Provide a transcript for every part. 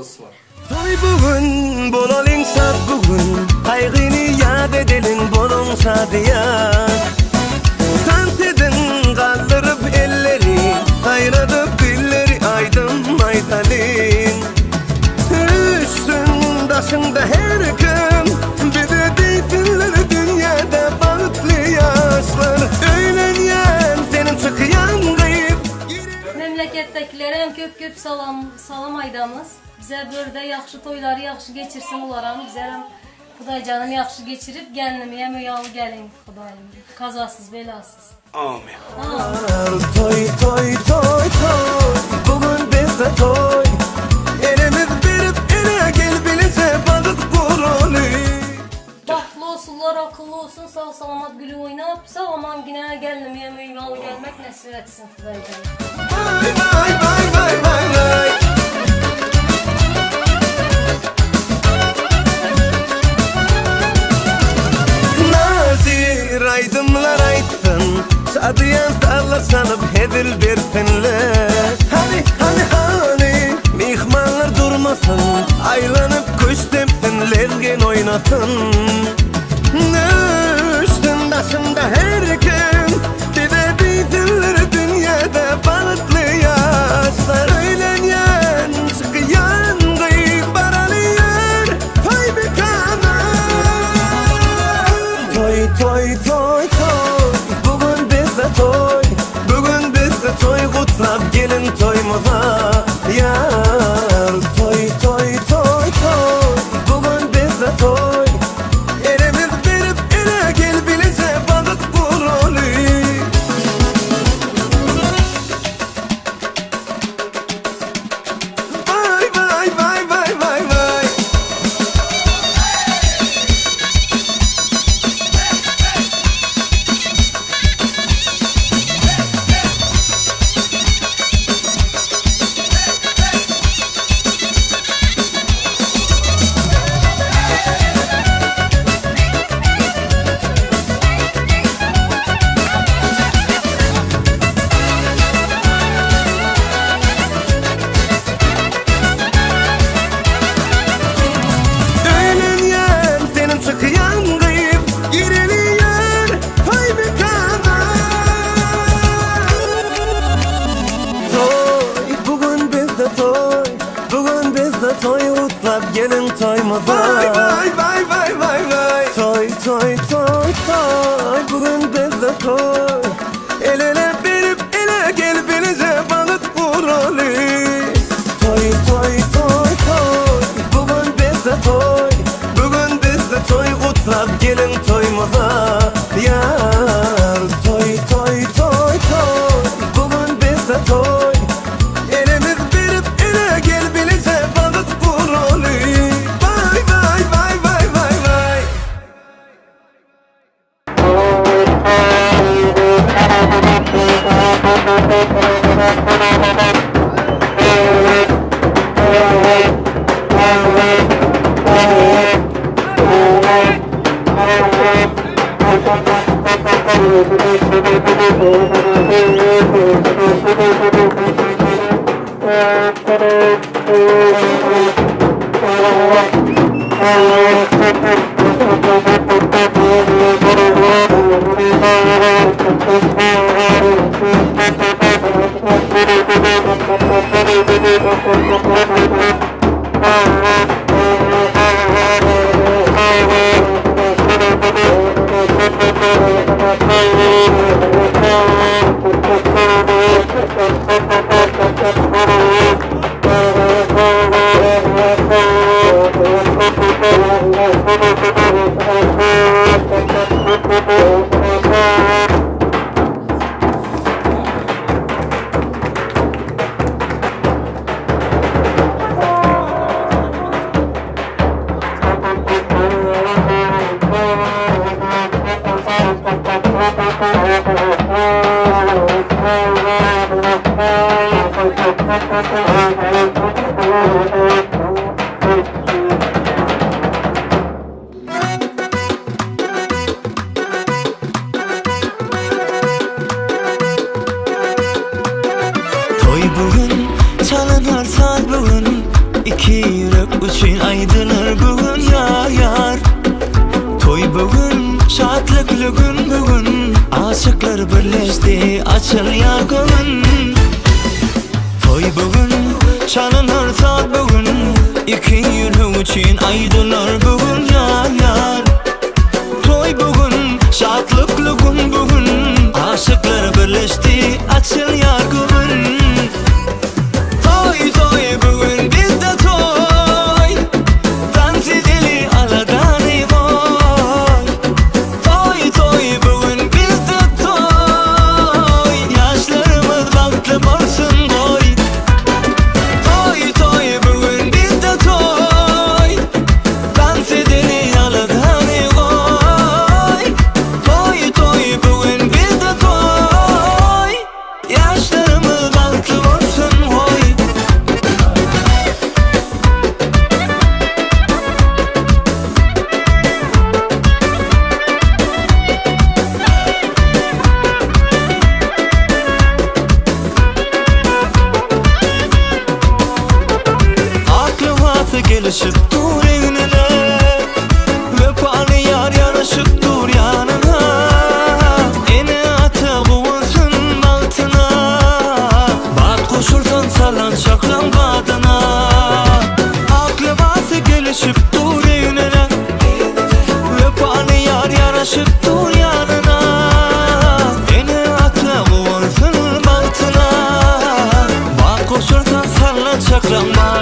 yazısı var. Toy bugün, bolalım saat bugün, kaygını yad edelim bolon şadiya. Tant edin kaldırıp elleri, kayradıp dilleri aydın maydalin. Üstün başında her kim, bir de deytinler dünyada bağıtlı yaşlar. Öğlenyen senin çıkıyan kayıp. Memlekettekilerim köp salam aydamız. Bize böyle yaxşı toyları yaxşı geçirsin olaram. Bizərəm Xuday canım yaxşı geçirip gəlinimi hem uyalı gəlin Xudayım. Kazasız belasız. Amin. Toy toy toy toy, bugün bizde toy. Elimiz verip ele gel bilese balık kurulu. Baxtlı olsunlar, akıllı olsun, sağ salamat gülü oynap, sağ aman yine gəlinimi hem uyalı gəlmək nəsib etsin Xuday canım. Vay vay vay vay vay vay. Aydımlar aytın, sadıyan tarla sanıp hedir bertinler. Hani, mihmanlar durmasın, aylanıp kuş tepsin, lezgen oynasın. Üstün başında her kim, bir deytinler dünyada balıklı yaşlar. Öğlenyen, sıkıyan, kıyık baralıyor, toy bir kana. Toy toy toy toy, bugün bizde toy. Bugün bizde toy, kutlap gelin toyumuza. Yar toy toy toy toy, bugün bizde toy. Elimiz verip ele gel bilese balık kurulu. Vay vay vay vay vay vay. Toy utlap gelin toyumuza. Vay vay vay vay vay. Toy toy toy toy, bugün bizde toy. El ele verip ele gel bilese balık kurulu. Toy toy toy toy, bugün bizde toy. Bugün bizde toy, utlap gelin toyumuza. Yar toy toy toy toy, bugün bizde toy. Elimiz verip ele gel bilese balık kurulu. Vay vay vay vay vay vay. iki yürek üçün aydılar bugün yar. Toy bugün, şadlıklı gün bugün, aşıklar birleşti açılıyor gönül. Toy bugün, çalınır saat bugün, iki yürek üçün aydılar bugün yar. Toy bugün, şadlıklı gün bugün, aşıklar birleşti açılıyor gönül. Toy toy bugün bizde toy, dans edeli aladan boy. Toy toy bugün bizde toy, yaşlarımız baktı olsun boy. Toy toy bugün bizde toy, dans edeli aladan boy. Toy toy bugün bizde toy, yaşlarımız baktı olsun boy. Gelişip dur evine, vefalı yar yanaşıp dur yanına. Ene ata bulunsun altına, bat koşursan sallan çakran badına. Aklı bası gelişip dur evine, vefalı yar yanaşıp dur yanına. Ene ata bulunsun altına, bat koşursan sallan çakran badına.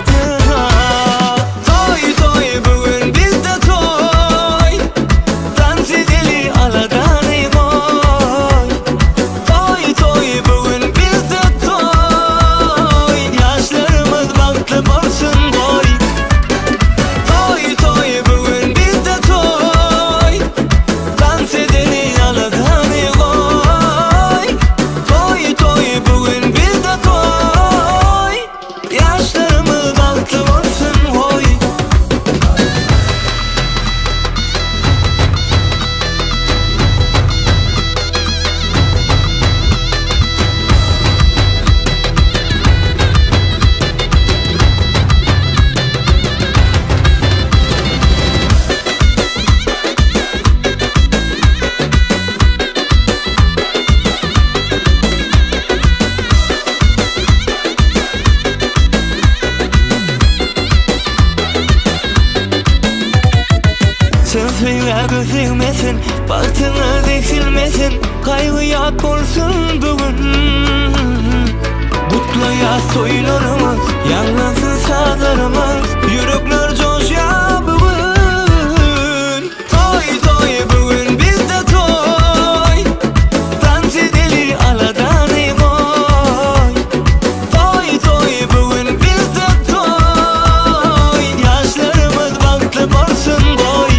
Gözükmesin, bahtına deksilmesin, kaygıya olsun bugün. Mutlu yaz toylarımız, yalnızsın sağlarımız, yürekler coşuyor bugün. Toy toy bugün bizde toy, dans edeli aladan boy. Toy toy bugün bizde toy, yaşlarımız baktı olsun boy.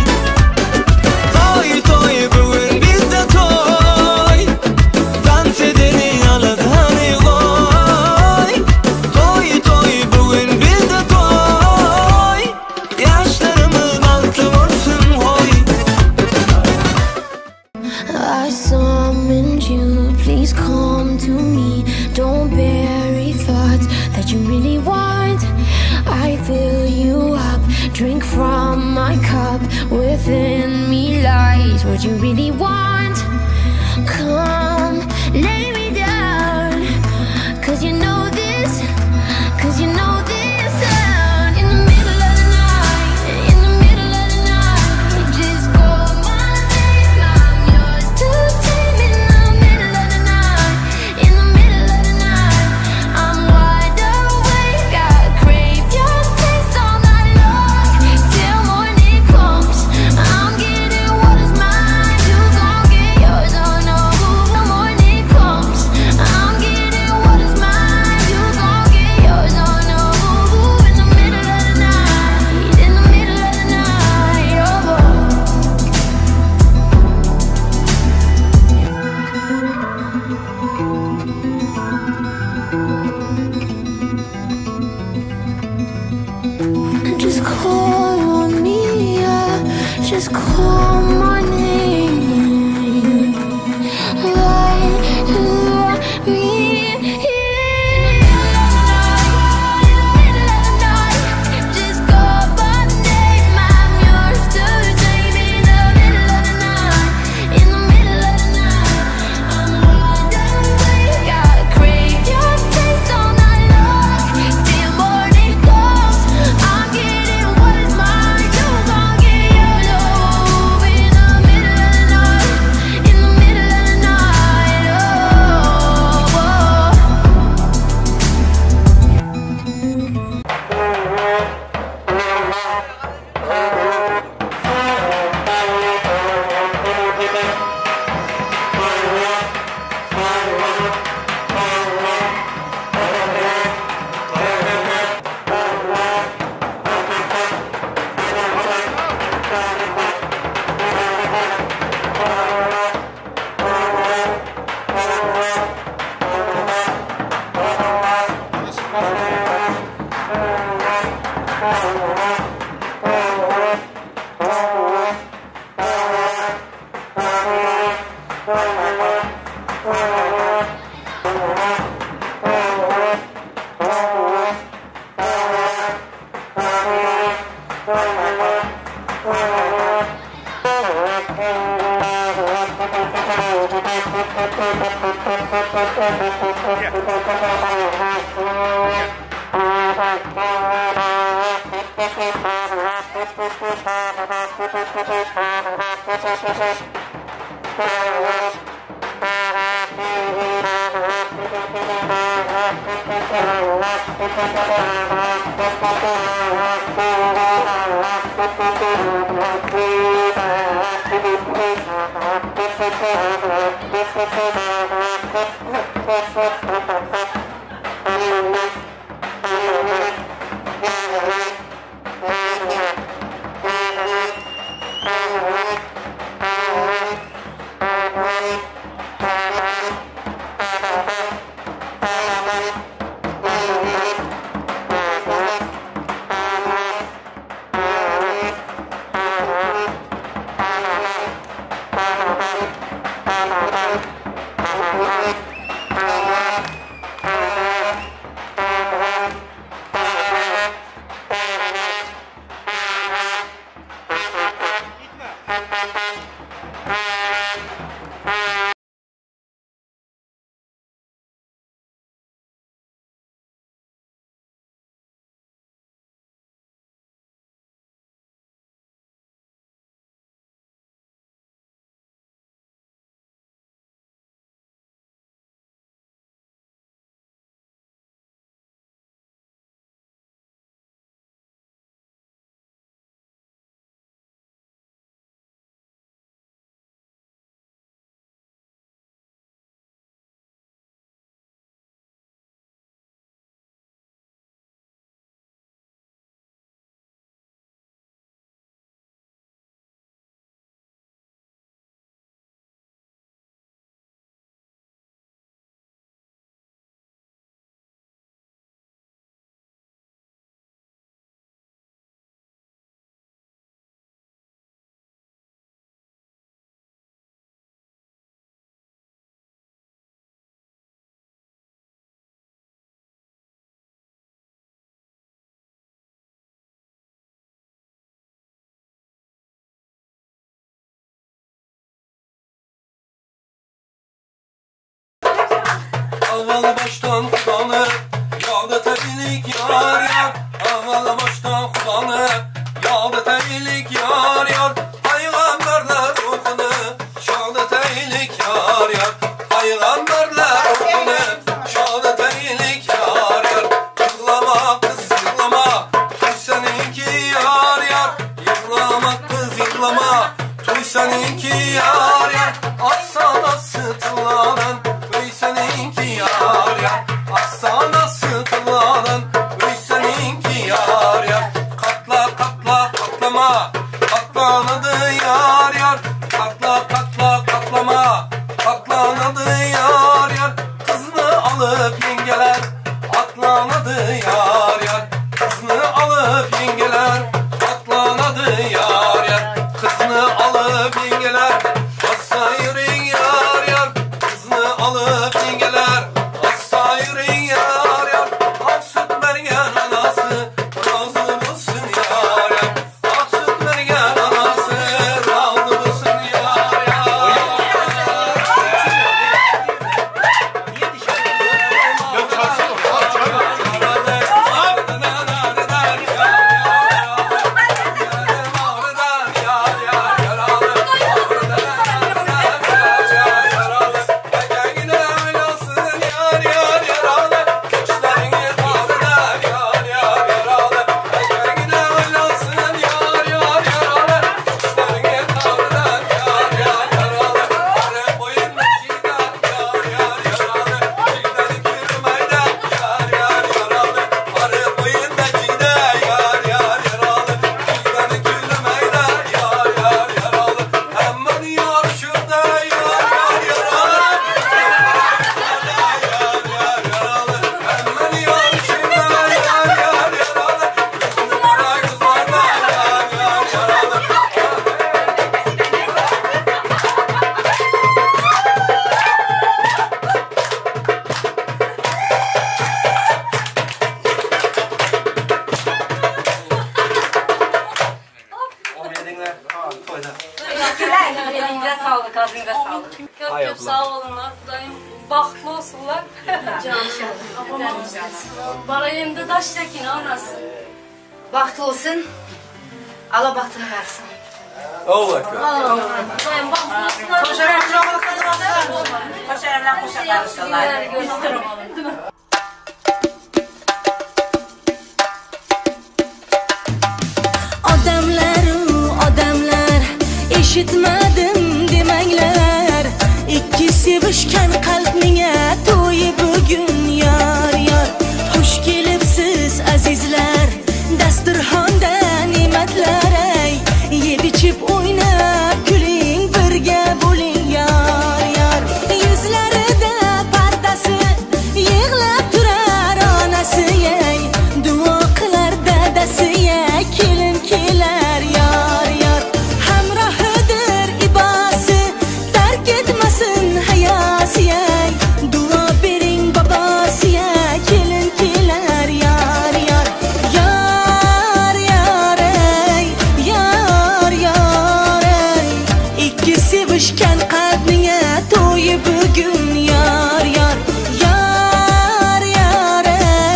Toy toy bugün bizde toy, dans edeni aladan boy. Toy toy bugün bizde toy, yaşlarımız baktı olsun boy. I summoned you, please come to me. Don't bury thoughts that you really want. I fill you up, drink from my cup. Within me lies what you really want. Come, lay me down, 'cause you know this, 'cause you know this sound. In the middle of the night, in the middle of the night, just call my name, I'm yours to tame. In the middle of the night, in the middle of the night, I'm wide awake, I crave your taste all night long. Till morning comes, I'm getting what is mine, you gon' get yours, oh no. Till morning comes, I'm getting what is mine, you gon' get yours, oh no. In the middle of the night, in the middle of the night, oh. Just call on me, yeah. Just call my name. Light me in the middle of the night. Aval baştan Xudanı yad eteylik yar yar. Aval baştan Xudanı yad eteylik yar yar. Peygamberler ruhunu şad eteylik yar yar. Peygamberler ruhunu şad eteylik yar yar. Yıglama kız yıglama, tuy seninki yar yar. Yıglama kız yıglama, tuy seninki yar yar. Atsana sıtıların seninki yar yar. Asana sıtıların seninki yar yar. Katla katla katlama, katlanadı yar yar. Katla katla katlama, katlanadı yar yar. Kızını alıp yengeler atlanadı yar yar. Kızını alıp yengeler atlanadı yar yar. Kızını alıp yengeler assa yürüyün yar yar. Kızını alıp yengeler assa yürüyün yar yar. Ak süt vergen anası razı olsun yar yar. Ak süt vergen anası razı olsun yar yar. Köp köp sağ olunlar. Xudayım baxtlı olsun. Balayında daş tekin anası. Baxt olsun. Allah baxtını versin. Allah akbar. Dayan baxmasınlar. Odamlar eshitmadim demanglar. Ikki sevishgan qalbinga to'yi bugun yor yor. Xush kelibsiz azizlar, dasturxonda ne'matlar ay. Yeb ichib o'ynab kuling, birga bo'ling yor yor. Yuzlarida pardasi yig'lab turar onasi ay. Duo qilar dadasi ay, kelin kelar yor yor. Hamrohidir ibasi, tark etmasin hayosi ay. Duo bering bobosi ay, kelin kelar yor yor. Yor yor ay, yor yor ay. Ikki sevishgan qalbinga to'yi bugun yor yor. Yor yor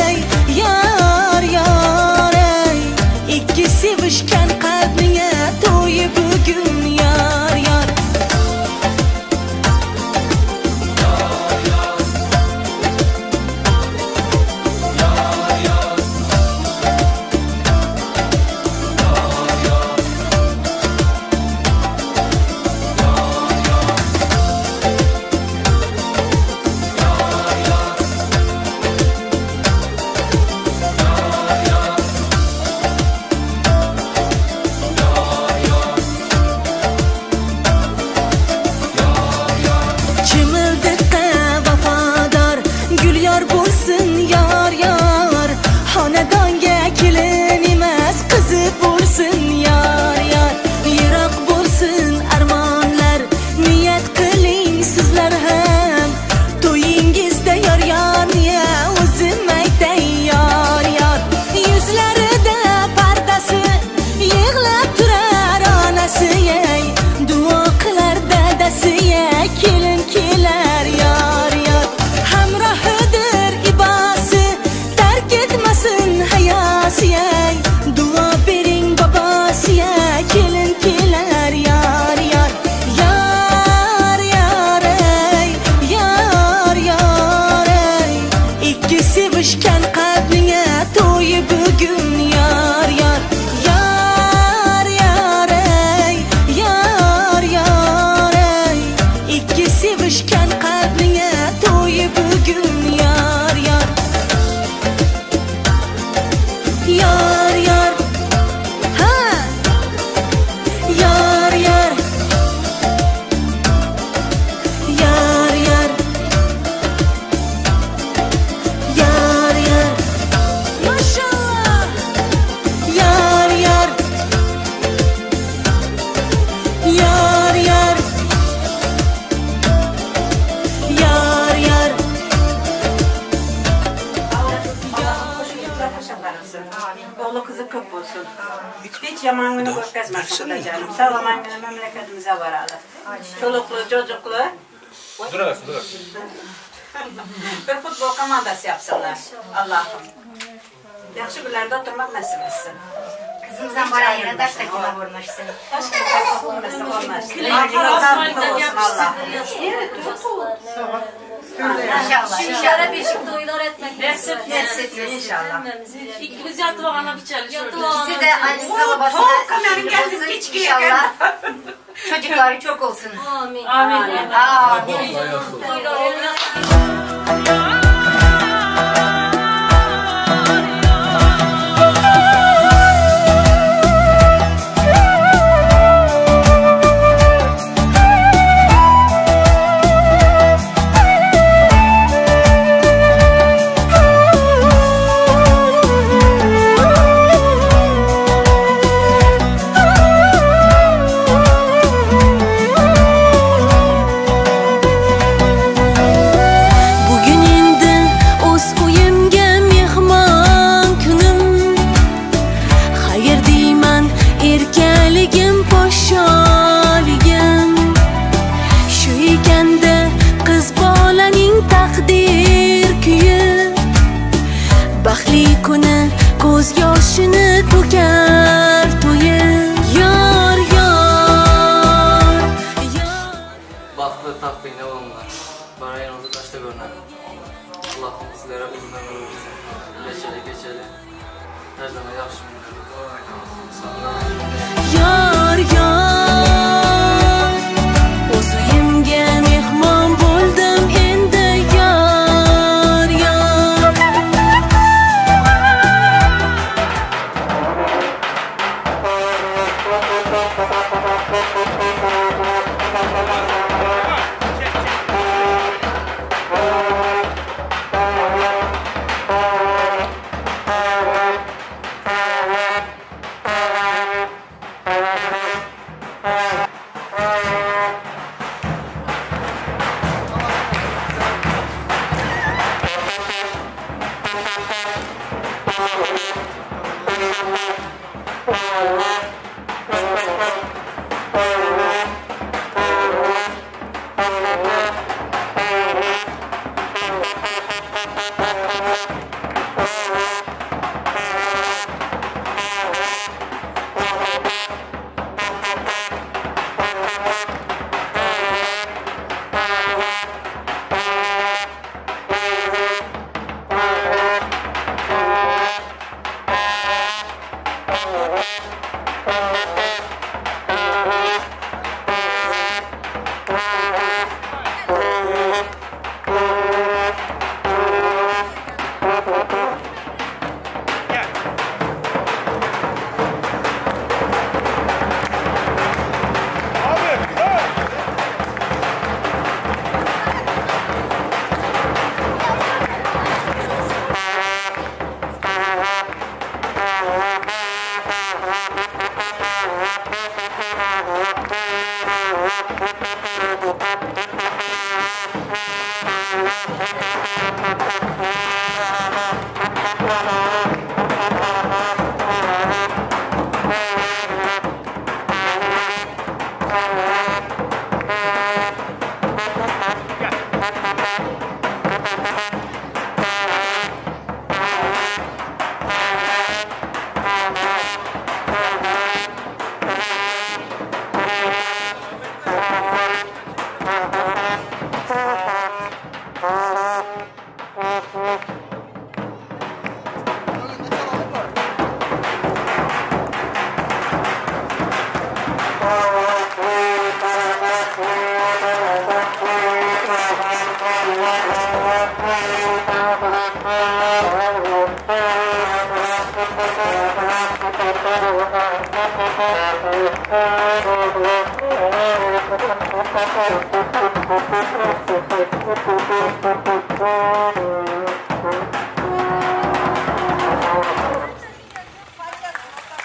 ay, yor yor ay. Ikki sevishgan qalbinga to'yi bugun yor yor. Chimildiqqa vafodor gul yor bo'lsin yor yor. Xonadonga kelin emas qizi bo'lsin yor yor. Yiroq bo'lsin armonlar, niyat qiling sizlar ham. To'yingizda yor yorniya o'zim aytay yor yor. Yuzlarida pardasi yig'lab turar onasi ay. Duo qilar dadasi ay, kelin kelar yor yor. Hamrohidir ibasi, tark etmasin hayosi ay. Duo bering bobosi ay, kelin kelar yor yor. Yor yor ay, yor yor ay. Ikki sevishgan qalbinga to'yi bugun yor yor. Yor yor ay, yor yor ay. Ikki sevishgan qalbinga to'yi bugun yor yor. Yor yor. Ha. Yor yor. Yor yor. Yor yor. Mashallah. Yor yor. Yor yor. Yor yor. Oğlu kızı köp olsun. Hiç yaman günü görkezmesin da canım. Sağlaman günü memleketimize varalı. Çoluklu, çocuklu. Dur. Bir futbol komandası yapsınlar. Allah'ım. Yaxşı günlerde oturmak nasip etsin. Kızımızdan balayına daş takına vurmuşsun. Başka bir olmasın olmaz. Sağlıklı olsun Allah. İnşallah. Şunlara beşik doyular etmek Nasip inşallah. İkimiz yatıp ana bir çalışıyoruz. Size de annesi babasına Kameranın geldim küçük inşallah. Çocukları çok olsun. Amin. Amin. Mehri kune koz yoshini to'kar to'yib Yar, yar, yar Baktı takvimine olunlar. Bana yanınızı taşta görünen. Allah'ım sizlere uzun ömür versin. Geçeli. Her zaman yaxşı günler. Sağ olun. Yar, yar O'zimga mehmon bo'ldim endi yar, yar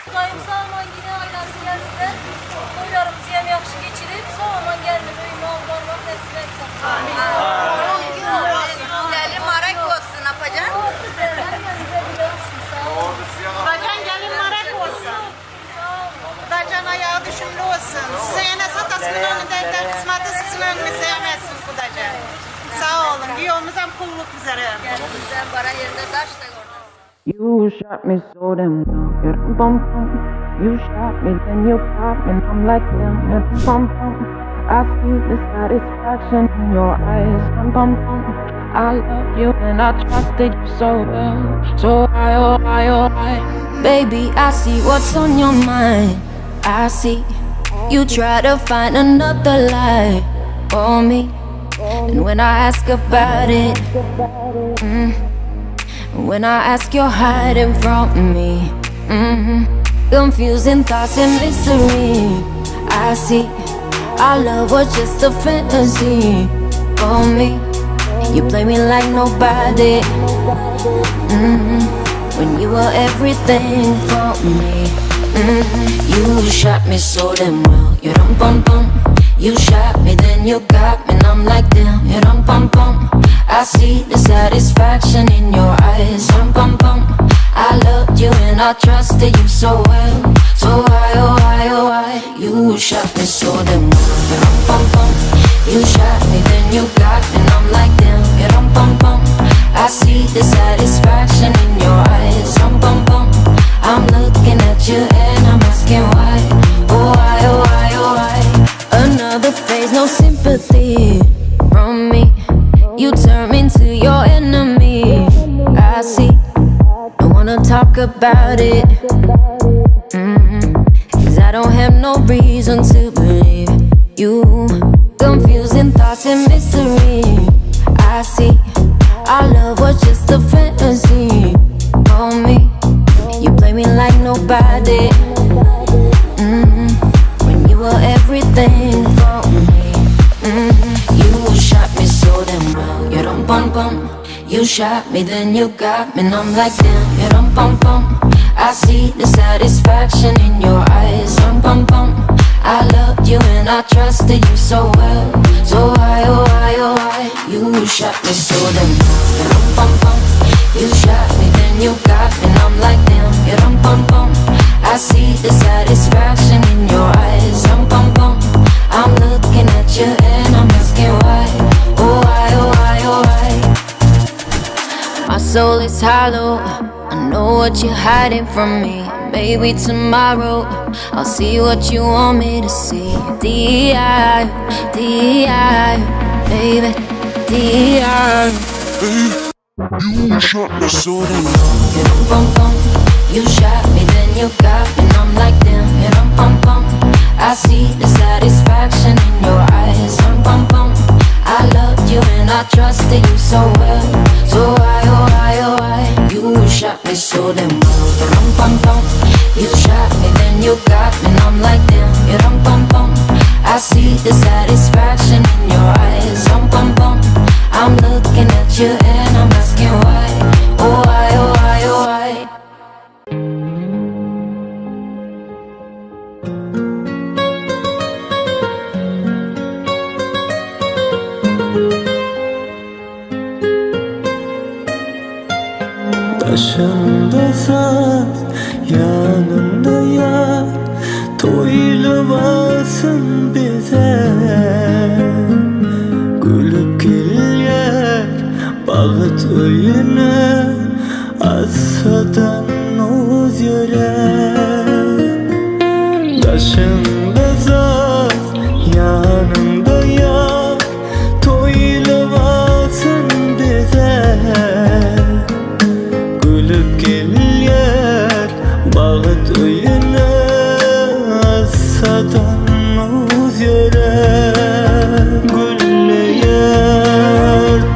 Kudayım sağman yine ailesi gelsinler. Toylarımızı hem yaxşı geçirip sağman geldim öyüme Allah'ım nasip etsin. Amin. Gelin marak olsun yapacaksın. Dacan gelin marak olsun. Dacan ayağı düşümlü olsun. Size yine satasının önünde kısmatı sizin önünüze yemezsin Kudacan. Sağ olun. Yolumuz hem kulluk üzere. Sen bara yerinde taş da gördün. You shot me so damn well, you bum bum. You shot me, then you pop me, and I'm like damn, you bum bum. I see the satisfaction in your eyes, bum bum. I love you and I trusted you so well, so I, oh I, oh I. Baby, I see what's on your mind. I see you try to find another lie for me. And when I ask about it, when I ask, you're hiding from me. Confusing thoughts and mystery. I see our love was just a fantasy for me. You play me like nobody. When you were everything for me. You shot me so damn well. You dum bum bum. You shot me, then you got me, and I'm like damn. You dum bum bum. I see the satisfaction in your eyes. Dum bum bum. I loved you and I trusted you so well. So why, oh why, oh why? You shot me so damn well. You dum bum bum. You shot me, then you got me, and I'm like damn. You dum bum bum. I see the satisfaction in your eyes. wanna talk about it. Cause I don't have no reason to believe you. Confusing thoughts and mystery. I see our love was just a fantasy. On me, you play me like nobody. When you were everything for me. You shot me so damn well. You dum bum bum. You shot me, then you got me, and I'm like damn. You dum bum bum. I see the satisfaction in your eyes. Dum bum bum. I loved you and I trusted you so well. So why, oh why, oh why? You shot me so damn well. You dum bum bum. You shot me, then you got me, and I'm like damn. You dum bum bum. I see the satisfaction in your eyes. Dum bum bum. I'm looking at you and I'm asking why. Oh why, oh why, oh why? My soul is hollow. I know what you're hiding from me. Maybe tomorrow I'll see what you want me to see. D.I., D.I., baby, D.I. You shot me so damn You dum bum bum. You shot me, then you got me, and I'm like damn. You dum bum bum. I see the satisfaction in your eyes. Dum bum bum. I loved you and I trusted you so well. So why, oh why, oh why? You shot me so damn well. You dum bum bum. You shot me, then you got me, and I'm like damn. You dum bum bum. I see the satisfaction in your eyes. Dum bum bum. I'm looking at you and I'm asking why. Oh why, oh why, oh why? Başında saz, yanında yar, toylavasın bize. Gülüp gelir, bağıt öyüne, asadan uz yürek. Başında saz, yanında yar, toylavasın bize. Gülüp gelir, bağıt öyüne, asadan uz yürek. Güller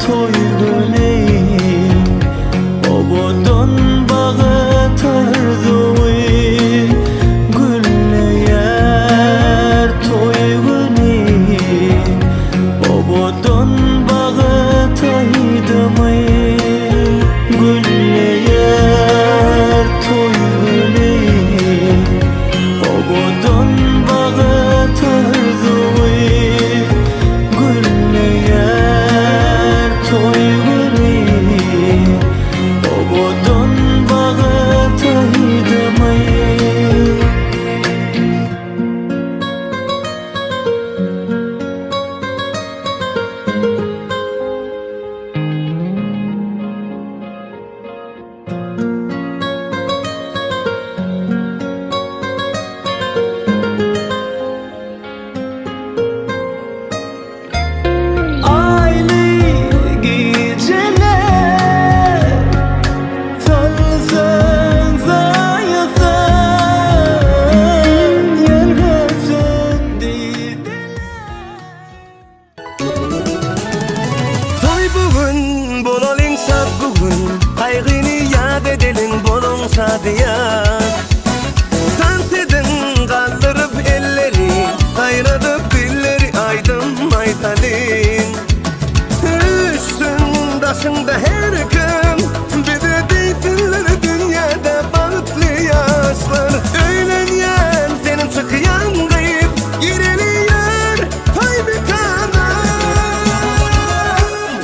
toy güleyim, obodon bağıt arzuy. Güller toy güleyim, obodon bağıt aydımay. Güller toy güleyim, obodon bağıt arzuy. Güller toy güleyim, obodon bağıt aydımay. Aylı geceler, salsın zayıfın, yalgızın didiler. Toy bugün, bolalım sat bugün, kaygını yad edelim bolon sadiyat. Tant edin kaldırıp elleri, kaynadıp dilleri aydın maydalin. Üstün başında her gün, bir de deyfinler dünyada bağıtlı yaşlar. Öğlenyen senin çıkıyan kayıp, gireliyor toy bir kanat.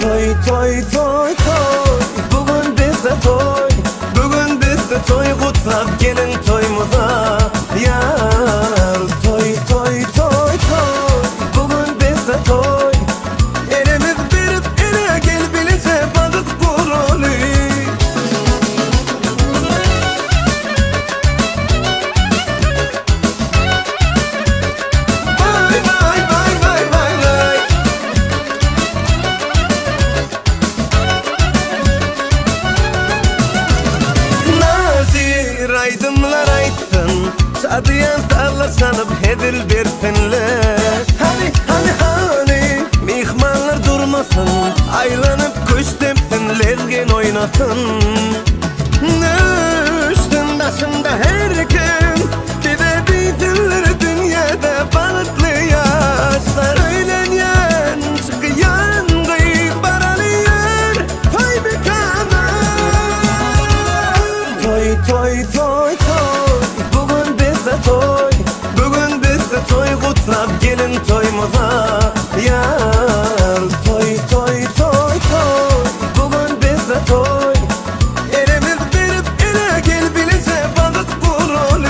Toy toy toy toy, bugün bizde toy. Bugün bizde toy, kutlap gelin toyumuza. Yar toy toy toy toy, bugün bizde toy. Elimiz verip ele gel bilece bağıt kurulu. Vay vay vay vay vay vay. aydımlar aytdın Sadiyan tarla sanıp hedil bersinler Hani mihmanlar durmasın Aylanıp kuş tepsin lezgin oynasın Üstün başımda her gün Bir de bilsinler dünyada balıklı yaşlar Öğlenyen çıkıyan kıyıp baralıyor Toy bir kana Toy Bugün bizde toy Bugün bizde toy Kutlap gelin toymuza Yar Toy Bugün bizde toy Elimiz verip ele gel bilece balık kurulu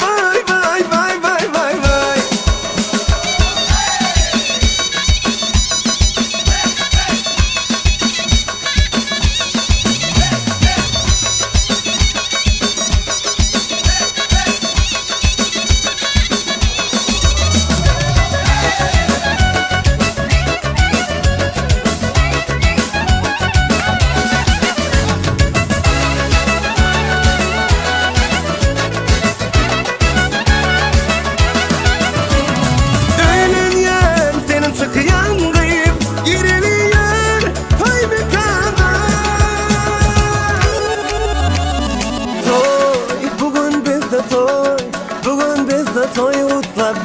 Vay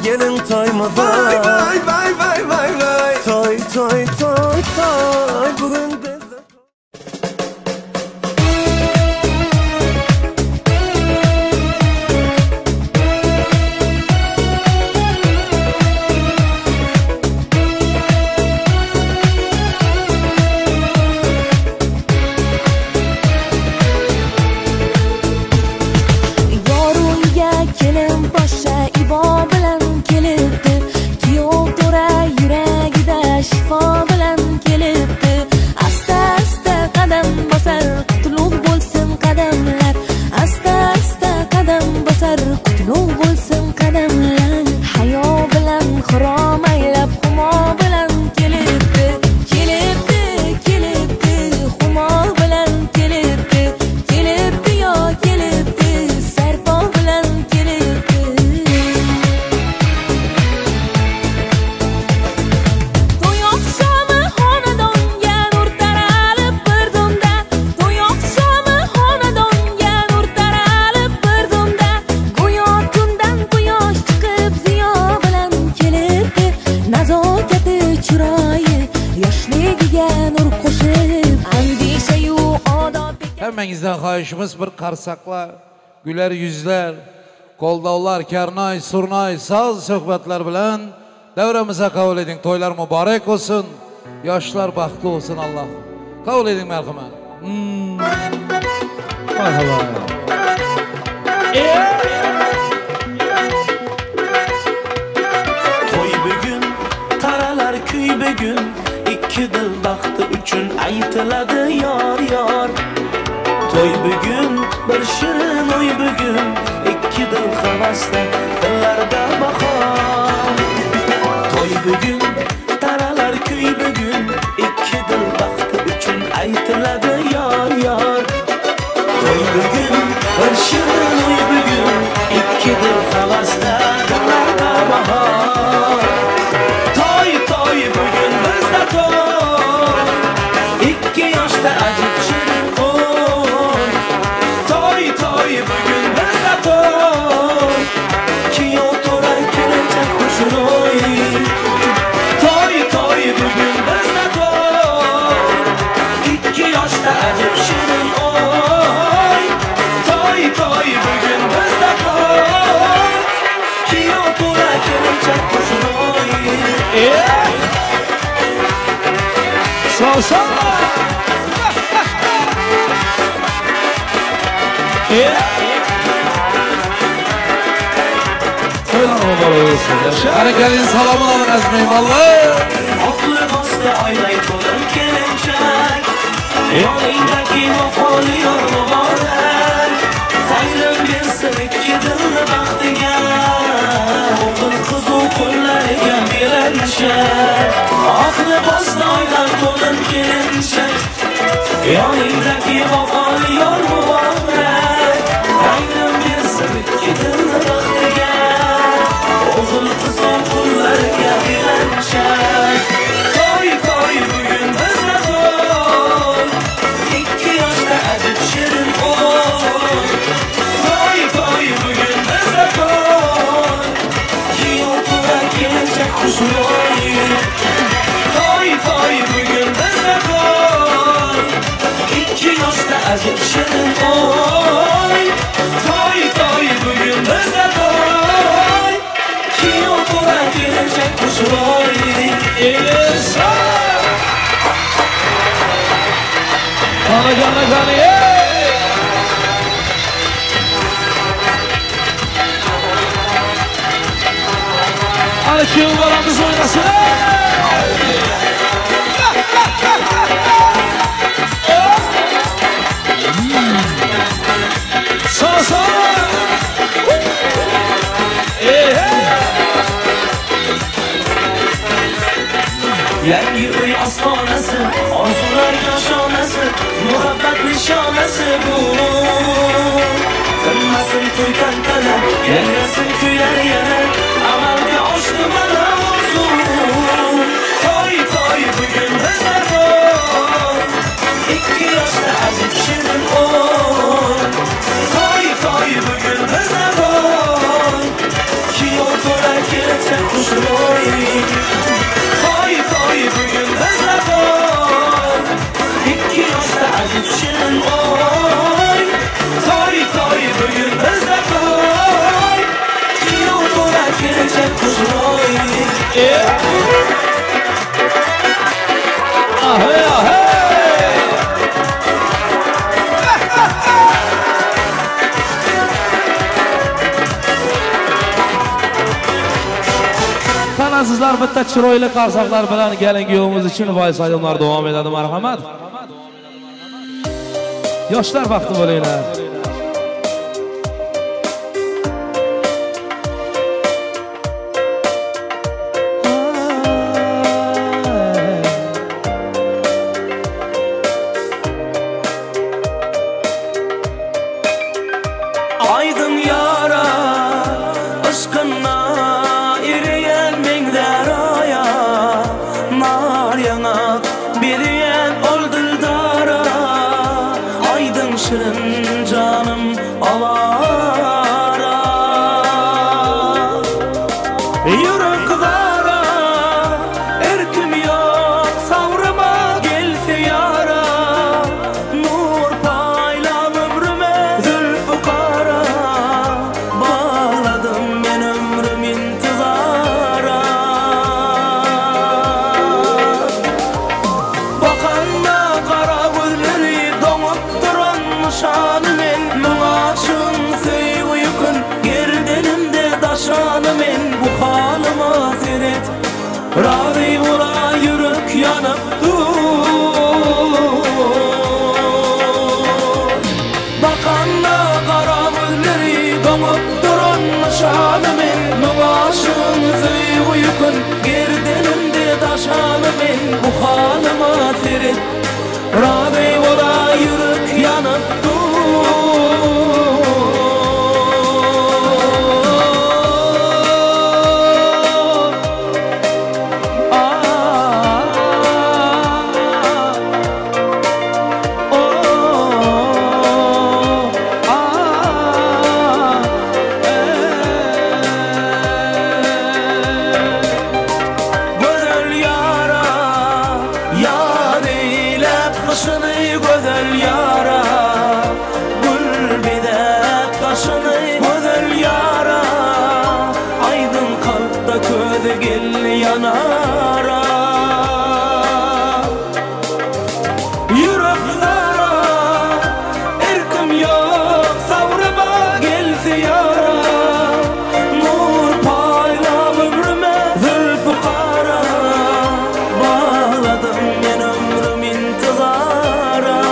gelin toymuza Vay Toy Bugün bizde Hemmengizden xahişimiz bir qarsaqlar, güler yüzler, qoldavlar, karnay, surnay, saz söhbətlər bilen devremize kabul edin. Toylar mübarek olsun, yaşlar baxtlı olsun Allah. Kabul edin merhamet. Merhaba. Toy bugün, taralar köy bugün, iki dil baxtı üçün aytıladi yar. Toy bugün, bir shirin oy bugün, iki dil havasda, dillarda bahor. Toy bugün, taralar köy bugün, iki dil baxtı üçün aytıladi yar. Toy bugün, bir shirin oy bugün, iki dil havasda, dillarda bahor. Toy bugün bizde toy, iki yaşta acık shirin oy. Toy bugün bizde toy, ki oturan kelince kuşun oy. Toy bugün bizde toy, iki yaşta acık shirin oy. Toy bugün bizde toy, ki oturan kelince kuşun oy. Sağ Hani gelin salamı alın ezmeyin vallahi. Aklı bastı aylay kodan kelençek, yolundaki vafalı yolu varlar. Tanrım bilsin iki dilli baxtiga, oğul kız o ko'llariga belanchak. Aklı bastı aylay kodan aldım kelinçek Yanındaki vafalı yar mübarek Aynım bir sırık gidin vaktiga Oğul kız okullarga bilençek Toy toy bugün bizde toy 2 yaşta acib şirin oy Toy toy bugün bizde toy Kiyov kura kelinçek xushro'y Toy toy bugün bizde toy 2 yaşta acib şirin oy Toy toy bugün bizde toy Kiyov kura kelinçek xushro'y Elisa Gana gana gana hey Ana şu balamız oynasın Sağ sağ Yangi uy ostonasi, orzular koshonasi, muhabbat nishonasi bu. Tinmasin to'y tantana, yangrasin kuylar yana, amalga oshdi mana orzu. To'y to'y bugun bizda to'y, 2 yoshda ajib shirin o'y. To'y to'y bugun bizda to'y, kiyov to'la kelajak xushro'y. Toy toy bugün bizde toy 2 yoshda ajib shirin o'y Toy toy bugün bizde toy Kiyov to'la kelajak xushro'y Ahey ahey Sizlar bitta chiroyli qarsaqlar bilan kelingi yo'limiz uchun voy saydomlar davom etadi. Marhamat. Yoshlar vaqti bo'linglar. Aydın yara aşkına Şirin canım avara Yürek kızara Erkim yok savrıma gelsi yara Nur payla ömrüme zülfü kara Bağladım ben ömrüm intizara Bakanda kara gözleri donup duran Şanımın muaşın sevuyukun Gerdenimde daşanımın bu halıma seret Razı ola yürek yanıp dur Bakanda kara gözleri donup duran Şanımın muaşın sevuyukun Gerdenimde daşanımın bu halıma seret Razı ola yürek yanıp yanara Yüreklere erkim yok savrıma gelsi yara Nur payla ömrüme zülfü kara Bağladım ben ömrüm intizara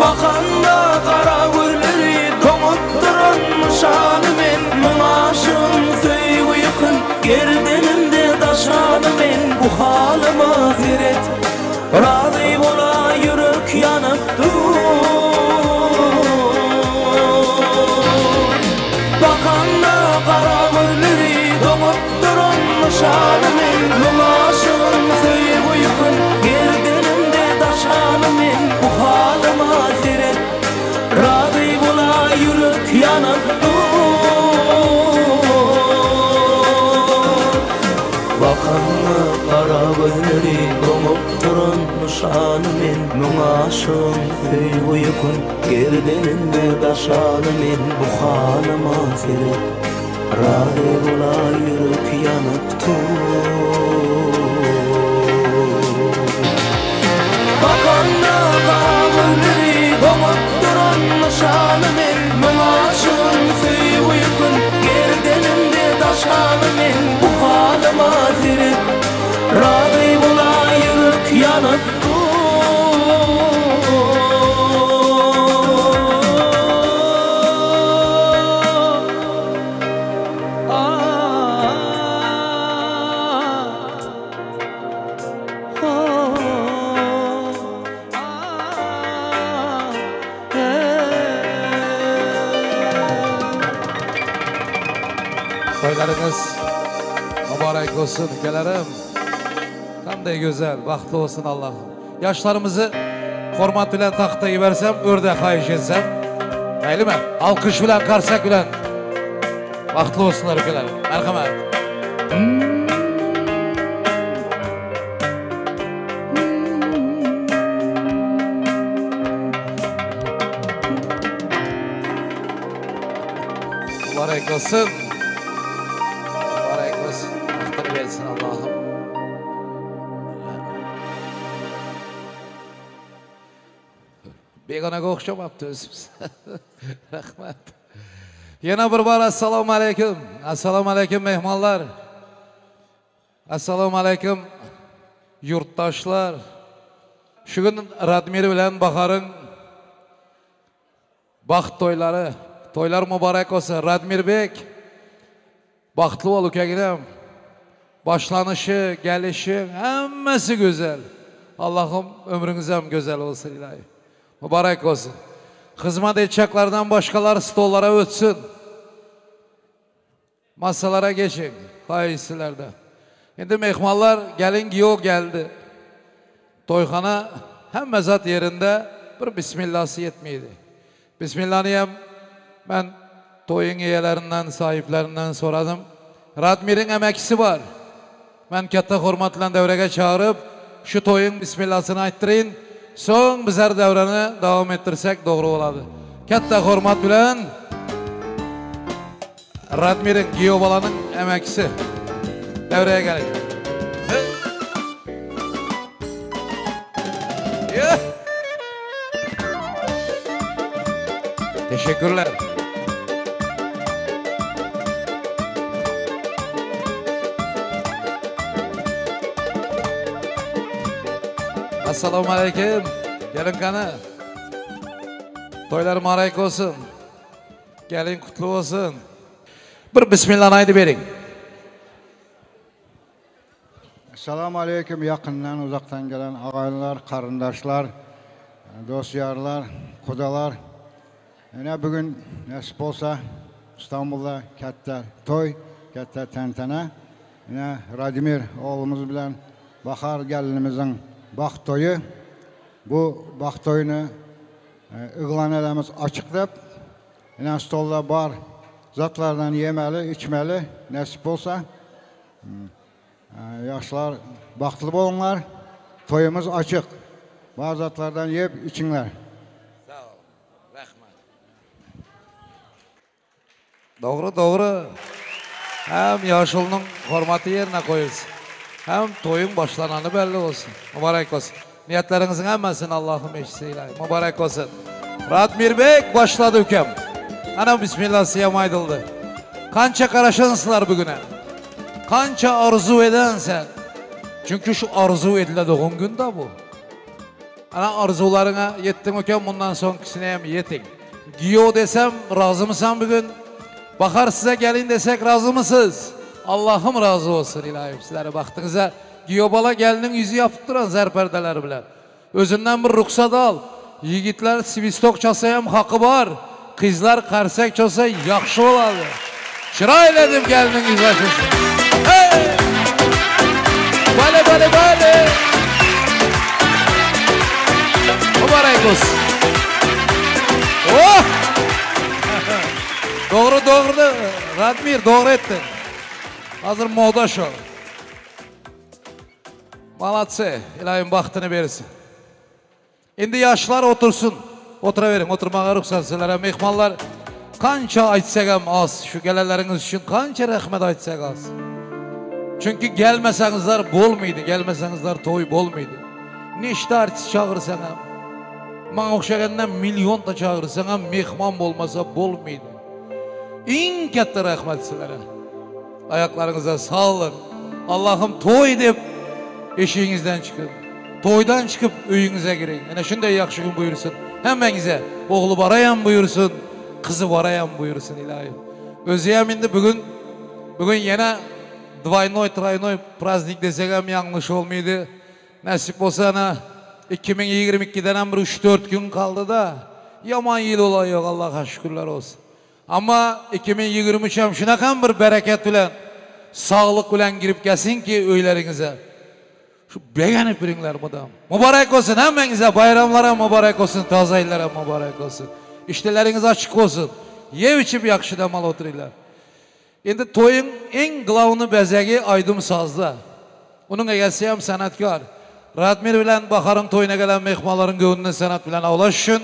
Bakanda kara gülleri konup duran şanımın Muaşın sevuyukun gerdenimde daşan daşanı men Mulaşığın söyüp uyukun Gerdenimde daşanı men Bu halıma seret Razı bula yürek yanıp Bakanlı kara gözleri Domup durun nişanı men Mulaşığın söyüp uyukun Gerdenimde daşanı men Bu halıma seret Razı bula yürek yanıp Bakanlı kara gözleri Domup durun nişanı men Mulaşığın söyüp uyukun Gerdenimde daşanı men Bu halıma seret Razı bula yürek yanıp Toylarınız mübarek olsun gelerim. Qanday güzel, baxtlı olsun Allah'ım. Yaşlarımızı hormat bilen taxtayı versem, ördek xahiş etsem. Mayli mi? Alkış bilen, qarsak bilen. Baxtlı olsunlar ülkelerim. Merhamet. Mübarek olsun. Mübarek olsun. Bahtını versin Allah'ım. Beganaga o'xshamabdi o'zimiz. Rahmat. Yana bir bor assalomu alaykum. Assalomu alaykum mehmonlar. Assalomu alaykum yurtdoshlar. Shu kun Radmir bilan Bahar'ın baxt to'ylari, to'ylar muborak olsun. Radmirbek baxtlı ol ukagim. Başlanışı, gelişi hammasi güzel. Allah'ım ömrünüz ham güzel olsun ilahi. Mübarek olsun. Hizmet edeceklerden başkalar stollara ötsün. Masalara geçin. Hayırlısılerde. Şimdi mehmanlar gelin giyo geldi. Toyxana hem mezat yerinde bir bismillahsı yetmeydi. Bismillah'ını hem ben toyun üyelerinden, sahiplerinden soradım. Radmir'in emekisi var. Ben katta hurmatla devrege çağırıp şu toyun bismillahsını ayttırayım. Son bizler devreni devam ettirsek doğru oladı. Katta hurmat bilen Radmir'in Giyobalanın emekisi devreye gelin. Teşekkürler. Assalomu alaykum. Gelin qani. To'ylar muborak olsun. Gelin kutlu olsun. Bir bismillahni aytib bering. Assalomu alaykum. Yaqindan, uzoqdan gelen ağaylar, qarindoshlar, do'stlarlar, xudolar. Yine bugün nasip olsa İstanbul'da katta to'y, katta tantana. Yine Radmir oğlumuz bilen Bahar gelinimizin baxt toyu. Bu baxt toyunu ıglan edemiz açıklayıp yine stolda bar zatlardan yemeli, içmeli nasip olsa yaşlar baxtlı olunlar. Toyumuz açık. Bar zatlardan yiyip içinler. Sağ ol. Rahmat. Doğru doğru. Hem yaşılının hürmeti yerine koyulsun. Hem toyun başlananı belli olsun. Mübarek olsun. Niyetlerinizin hemmesini Allah'ım eşsiyle. Mübarek olsun. Radmirbek başladı hüküm. Ana bismillah siyam aydıldı. Kança karışansınlar bugüne. Kança arzu edensen. Çünkü şu arzu edildiğin gün de bu. Ana arzularına yettin hüküm bundan sonrasına hem yetin. Giyo desem razı mısın bugün? Bahar size gelin desek razı mısınız? Allah'ım razı olsun ilahim sizlere baktığınıza. Giyobala gelinin yüzü yapıp duran zerperdeler bile. Özünden bir ruhsat al. Yigitler sivistok çalsayam hakkı var. Kızlar karsek çalsa yakşı olalı. Şıra eyledim gelinin yüzü açılsın. Hey! Radmir doğru ettin. Hazır moda şu. Malatsı. İlahim baktını verirsin. Şimdi yaşlar otursun. Oturaverin. Oturmağa ruhsat sizlere. Mehmanlar kança aytsak hem az. Şu geleleriniz için kança rahmet aytsak az. Çünkü gelmesenizler bol muydu? Gelmesenizler toy bol muydu? Neşte artist çağırırsan hem. Bana okşagandan milyon da çağırırsan hem mehman olmasa bol muydu? En katta rahmet sizlere. Ayaklarınıza sağlık. Allah'ım toy deyip eşiğinizden çıkın. Toydan çıkıp öyünüze girin. Yani şunday yakşı gün buyursun. Hemmenize oğlu barayan buyursun. Kızı barayan buyursun ilahi. Özeyem indi bugün yine двойной, тройной праздник desek hem yanlış olmaydı. Nasip olsa ana 2022'den hem 3-4 gün kaldı da yaman yıl olay yok Allah'a şükürler olsun. Ama 2023 hem şunakan bir bereket bilen, sağlık bilen girip gelsin ki öylerinize. Şu beğenip birinler madam. Mübarek olsun hemmenize, bayramlara mübarek olsun, tazaylara mübarek olsun. İşteleriniz açık olsun. Yev içip yakşı demal oturuylar. Şimdi toyun en glavını bezegi Aydın Sazda. Onun egesi hem sanatkar. Radmir bilen Bahar'ın toyuna gelen mehmaların gönlüne sanat bilen avlaşın.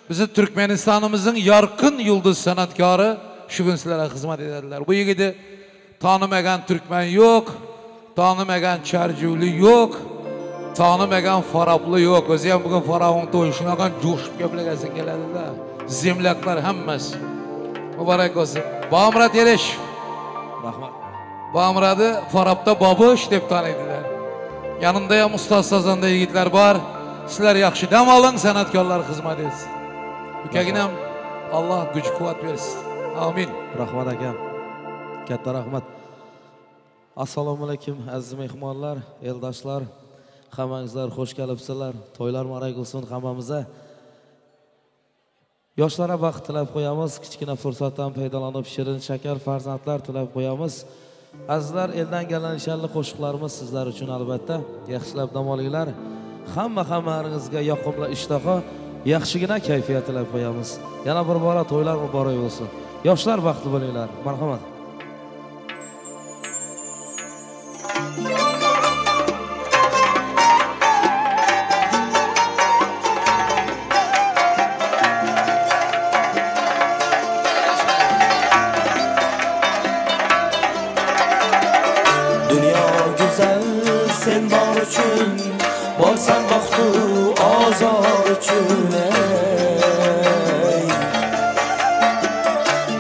Bizi Türkmenistan'ımızın yarkın yıldız sanatkarı şu gün sizlere hizmet ederler. Bu yigidi tanımayan Türkmen yok, tanımayan Çercivli yok, tanımayan Faraplı yok. Özeyem bugün Farap'ın toyu şunakan coşup köple gelsin gelediler. Zimlaklar hemmesi. Mübarek olsun. Bağımrat Yereş. Rahmat. Bağımrat'ı Farap'ta babış deyip tanıydılar. Yanında ya Mustafa Sazan'da yigitler var. Sizler yakşı dem alın, sanatkarlar hizmet etsin. Ülkeginem Allah güç kuvvet versin. Amin. Rahmat akam. Katta rahmat. Assalomu alaykum aziz mehmonlar, eldoshlar. Hammangizlar xush kelibsizlar. To'ylar muborak bo'lsin hammamizga. Yoshlarga baxt tilab qo'yamiz. Kichkina fursatdan foydalanib shirin shakar farzandlar tilab qo'yamiz. Azizlar, eldan kelgan inshallah qo'shiqlarimiz sizlar uchun albatta. Yaxshilab dam olinglar. Hammaringizga yoqimli ishtaha, yaxshigina kayfiyat tilab qo'yamiz. Yana bir bora to'ylar muborak bo'lsin. Yoshlar baxtli bo'linglar. Marhamat. Bolsan baxtu azor uchun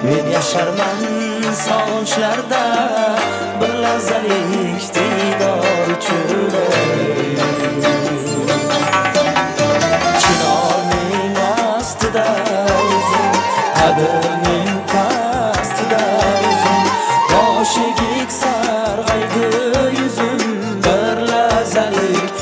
men yasharman sog'inchlarda bir lahzalik diydor uchun chinorning ostida o'zim qadrning pastida o'zim boshiga sarg'aydi yuzim bir lahzalik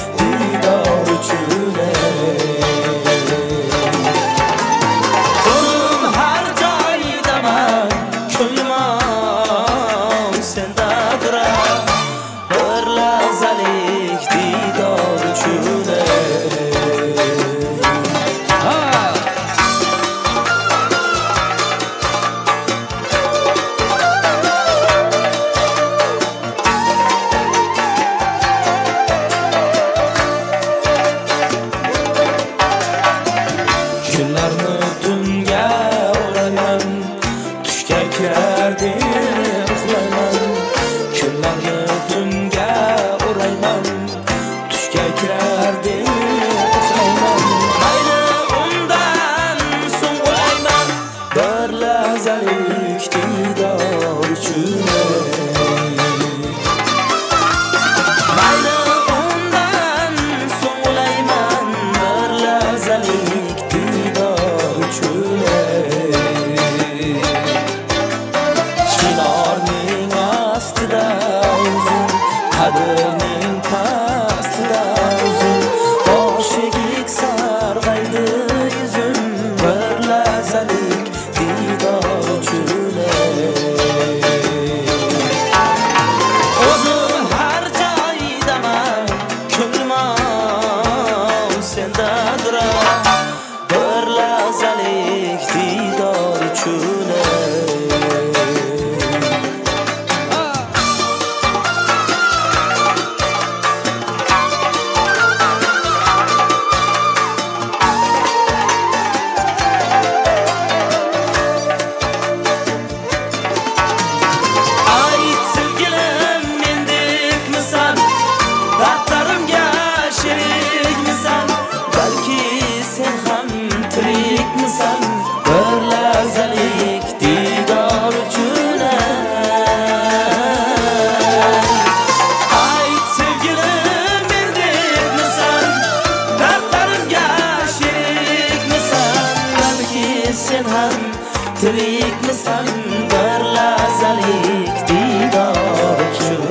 tirikmisan bir lahzalik diydor uchun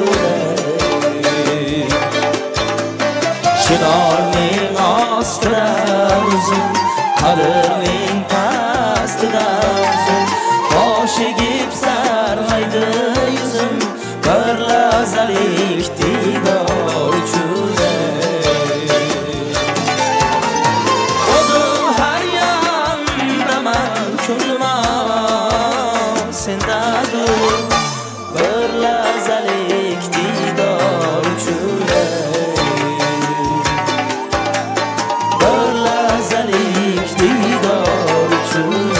Chinorning ostida uzun qadrning pastida uzun bosh egib sarg'aydi yuzim bir lahzalik diydor uchun o'zim har yondaman ko'nglim sendadir bir lahzalik diydor uchun bir lahzalik diydor uchun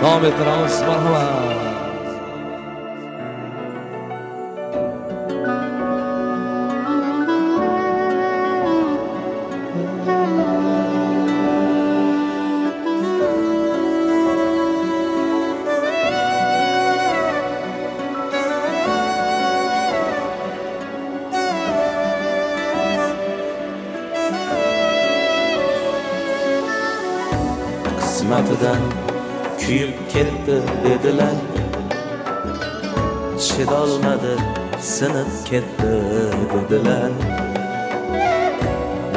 davom ettiramiz. Marhamat. qismatidan kuyib ketdi dedilar chidolmadi sinib ketdi dedilar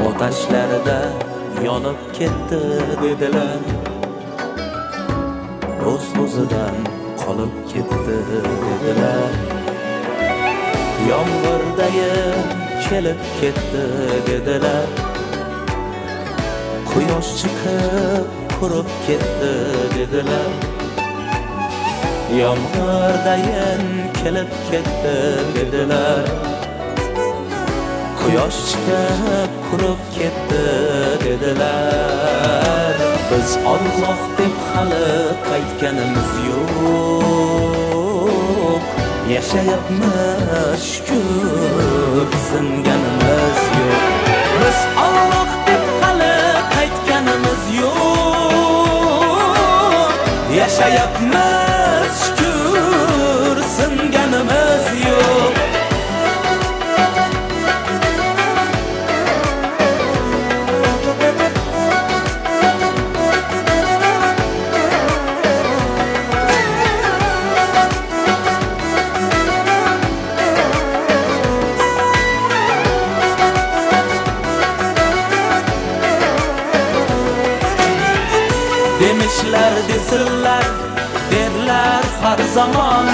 otashlarida yonib ketdi dedilar o'z-o'zidan qolib ketdi dedilar yomg'irdayin kelib ketdi dedilar quyosh chiqib qurib ketdi dedilar yomg'irdayin kelib ketdi dedilar quyosh chiqib qurib ketdi dedilar biz Alloh deb hali qaytganimiz yo'q yashayapmiz shukr singanimiz yo'q biz Alloh deb hali qaytganimiz yo'q yashayapmiz shukr singanimiz yo'q demişler desinler derler har zaman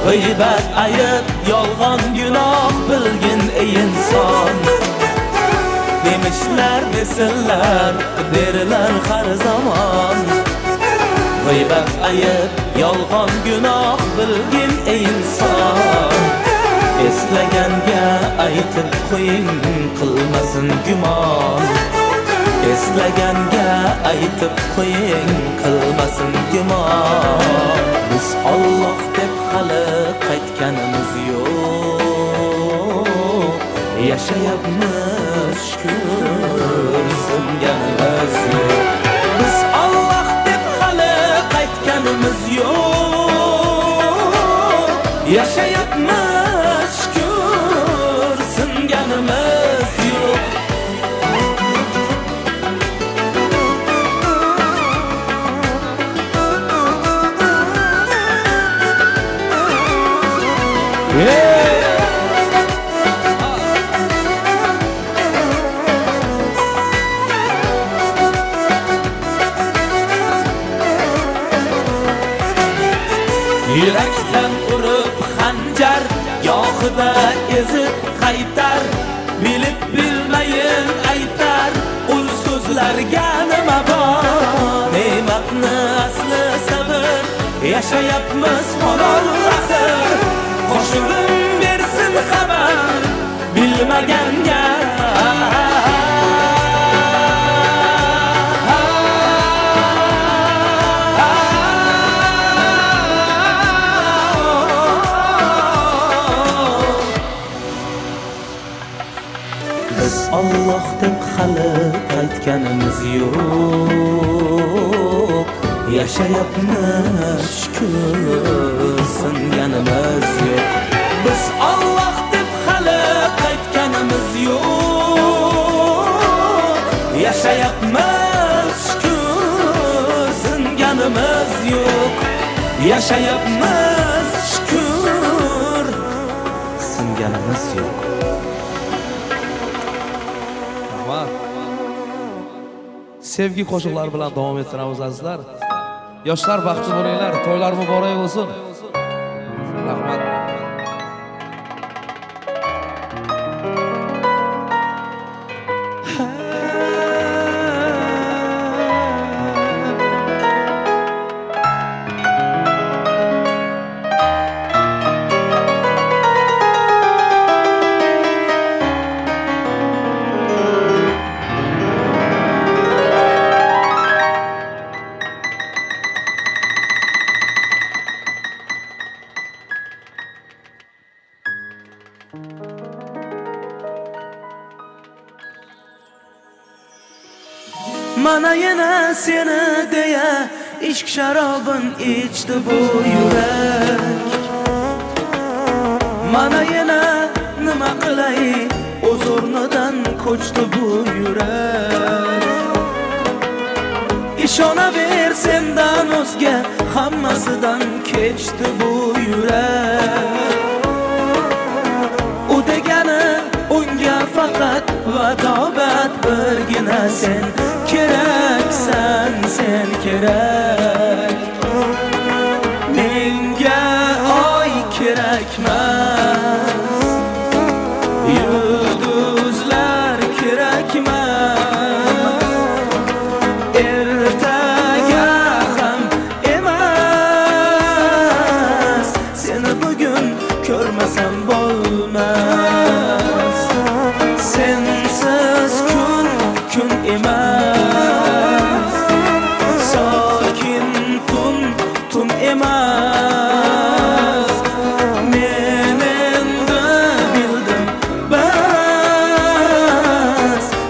g'iybat ayıp yolg'on gunoh bilgin ey inson demişler desinler derler har zaman g'iybat ayıp yolg'on gunoh bilgin ey inson eslaganga aytib qo'ying qilmasin gumon eslaganga aytib qo'ying qilmasin gumon biz Alloh deb hali qaytganimiz yo'q yashayapmiz shukr singanimiz yo'q biz Alloh deb hali qaytganimiz yo'q yashayapmiz shukr singanimiz yo'q yurakdan urib xanjar gohida ezib qaytar bilib bilmayin aytar ul so'zlarga nima bor ne'matni asli sabr yashayapmiz halol axir qo'shilib bersin xabar bilmaganga Alloh deb hali qaytganimiz yo'q yashayapmiz shukr singanimiz yo'q biz Alloh deb hali yo'q yashayapmiz shukr singanimiz yo'q yashayapmiz shukr singanimiz yo'q. Rahmat. Sevgi qo'shiqlari bilan davom ettiramiz azizlar. Yoshlar baxtli bo'linglar, to'ylar muborak bo'lsin. Rahmat. Mana yana seni deya ishq sharobin ichdi bu yurak. Mana yana nima qilay o'z o'rnidan ko'chdi bu yurak. Ishonaver sendan o'zga hammasidan kechdi bu yurak. U degani unga faqat vadobat birgina sen keraksan, sen kerak. Menga oy kerakmas, yulduzlar kerakmas, ertaga ham emas. Seni bugun ko'rmasam bo'lmas. Sensiz kun emas, sokin tun emas. Men endi bildim bas,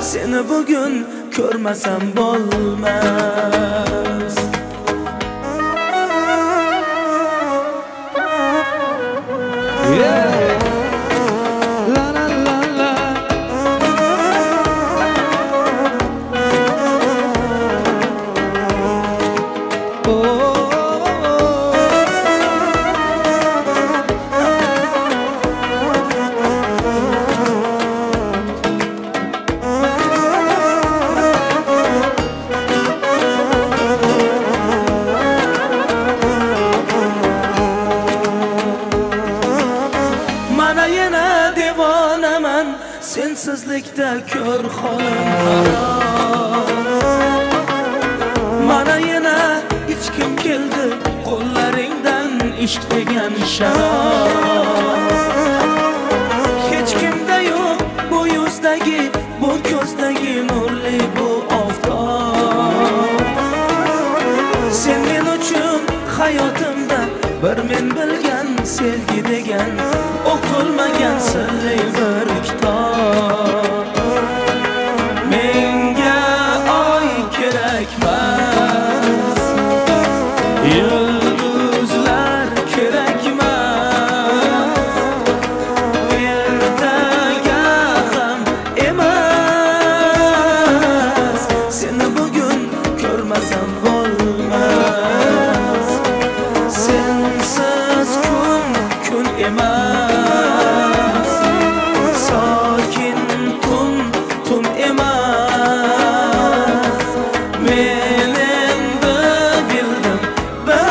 seni bugun ko'rmasam bo'lmas. Sensizlikda ko'r holim harom. Mana yana ichkim keldi qo'llaringdan ishq degan sharob. Hech kimda yo'q bu yuzdagi, bu ko'zdagi nurli bu oftob. Sen men uchun hayotimda bir men bilgan sevgi degan o'qilmagan sirli bir kitob. Menga oy kerakmas, yulduzlar kerakmas, ertaga ham emas. Seni bugun ko'rmasam bo'lmas. Sensiz kun emas, sokin tun emas. Men endi bildim bas,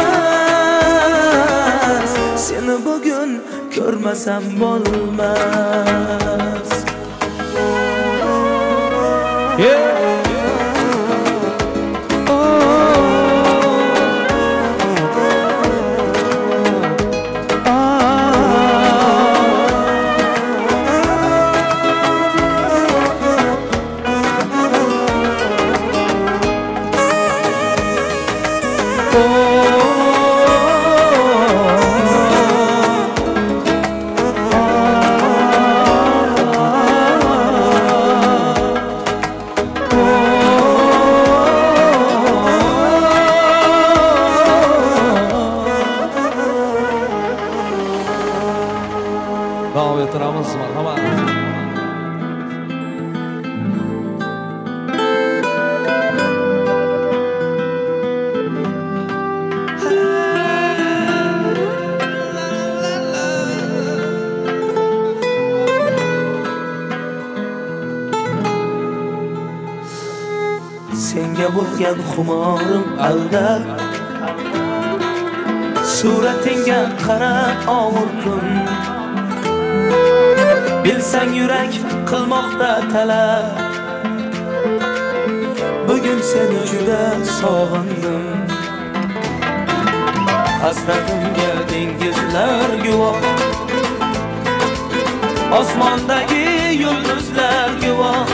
seni bugun ko'rmasam bo'lmas. bo'lgan xumorim aldab suratingga qarab ovundim bilsang yurak qilmoqda talab bugun seni juda sog'indim hasratimga dengizlar guvoh osmondagi yulduzlar guvoh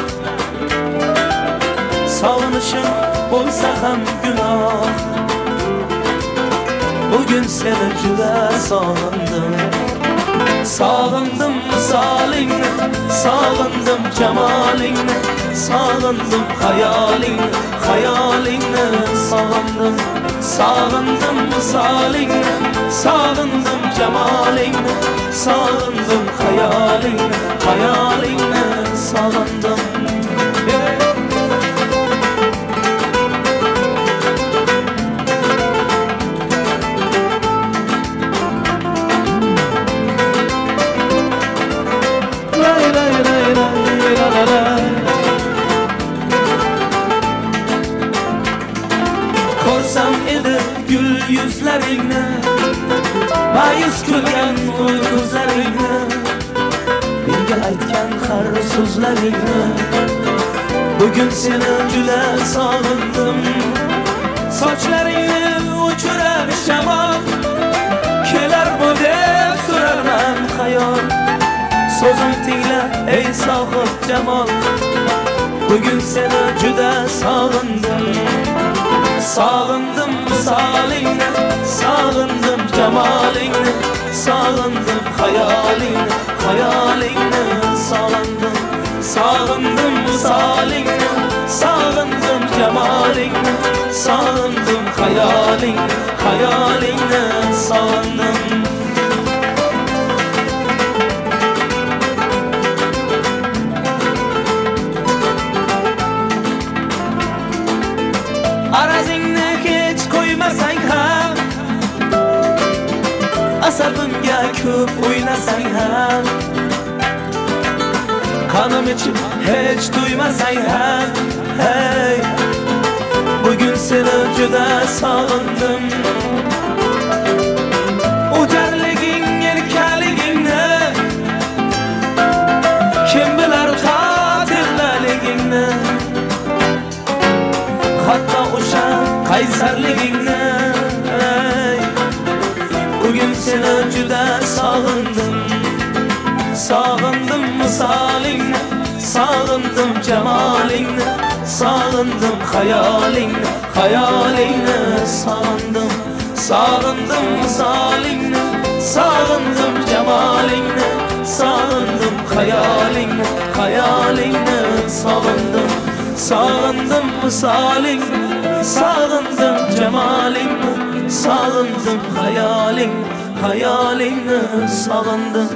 sog'inishim bo'lsa ham gunoh bugun seni juda sog'indim sog'indim misolingni sog'indim jamolingni sog'indim xayolingni sog'indim sog'indim misolingni sog'indim jamolingni sog'indim xayolingni sog'indim ko'rsam edi gul yuzlaringni ma'yus ko'rgan ko'zlaringni menga aytgan har so'zlaringni bugun seni juda sog'indim sochlaringni uchirar shamol kelar bu deb so'rarman xayol so'zim tingla ey sohib jamol bugun seni juda sog'indim sog'indim misolingni sog'indim jamolingni sog'indim xayolingni sog'indim sog'indim misolingni sog'indim jamolingni sog'indim xayolingni sog'indim arazingni hech qo'ymasang ham asabimga ko'p o'ynasang ham qanim ichib hech to'ymasang ham hey bugun seni juda sog'indim o'jarliging erkaligingni kim bilar qotilligingni hatto o'sha qaysarligingni bugun seni juda sog'indim sog'indim misolingni sog'indim jamolingni sog'indim xayolingni sog'indim sog'indim misolingni sog'indim jamolingni sog'indim xayolingni sog'indim sog'indim misolingni sog'indim jamolingni sog'indim xayolingni sog'indim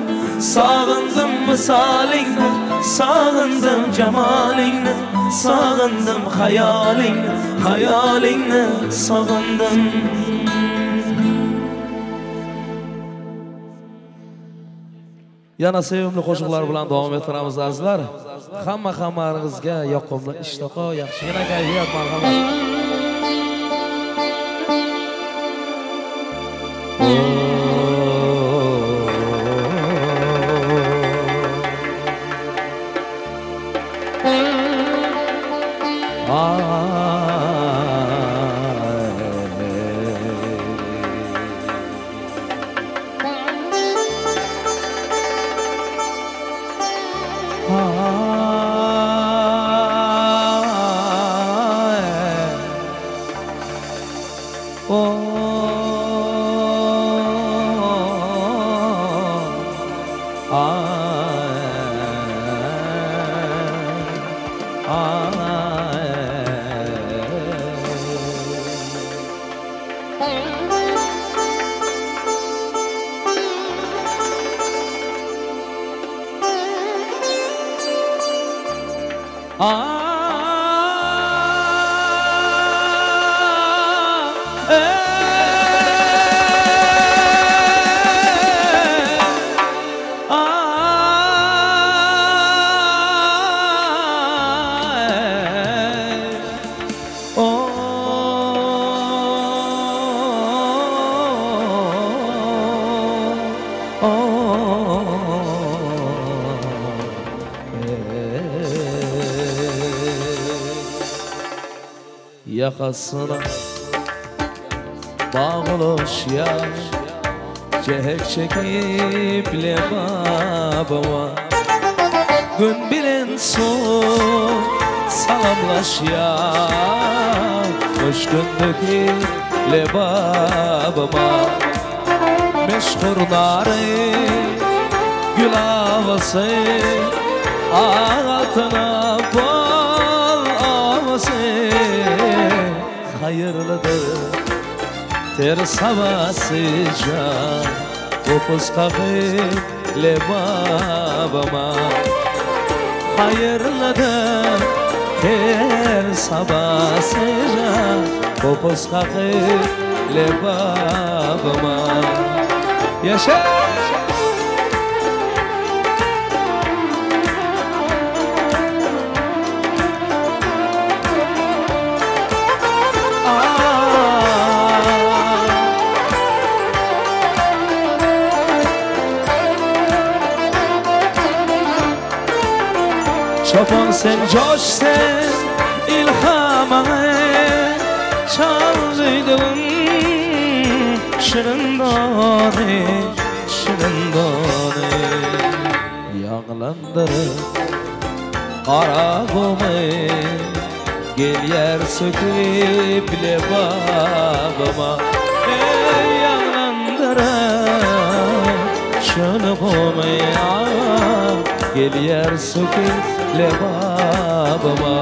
sog'indim misolingni sog'indim jamolingni sog'indim xayolingni sog'indim yana sevimli qo'shiqlar bilan davom ettiramiz azizlar hammaringizga yoqimli ishtiqo yaxshigina kayfiyat marhamat Oh yakasına bağlaş yaş cehek çekip lebabama gün bilen son salamlaş ya hoş gündeki lebabama meşhur nari gül havası altına bol havası hayırlıdır ter havasıca kopuz kakıp lebabama hayırlıdır ter havasıca kopuz kakıp lebabama yaşa Çoban sen coş sen ilhamına çaldıydın şirin dani yağlandırıp arabamı gel yer söküp lebabıma yağlandırıp şirin gel yer söküp lebabıma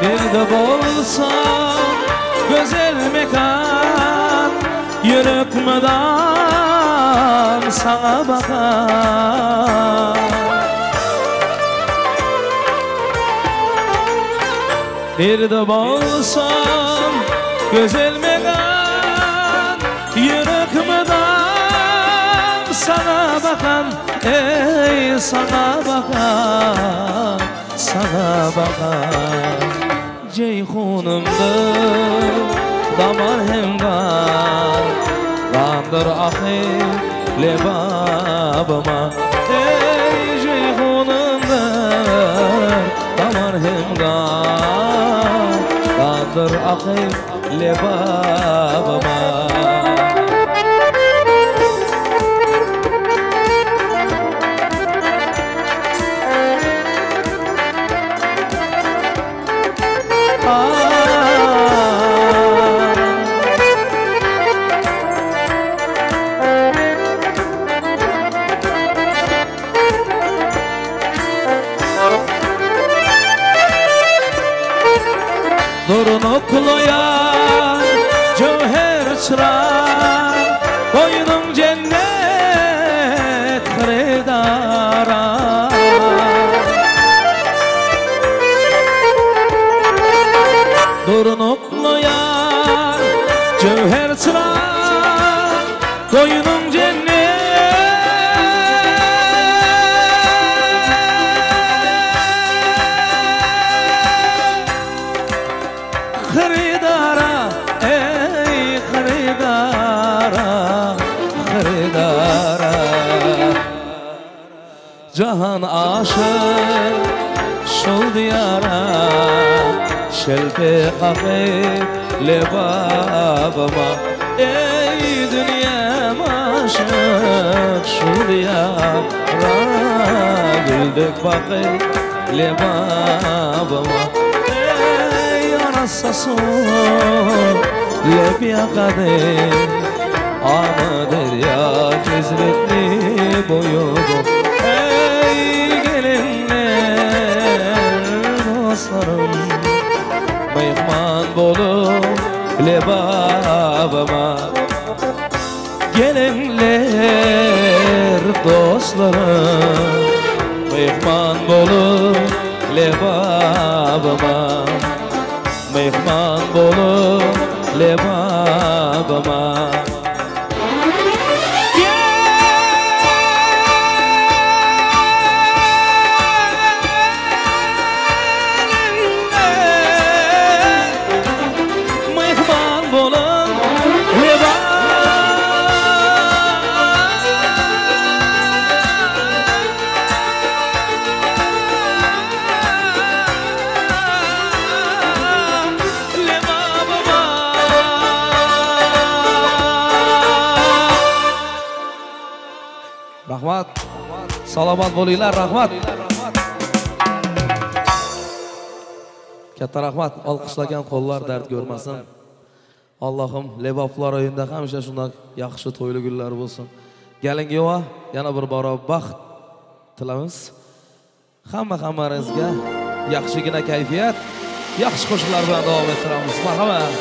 Nerede bolsan güzel mekan yürütmeden sana bakar Nerede bolsan güzel mekan yürütmeden sana bakan ey sana bakan Ceyhunumdur damar hem kandır ahir lebabıma ey Ceyhunumdur damar hem kandır ahir lebabıma Durunukluya cevher çırar Boynun cennet kredara Durunukluya cevher çırar Boynun cennet Xaridara, ey xaridara Cahan aşık şol diyara Şelpe kakıp lebabıma Ey dünyam aşık şol diyara Güldük bakıp lebabıma Sasun leb yakadı Ama derya cezretli boyudu Ey gelinler dostlarım Meyhman bolup lebabıma Gelinler dostlarım Meyhman bolup lebabıma Mehman bolup lebabıma Salomat bo'linglar, rahmat. Katta rahmat. Olqishlagan qo'llar dard ko'rmasin. Allohim leboplar o'yinda hamisha shunday yaxshi to'yli kunlar bo'lsin. Galingiva yana bir bora baxt tilamiz. Hamma-hammangizga yaxshigina kayfiyat, yaxshi qo'shiqlar bilan davom ettiramiz. Marhamat.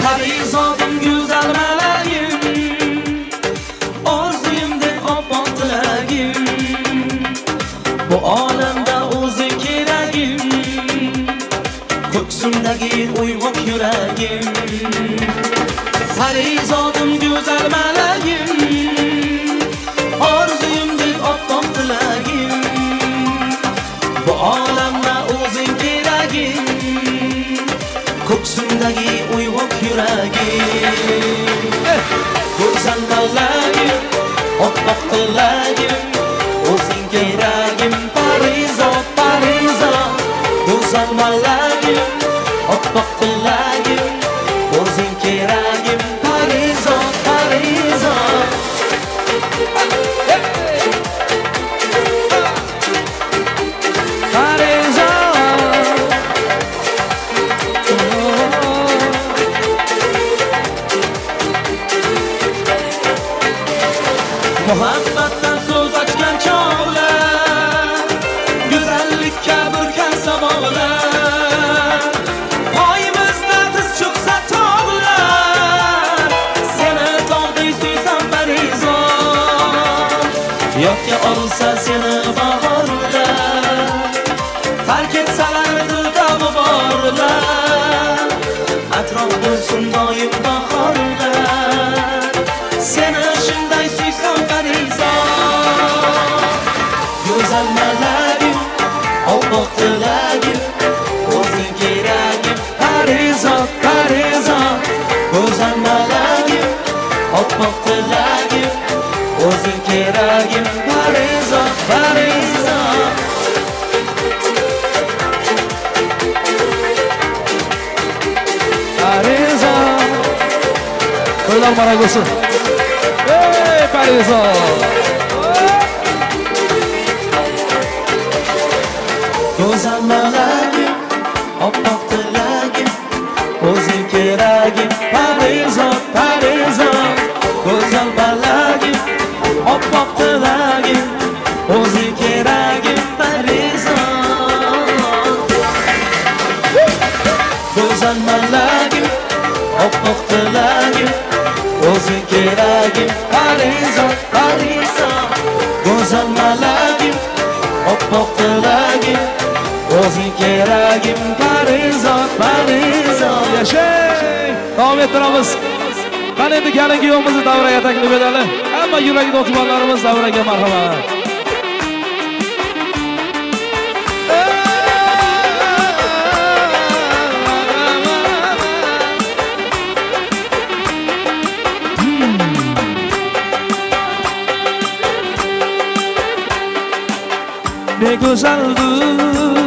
Parizodim güzel meleğim, orzuyumdek oppoq tilagim, bu olamda o'zi keragim, ko'ksimdagi uyg'oq yuragim. Parizodim güzel meleğim, orzuyumdek oppoq tilagim, bu olamda o'zi keragim, ko'ksimdagi uyg'oq yuragim. Go'zal malagim, oppoq tilagim, o'zing keragim. Parizod, parizod, go'zal malagim, oppoq tilagim, o'zing keragim. Parizod, parizod. Muhabbatdan so'z ochgan chog'lar, go'zallikka burkan samolar, poyimizda tiz cho'ksa tog'lar, seni tog'day suysam parizod, yodga olsa seni bahorlar, tark etsalar dilda g'uborlar, atrof bo'lsin doim bahorlar, seni shunday suysam go'zal malagim, oppoq tilagim, o'zing keragim. Parizod, parizod, go'zal malagim, oppoq tilagim, o'zing keragim. Parizod, parizod. Parizod. To'ylar barak bo'lsin. Ey Parizod. Go'zal malagim, oppoq tilagim, o'zing keragim. Parizod, parizod, go'zal malagim, oppoq tilagim, o'zing keragim. Parizod, go'zal malagim, oppoq tilagim, o'zing keragim. Parizod, parizod, go'zal malagim, oppoq tilagim, o'zing keragim. Parizod, parizod. Yashay! Davom ettiramiz. Qani endi kelingi yo'limizni davraga taklif etaylik. Hamma yuragida o'tganlarimiz davraga marhamat. Ne go'zaldir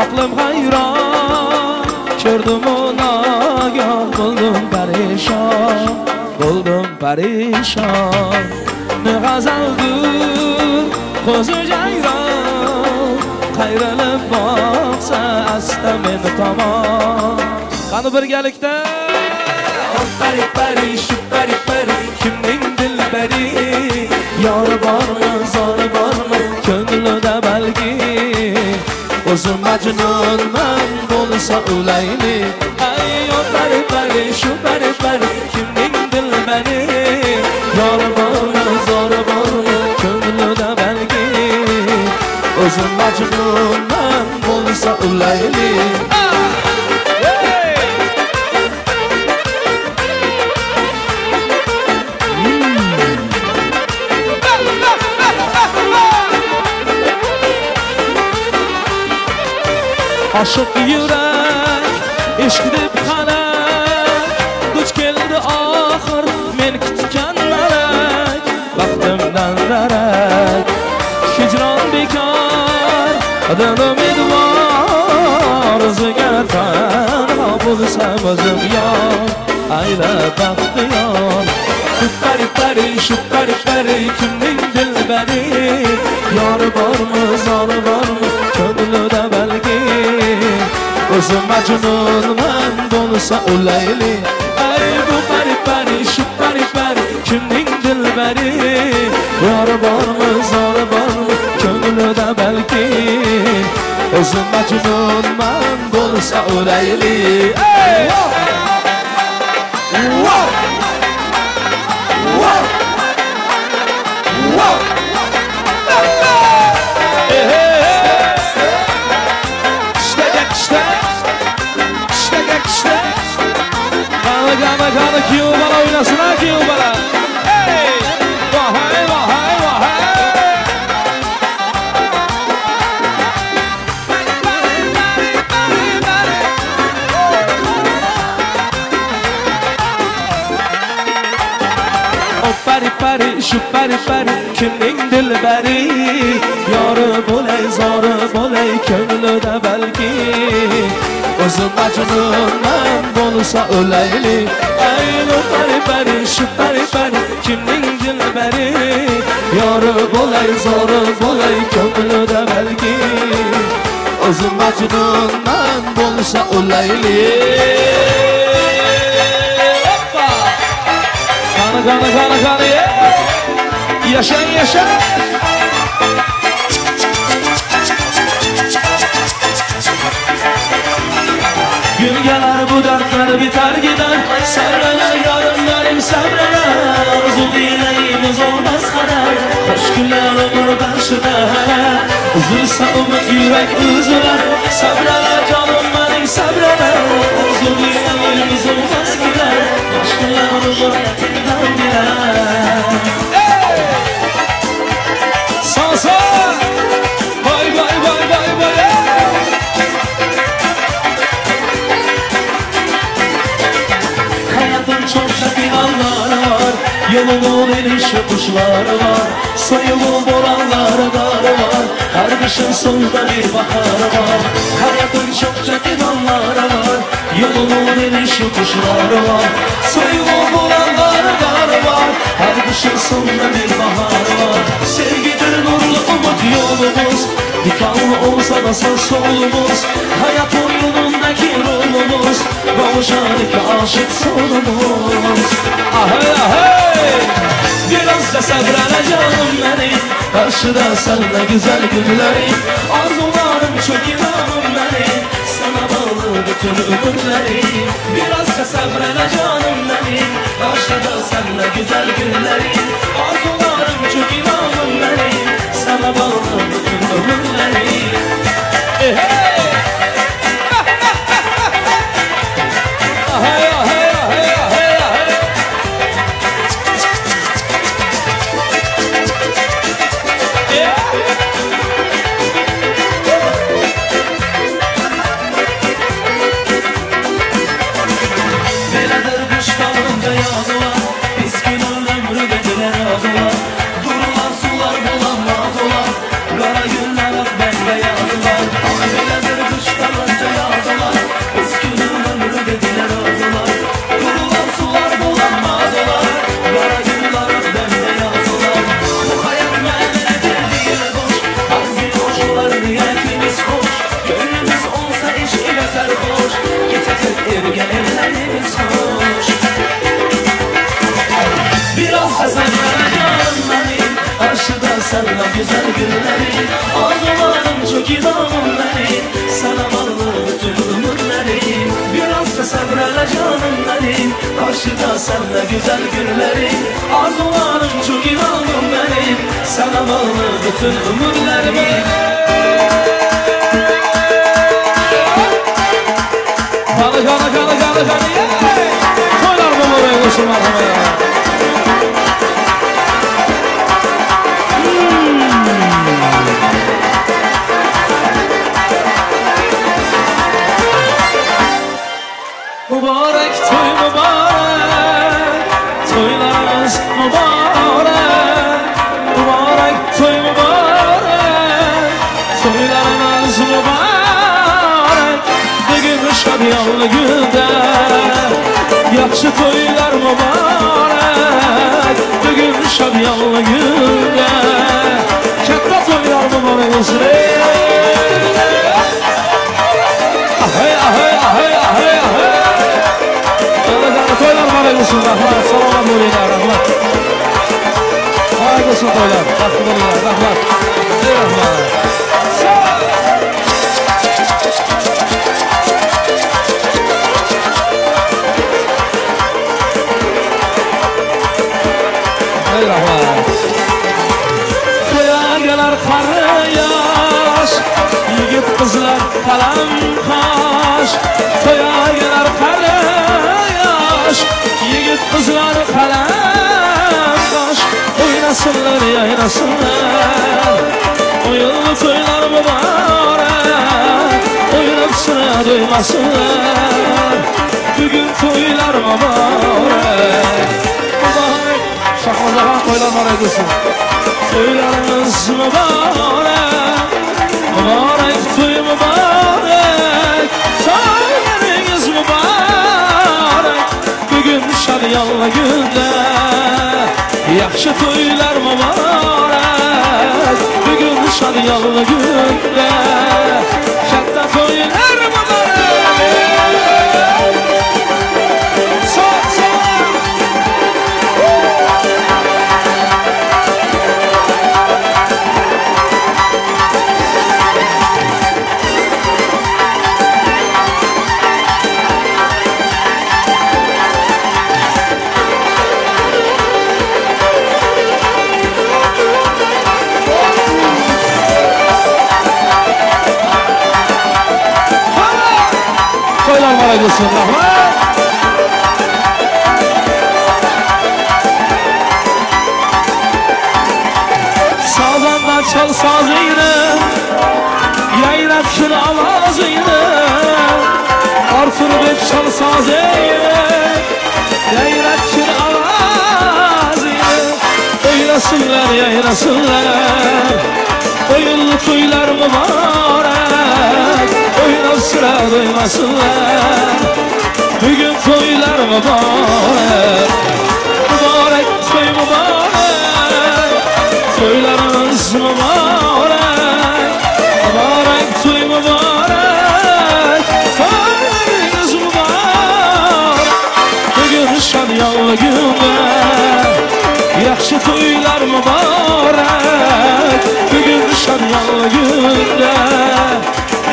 aqlim hayron, ko'rdim nagah bo'ldim parishon, bo'ldim parishon. Ne g'azaldir ko'zi jayron, qayrilib boqsa asta meni tomon. Qani birgalikda pari pari shu pari pari, kimning dilbari, yori bormi zori bormi ko'nglida balki, o'zim majnunman bo'lsa o'layli. Ay yo pari pari shu pari pari, kimning dilbari, yori bormi zori bormi ko'nglida balki, o'zim majnunman bo'lsa o'layli. Aşık yürek, ishq deb qalak, duch keldi oxir men kutgan malak, baxtimdan darak. bekar Dil umidvor o'ziga tanho bo'lsam o'zim yor ayla baxtiyor Shu pari kimning dilbari Yori bormi zori bormi ko'nglida balki O'zim majnunman bo'lsa o'layli Ay bu pari shu pari kimning dilbari Yori bormi zori bormi ko'nglida balki O'zim majnunman bo'lsa o'layli Qani kiyu bala oynasına kiyu bala Hey! Vahay vahay vahay O pari şu pari kimning dilbari Yori bo'lay zori bo'lay ko'nglida balki O'zim majnunman bo'lsa o'layli Aynu pari shu pari kimning dilbari Yori bo'lay zori bo'lay ko'nglida balki O'zim majnunman bo'lsa o'layli Hoppa Qani Yaşang Gün gelir bu dertler biter gider Sabreler yarınlarım sabreler Arzu dileğimiz olmaz kadar Hoş günler olur karşıda Üzülse umut yürek üzüler Sabreler canım benim sabreler Arzu dileğimiz olmaz gider Hoş günler olur yetinden gider Sansa Vay Çok şakil anlar var Yolumun enişi kuşları var Soyumun boranları darı var Her kışın sonunda bir bahar var Hayatın çok şakil anlar var Yolumun enişi kuşları var Soyumun boranları darı var Her kışın sonunda bir bahar var Sevgidir nurlu umut yolumuz Dikanlı olsa da sağ solumuz Hayat oyunundaki rolumuz Kavuşanlık aşık sonumuz Ahey ahey Biraz da sabrana canım benim Karşıda seninle güzel günlerim Arzularım çok inanım benim Sana bağlı bütün ömürlerim Biraz da sabrana canım benim Karşıda seninle güzel günlerim Arzularım çok inanım benim Sana bağlı bütün ömürlerim Hey Sana güzel günleri Arzularım çok inanım benim Sana bağlı bütün ömürlerim Biraz da sabrele canım benim Karşıda seninle güzel günleri Arzularım çok inanım benim Sana bağlı bütün ömürlerim Kalı Koylar mı buraya koşum arkamaya Mübarek toy mübarek Toylarımız mübarek Mübarek toy mübarek Toylarınız mübarek Bugün şadiyanlı günde Yaxşı toylar mübarek Bugün şadiyanlı günde Katta toylar mübarek olsun Ahey ahey ahey ahey ahey Toylar mübarek olsun rahmat Salamat oluylar rahmat Mübarek olsun toylar Rahmat oluylar rahmat Rahmat Toya gelir karı yaş Yigit kızlar kalam kaş Toya gelir karı yaş Yigit kızlar kalam kaş Oynasınlar yaynasınlar Oyunlu toylar mübarek Oynap sıra duymasınlar Bugün toylar mübarek Mübarek Şahmazahan toylar mübarek olsun Toylarınız mübarek Mübarek toy mübarek Toylarınız mübarek Bugün şadiyanlı günde Yaxşı toylar mübarek Bugün şadiyanlı günde Katta toylar mübarek Mübarek olsun rahmat Sazandan çal sazıyla Yayrap şun avazıyla Arfur bek çal sazıyla Yayrap şun avazıyla Oynasınlar yayrasınlar Oyunlu toylar mübarek Oynap sıra duymasınlar Bugün toylar mübarek Mübarek toy mübarek Toylarınız mübarek Mübarek toy mübarek Toylarınız mübarek Bugün şadiyanlı günde Yaxşı toylar mübarek Bugün şadiyanlı günde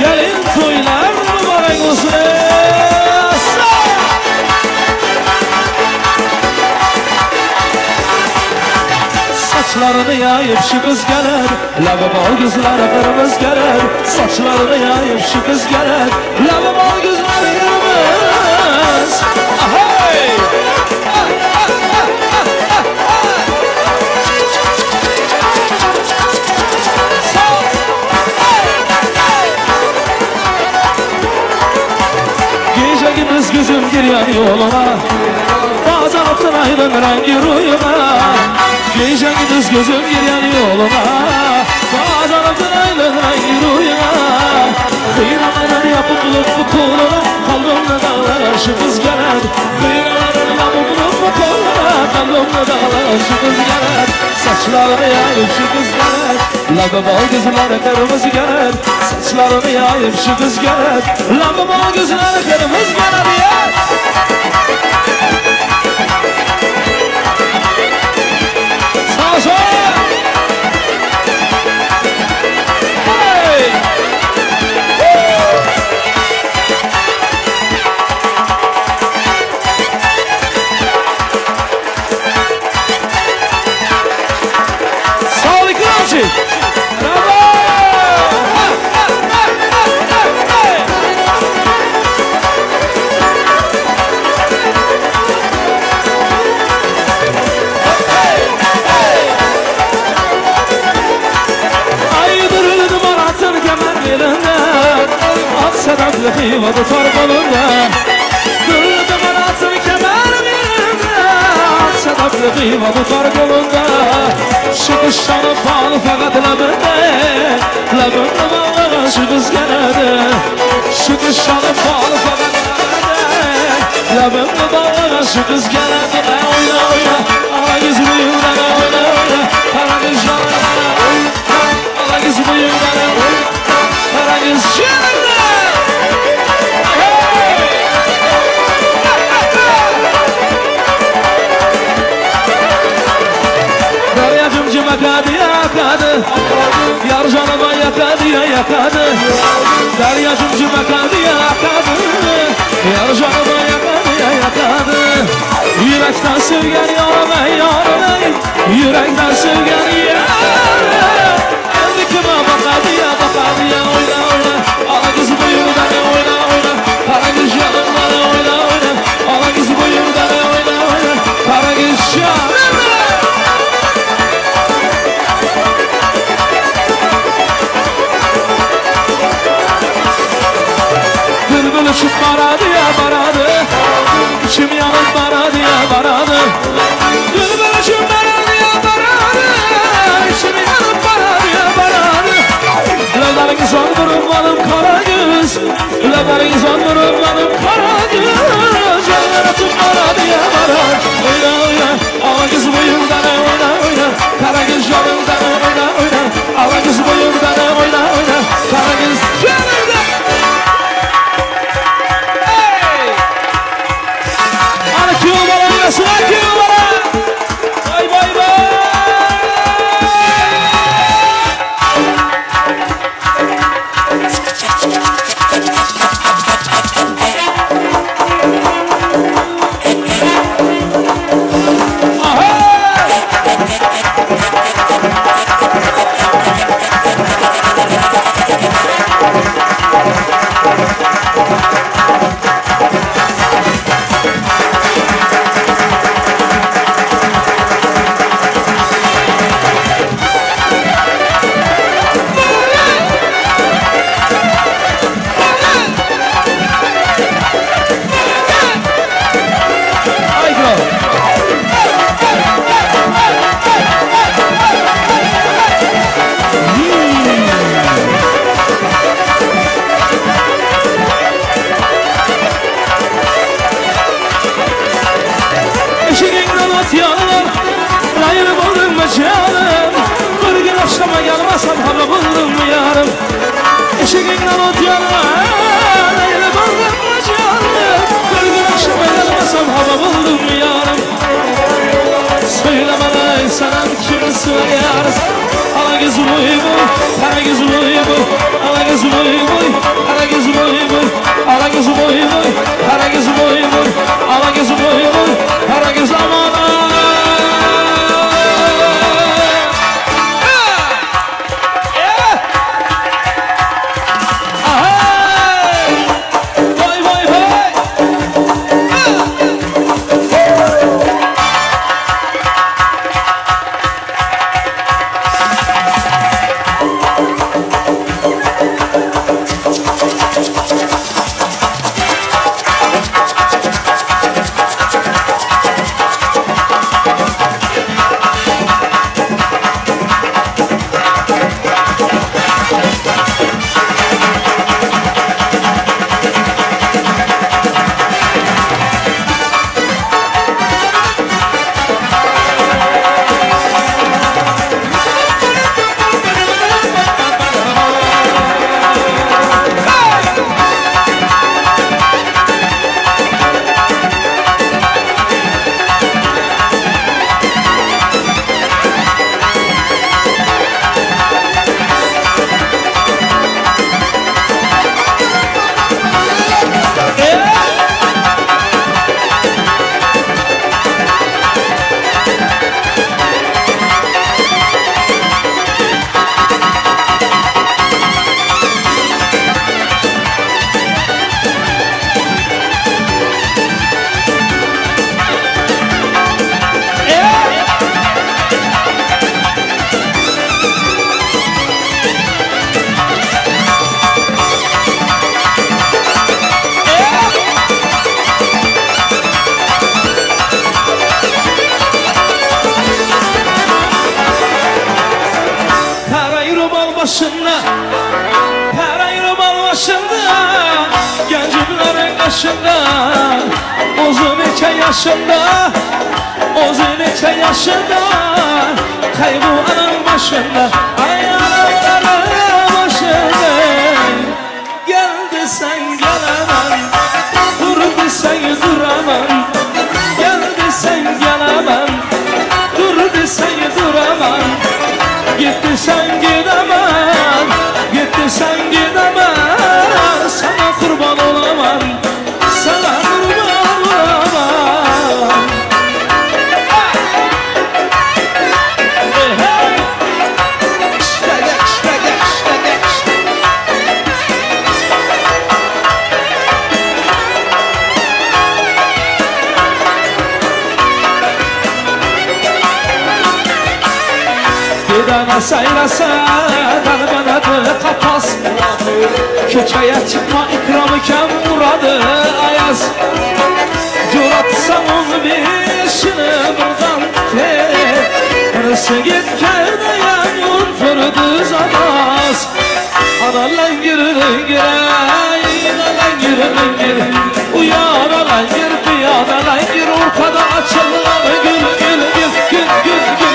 Gelin toylar mübarek olsun Saçlarını yayıp şu kız gelir Labı bal gözleri kırmızı gelir Saçlarını yayıp şu kız gelir Labı bal gözleri kırmızı Ahey Gece gündüz gözüm giriyor yoluna Bazen altın aydın rengi rüyuma Gece gündüz gözüm giriyor yoluna Bazen altın aydın rengi rüyuma Kıyıraların yapıp bulup bu koluna Kalbimde dağlar şu kız gelir Kıyıraların yapıp bulup bu koluna Kalbimde dağlar şu kız gelir Saçlarını yayıp şu kız gelir Labı bal gözleri kırmızı gelir Saçlarını yayıp şu kız gelir Labı bal gözleri kırmızı gelir ya Sağ sol Hey Sağ ol İkramcı Bravo Sadaklı hıyvadı torbalında Güldü kanatın kemer birinde Sadaklı geldi kıyma tutar kolunda. Şu kız şanı pahalı fakat labında. Labında bağlanan şu kız geldi. Şu kız şanı pahalı fakat labında. Labında bağlanan şu kız geldi. Oyna oyna ala yüzü buyurdan oyna oyna. Kara kız şanı ala yüzü buyurdan oyna. Kara kız şanı. Yakadı yakadı, yar canıma yakadı ya yakadı. Derya cümcüm yakadı yakadı, yar canıma yakadı ya yakadı. Yürekten sevgen yarım ey yarım ey, yürekten sevgen yarım. Elli kime bakadı ya oyna oyna. Ala kız buyurdan oyna oyna, kara kız yanımdan oyna oyna. Ala kız buyurdan oyna oyna, kara kız yanımdan. Uçup baradı ya baradı, içim yanıp baradı ya baradı. Bülbül uçup baradı ya baradı, içim yanıp baradı ya baradı. Levlerin sondurmadım kara göz, levlerin sondurmadım kara göz. Yanıratım baradı ya baradı, oyna oyna. Ala kız buyurdan oyna oyna, kara göz yanımdan oyna oyna. Ala kız buyurdan oyna oyna, kara göz yanımdan. Bye bye bye. başında O'zi necha yaşında Kaygı anam başında Ay anam başında Gel desen gelemem Dur desen duramam Gel desen gelemem Dur desen duramam Git desen gidemem Git desen gidemem Sana kurban olamam Sana kurban olamam Gidana saylasa Dalbanadı kapas Köçeye çıkma ikramı kem muradı ayaz Curatsam onu beşini buradan Neresi git kerdeyem yurturdu zamaz Ana langir langir Ana langir langir Uyan langir piyana langir Ortada açılan gül gül gül gül gül gül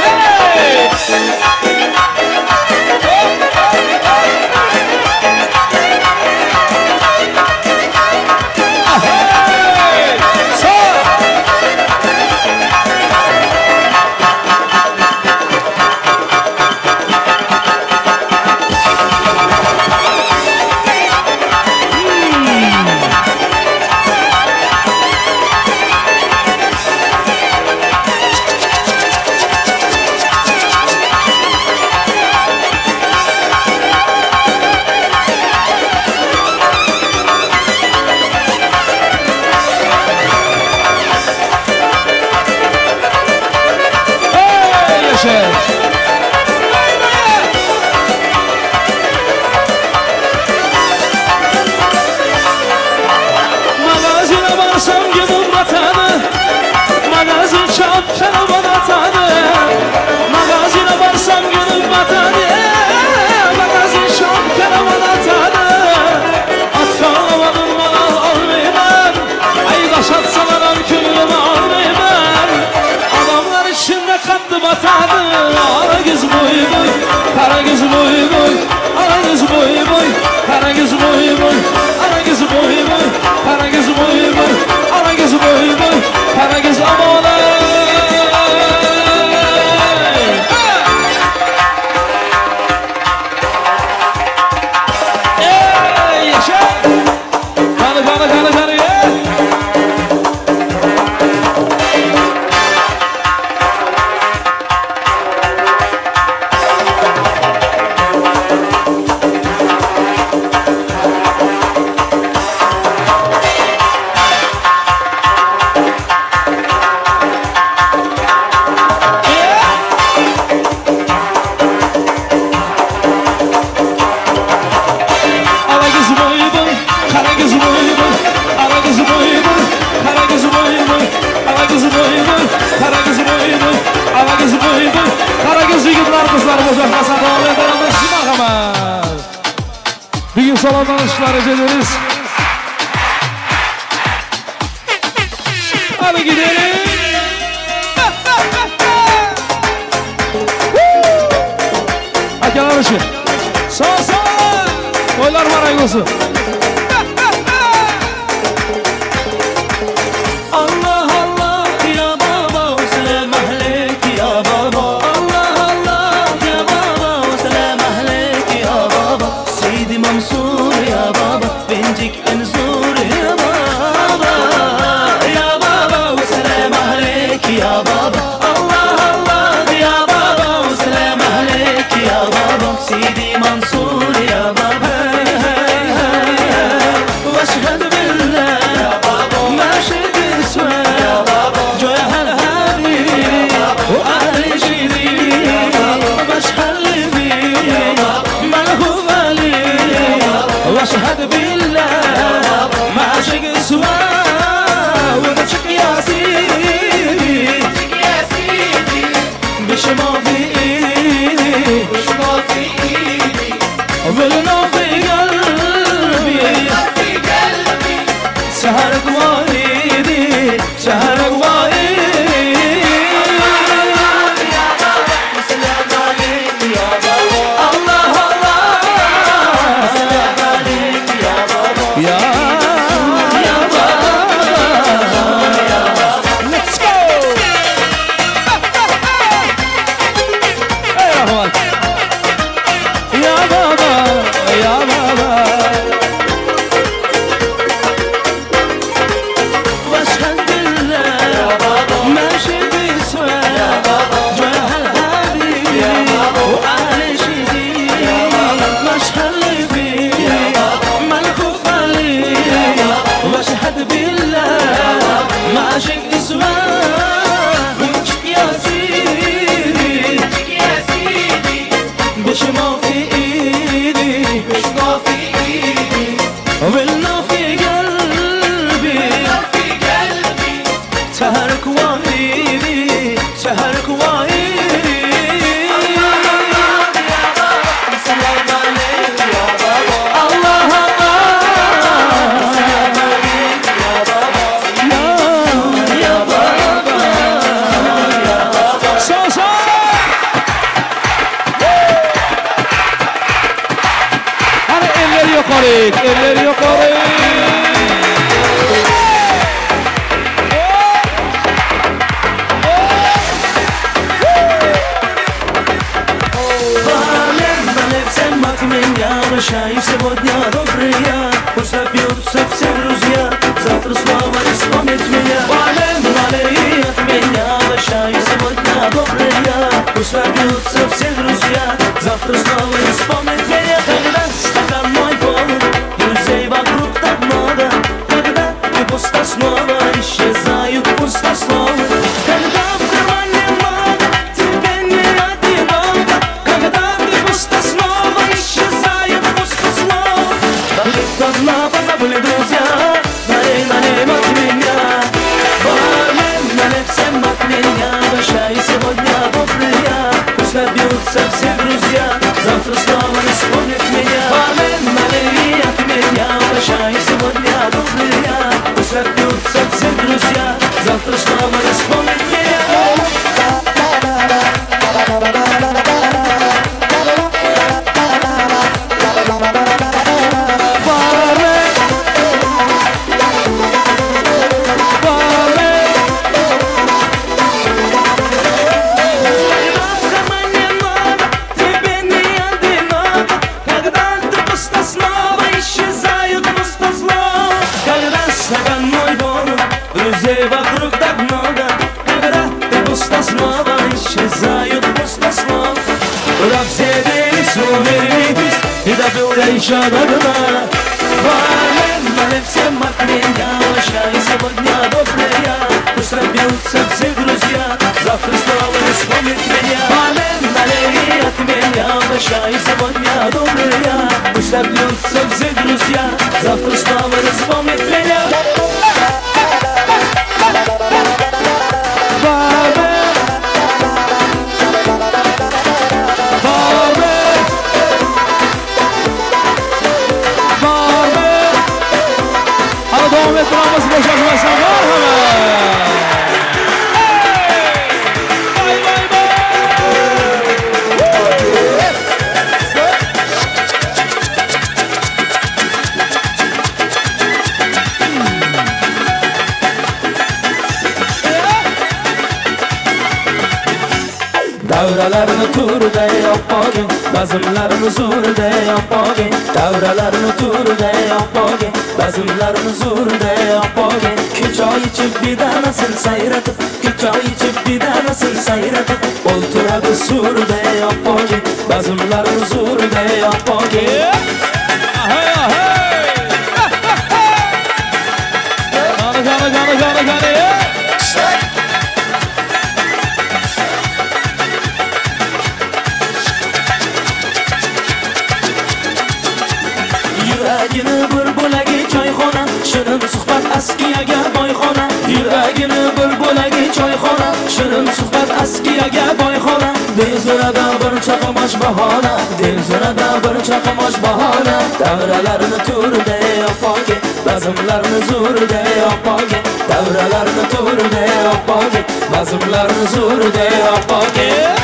hey! Magazine varsam günüm vatanı Magazin çapkana bana tanı Magazine varsam günüm vatanı Magazin çapkana bana tanı At kalamanın bana almayayım Ay taş atsalar külümü almayayım Adamlar içinde kattı vatanı Ara göz boy boy Kara göz boy boy Ara göz boy boy Kara göz boy boy Ara göz boy boy Kara göz boy boy Ara göz boy boy Kara göz aman ey yaşa Kanı kanı kanı kanı ye Bugün salondan ışıkları ederiz. Hadi gidelim. Hadi gel ışık. Sağ sağ. Oylar var aygosu. Allah Allah ya baba selam aleyk ya baba Allah Allah ya baba selam aleyk ya baba Seydi Mansur ya baba bencik enzur ya baba Ya baba selam aleyk ya baba Allah Allah ya baba selam aleyk ya baba Seydi Mansur ya baba واشهد بالله ما شئت اسمع جاه الحبيب وأهل جديد واشهد لي من هو لي واشهد بالله ما شئت اسمع ونشك يا سيدي بشما في ايدي ولنا في قلبي سهرك والدي سهرك والدي mübarek. Eller yukarı. Обращаюсь сегодня добрый я. Пусть напьются все друзья. Завтра снова не вспомнит меня. Вале, от меня. Обращаюсь сегодня добрый я. Пусть напьются все друзья. Завтра снова не вспомнит меня. Когда стакан мой полон, друзей вокруг так много. Когда ты пусто снова, исчезают пустословы. Когда в кармане много, тебе не одиноко. Когда ты пусто снова, исчезают пустословы. Давно позабыли друзья, налей от меня. Налей всем от меня. Обращаюсь сегодня добрый я. Пусть набьются все друзья. Завтра снова не вспомнит меня. Налей от меня. Обращаюсь сегодня добрый я. Пусть набьются все друзья. Завтра снова не вспомнит меня. Вокруг так много, когда ты пусто снова, исчезают пустослов. Куда все делись, умерились, и добыл я еще до дна. Вале, всем от меня. Обращаюсь сегодня добрый я. Пусть набьются все друзья. Завтра снова не вспомнит меня. Вале, от меня. Обращаюсь сегодня добрый я. Пусть набьются все друзья. Завтра снова не вспомнит меня. Devam ettiramiz boshlanmasa marhamat. Davralarni turda yo'qogin, bazmlarni zo'rida yo'qogin. Davralarni turda yo'qogin, bazmlarni zo'rida yo'qogin. Kechoy ichib bidanasin sayratib, kechoy ichib bidanasin sayratib. O'ltiradi surda yo'qogin, bazmlarni zo'rida yo'qogin. Gani. Yuragini bir bo'lagi choyxona, shirin suhbat askiyaga boyxona. Yuragini bir bo'lagi choyxona, shirin suhbat askiyaga boyxona. Dezurada bir chaqmosh bahona, dezurada bir chaqmosh bahona. Davralarni turda yo'qogin, bazmlarni zo'rida yo'qogin. Davralarni turda yo'qogin, bazmlarni zo'rida yo'qogin.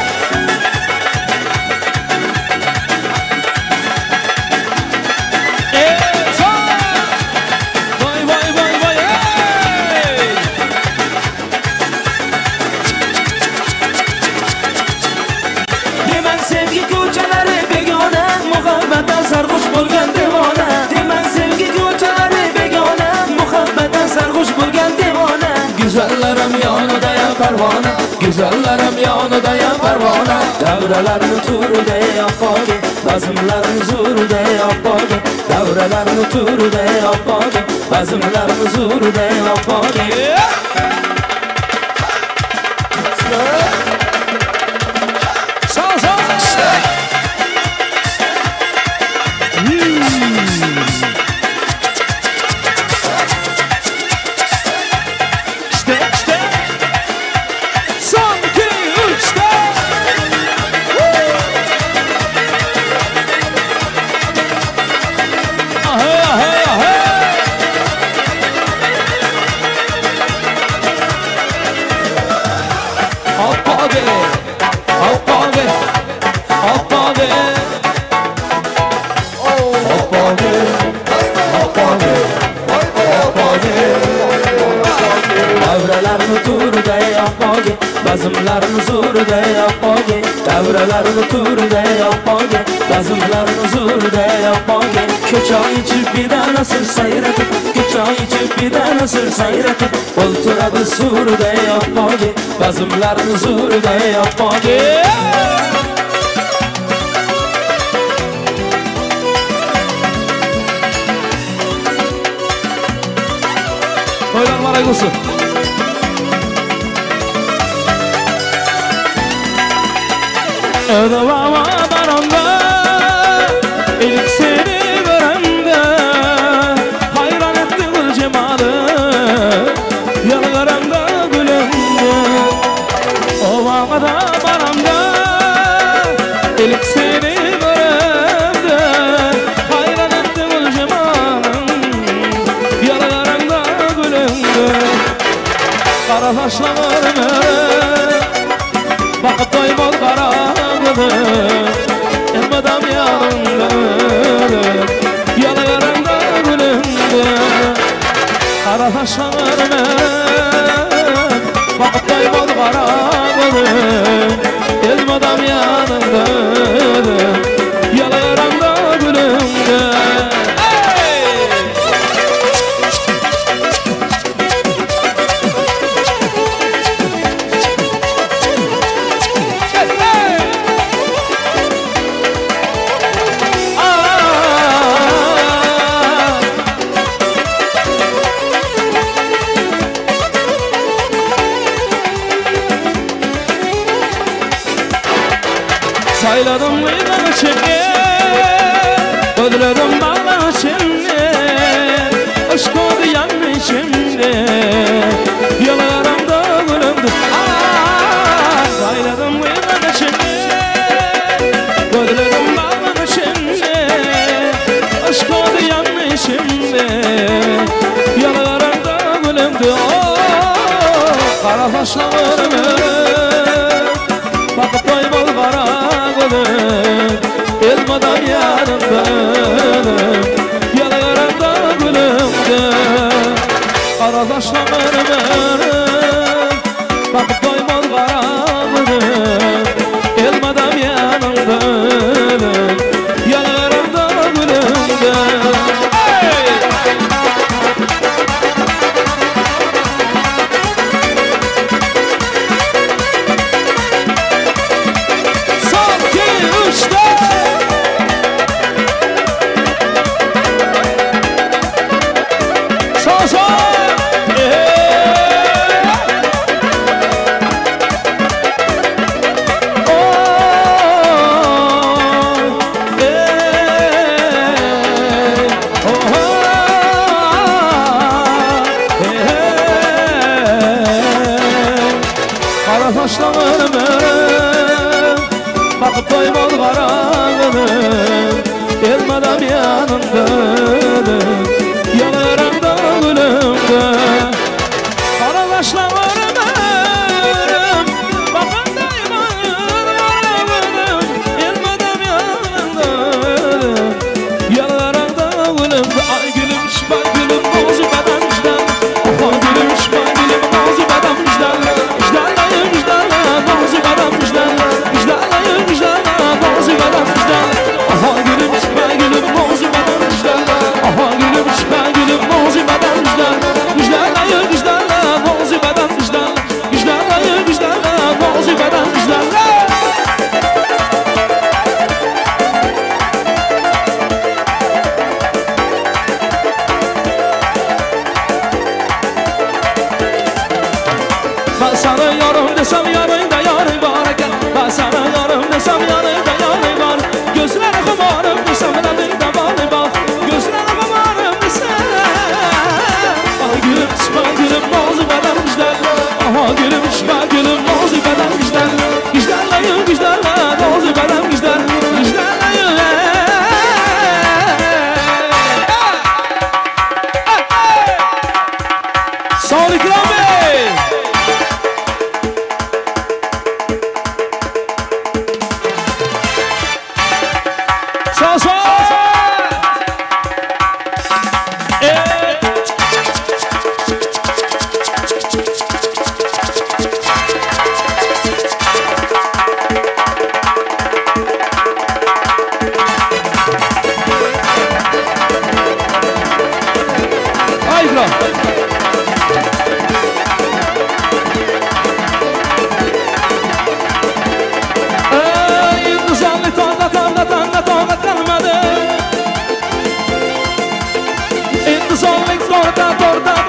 Sarhoş bo'lgan devona, demak sevgi ko'chalari begona, muhabbatdan sarhoş bo'lgan devona. Go'zallarim yonida ya parvona, go'zallarim yonida ya parvona. Davralarni turida yo'qogin, bazmlarni zo'rida yo'qogin. Davralarni turida yo'qogin, bazmlarni zo'rida yo'qogin. Hoppa Bazımlarını zurda yapmage Davralarını turda yapmage Bazımlarını zurda yapmage Köçay içip bir de nasıl sayratıp Köçay içip bir de nasıl sayratıp Olturabı surda yapmage Bazımlarını zurda yapmage Toylar maray olsun. Ödevama baramda İlk seni göremde Hayran etti gül cemalı Yalvarımda gülümde Ovamada baramda İlk seni göremde Hayran etti gül cemalı Yalvarımda gülümde Kara taşlanır Bakıp doymaz kara Elmadam yanımda Yalılarımda gülümde Kara taşlanır men Bakıp doymaz kara Elmadam yanımda Yalılarımda gülümde Sayladım mıydan içine Ödüledim bağla içimde Aşk oldu yandı içimde Yalarımda gülümdü Sayladım mıydan içine Ödüledim bağla içimde Aşk oldu yandı içimde Yalarımda gülümdü Kara taşlarımı Bakıp doymaz kara Elmadam yanımda Yalarımda gülümde Kara taşlanırım Bakıp doymaz kara Elmadam yanımda Yalarımda gülümde Bakıp doymaz karanlığım Elmadam yanımda Yalarımda gülümde Kara taşlarım Bakıp doymaz karanlığım Elmadam yanımda Yalarımda gülümde Ay gülüm şifa gülüm bozu beden vicdan Ay gülüm şifa gülüm bozu beden vicdan Vicdanlayım vicdanla bozu beden vicdan Vicdanlayım vicdanla bozu beden vicdan Aha gülüm şifa gülüm bozu beden vicdan Aha gülüm şifa gülüm bozu beden vicdan Vicdanlayım vicdanla bozu beden vicdan Vicdanlayım vicdanla bozu beden vicdan Ben sana yarım desem yanında yarı var eken Ben sana yarım desem yanında yarı var Gözleri kumarım desem elinde var bak Gözleri kumarım desem Aha gülüm şifa gülüm bozu beden vicdan Aha gülüm şifa gülüm bozu beden vicdan Vicdanlayım vicdanla bozu beden vicdan Vicdanlayım Sağ ol İkram Bey sonlik torda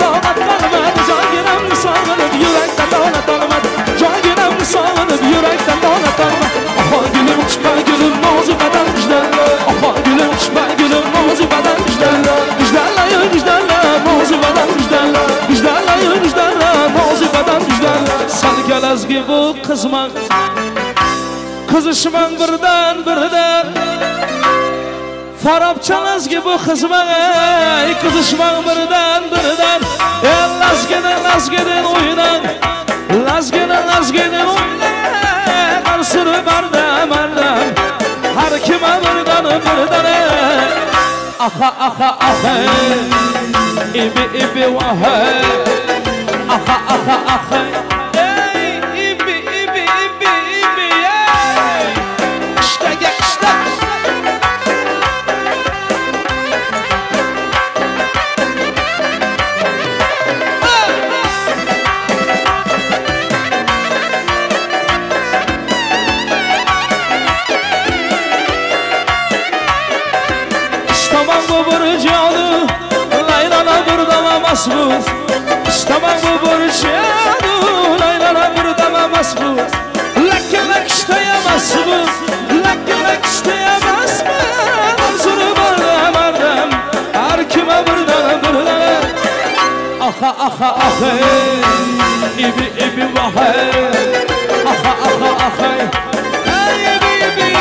donat qolmadi jonginamni sog'inib yurakda donat olmadi jonginamni sog'inib yurakda donat olmadi oho gulim chiqma gulim nozik badal vijdon oho gulim chiqma gulim nozik badal vijdon vijdonlayu vijdonla nozik badal vijdon vijdonlayu vijdonla nozik badal vijdon salkalazgi bu qizman qizishman birdan farobchalazgi bu qizman qizishman birdan lazgidan o'ynan lazgidan o'ynan qarsiri bardam har kim birdan aha ibi vaha aha ibi qishdaga qishda İstemem bu borçyadu laylana bir damamas bu Lak isteyemez bu Lak isteyemez bu Suru bardam Her kime birden Aha İbi vahe Aha İbi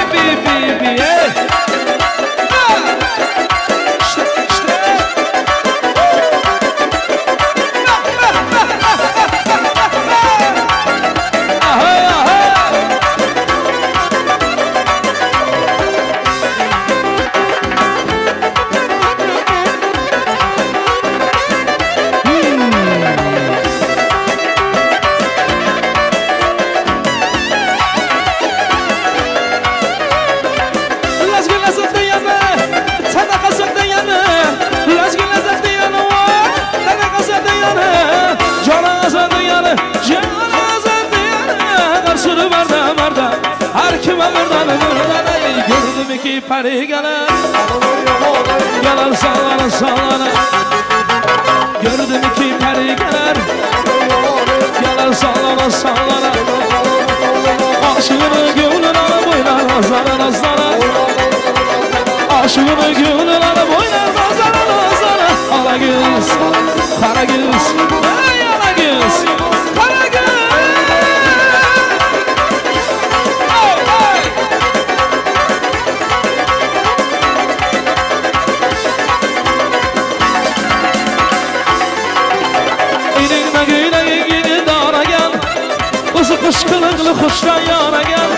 Gördüm ki peri gelen sallana Gördüm ki peri gelen sallana Aşığını gönlün alıp oynar nazlara Aşığını gönlün alıp oynar nazara Ala göz, kara göz Ala göz, kara göz Kuş kılıklı kuştan yana gel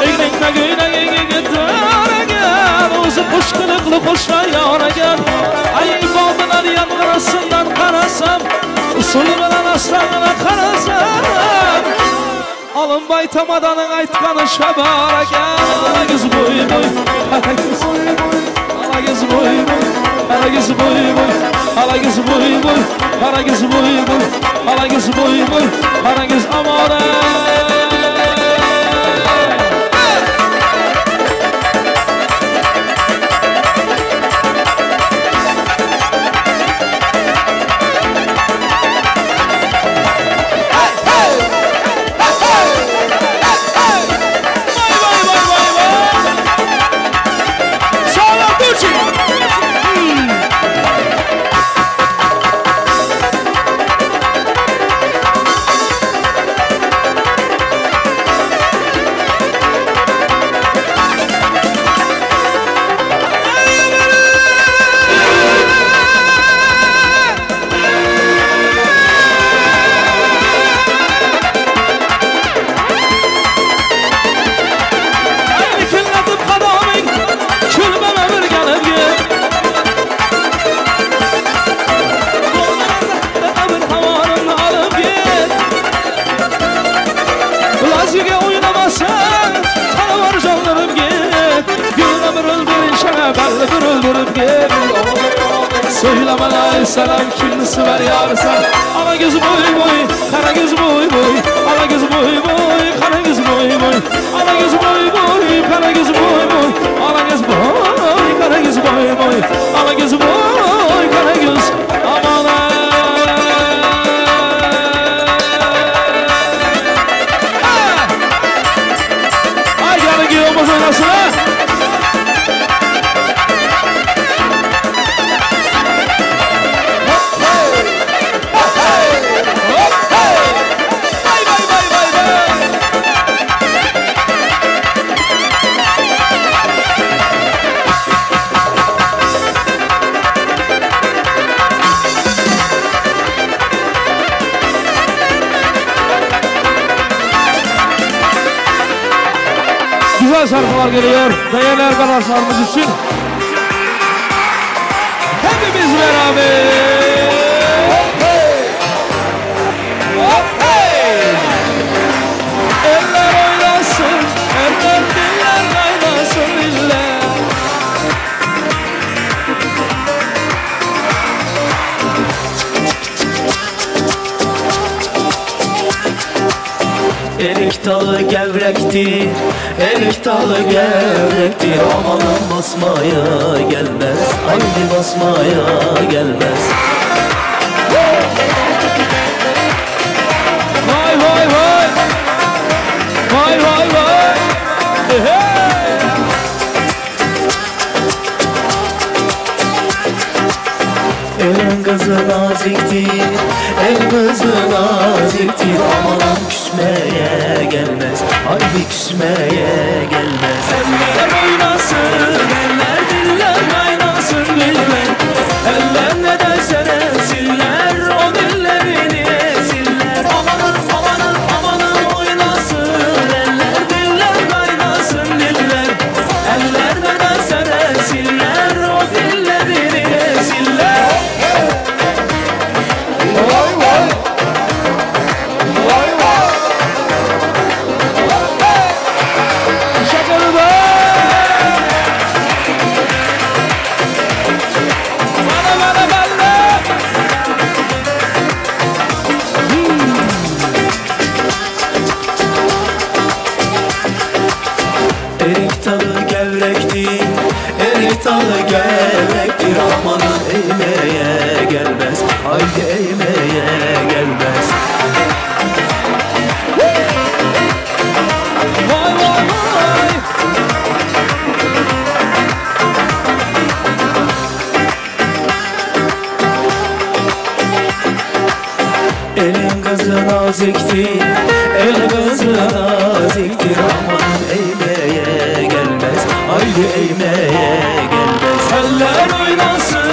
Eğlenme güne dara gel Uzu kuş kılıklı kuştan yana gel Ay baldılar yan karasından karasam Usulümen aslanına karasam Alın baytamadanın aytkanı şabara gel Ala göz boy Ala göz boy Ala göz boy Ala göz boy Ala göz boy Ala göz boy Ala göz boy Ala göz amara Söylemeler selam kimisi ver yarsan Ala göz boy kara göz boy Ala göz boy kara göz boy Ala göz boy kara göz boy Ala göz boy kara göz boy Ala göz boy kara göz güzel şarkılar geliyor. Değerli arkadaşlarımız için. Hepimiz beraber. Eller oynasın, eller diller kaynasın diller. Erik dalı gevrektir, erik dalı gevrektir. Amanın basmaya gelmez, haydi basmaya gelmez. Vay vay vay, vay vay vay. Elin kızı naziktir, el kızı naziktir. Amanın küsmeye gelmez, haydi küsmeye gelmez. Eller oynasın, eller diller kaynasın diller. Eller ne derse desinler, o dillerini esirler. Amanın amanın amanın oynasın, eller diller kaynasın diller. Eller ne derse desinler, o dillerini esirler. Vay vay. Vay vay. Şakalı be. Bana bana bana. Erik dalı gevrektir, erik dalı gevrektir. Amanın eğmeye gelmez, haydi eğmeye gelmez. Vay vay vay. Elin kızı naziktir, el kızı naziktir. Amanın eğmeye gelmez, haydi eğmeye gelmez. Eller oynasın,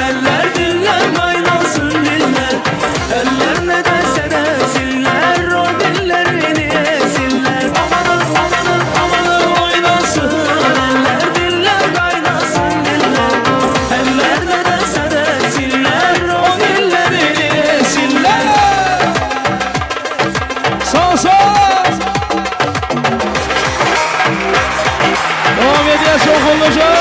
eller diller kaynasın diller. Eller ne derse desinler, o dillerini esirler. Amanın amanın amanın oynasın, eller diller kaynasın diller. Eller ne derse desinler, o dillerini esirler. Sağ sağ. Devam ediyor çok olacak.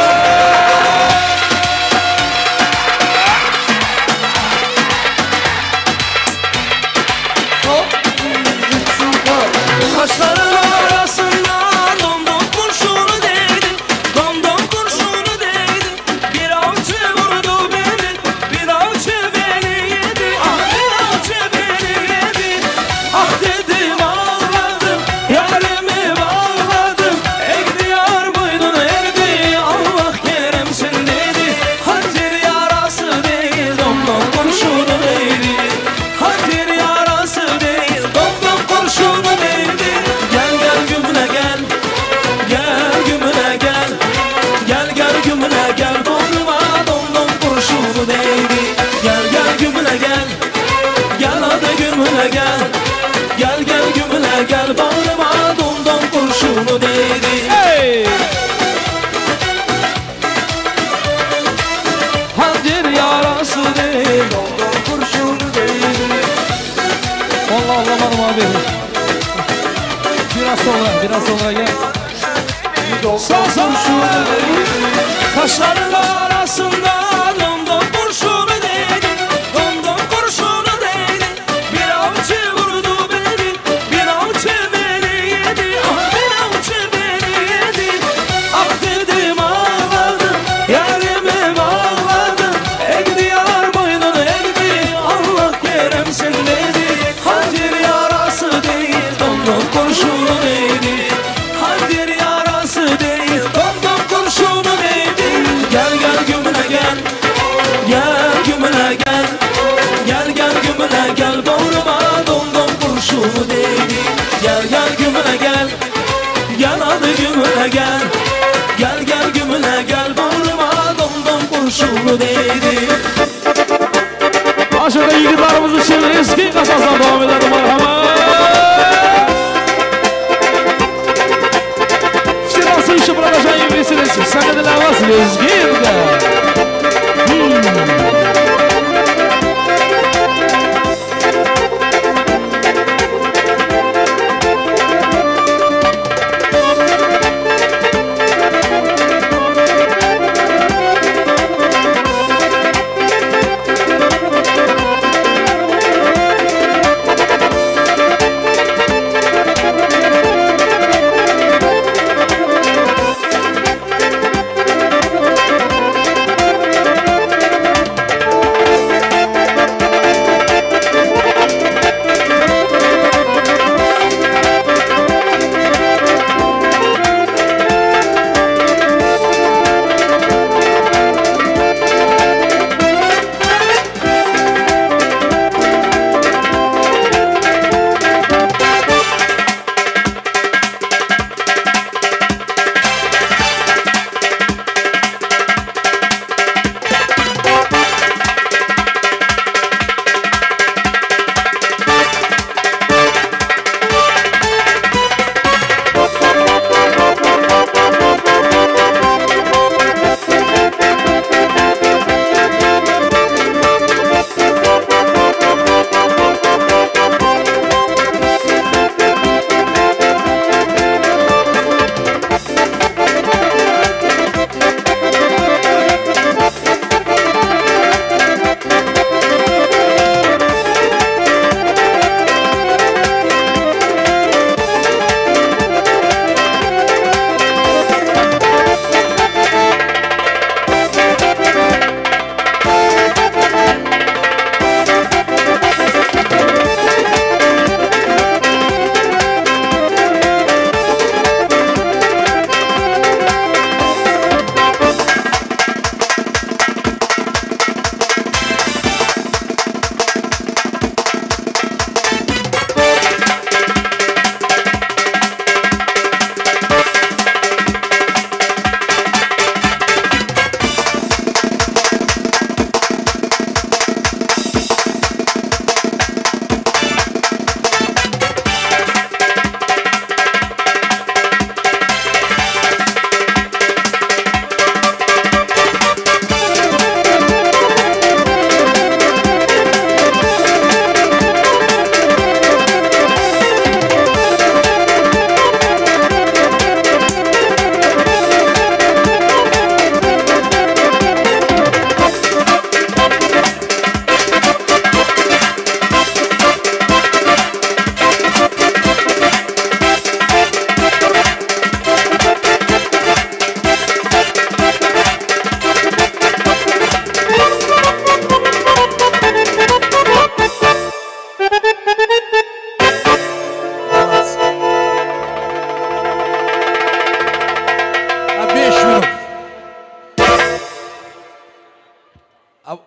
Kaşların arasında domdom kurşunu değdi, domdom kurşunu değdi. Bir avcı vurdu beni, bir avcı beni yedi. Ah bir avcı beni yedi. Ah dedim ağladım, yarimi bağladım. Eğdi yar boynunu eğdi, Allah keremsin dedi. Hacer yarası değil, domdom kurşunu değdi. Hacer yarası değil, domdom kurşunu değdi. Gel gel gümüne gel, gel gümüne gel. Gel gel gümüne gel, boynuma domdom kurşunu değdi. Gel gel gümüne gel, gel hadi gümüne gel. Gel gel gümüne gel, boynuma domdom kurşunu değdi. Hey! Hacer yarası değil, Domdom kurşunu değil. vallahi anlamadım abi. Biraz sonra gel. Sağ sağ kaşların arasında domdom kurşunu değdi, domdom kurşunu değdi. Bir avcı vurdu beni, bir avcı beni yedi. Ah bir avcı beni yedi. Ah dedim ağladım, yarimi bağladım. Eğdi yar boynunu eğdi, Allah keremsin dedi. Hacer yarası değil, domdom kurşunu değdi. Hacer yarası değil, domdom kurşunu değdi. Gel gel gümüne gel, gel gümüne gel. Gel gel gümüne gel, boynuma domdom kurşunu değdi. Gel gel gümüne gel, gel hadi gümüne gel. Gel gel gümüne gel, boynuma domdom kurşunu değdi. Aşağıda yiğitlerimiz için eski kasasına devam edelim merhaba.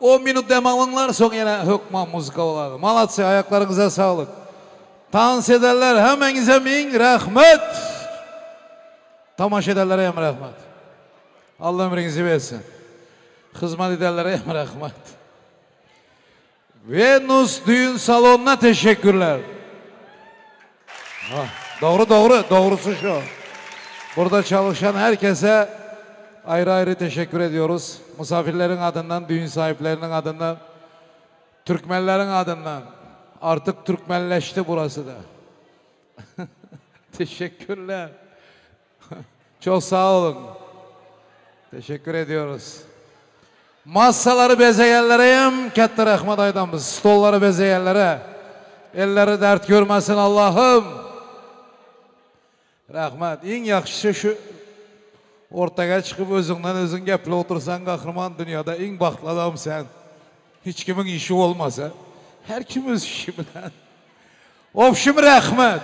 10 minut dem alınlar, son yine hükman müzika oladı. Malatsi, ayaklarınıza sağlık. Dans ederler, hemenize min rahmet. Tamaşa ederlere hem rahmet. Allah ömrünüzü versin. Hizmet ederlere hem rahmet. Venus düğün salonuna teşekkürler. Doğrusu şu. Burada çalışan herkese ayrı ayrı teşekkür ediyoruz. Misafirlerin adından, düğün sahiplerinin adından, Türkmenlerin adından. Artık Türkmenleşti burası da. Teşekkürler. Çok sağ olun. Teşekkür ediyoruz. Masaları bezeyenlere hem katta rahmet aydamız. Stolları bezeyenlere. Elleri dert görmesin Allah'ım. Rahmet. En yaxşısı şu ortaga çıkıp özünden özün gepli otursan kahraman dünyada en baxtlı adam sen. Hiç kimin işi olmasa. Her kim öz işi bilen. Ofşum rahmet.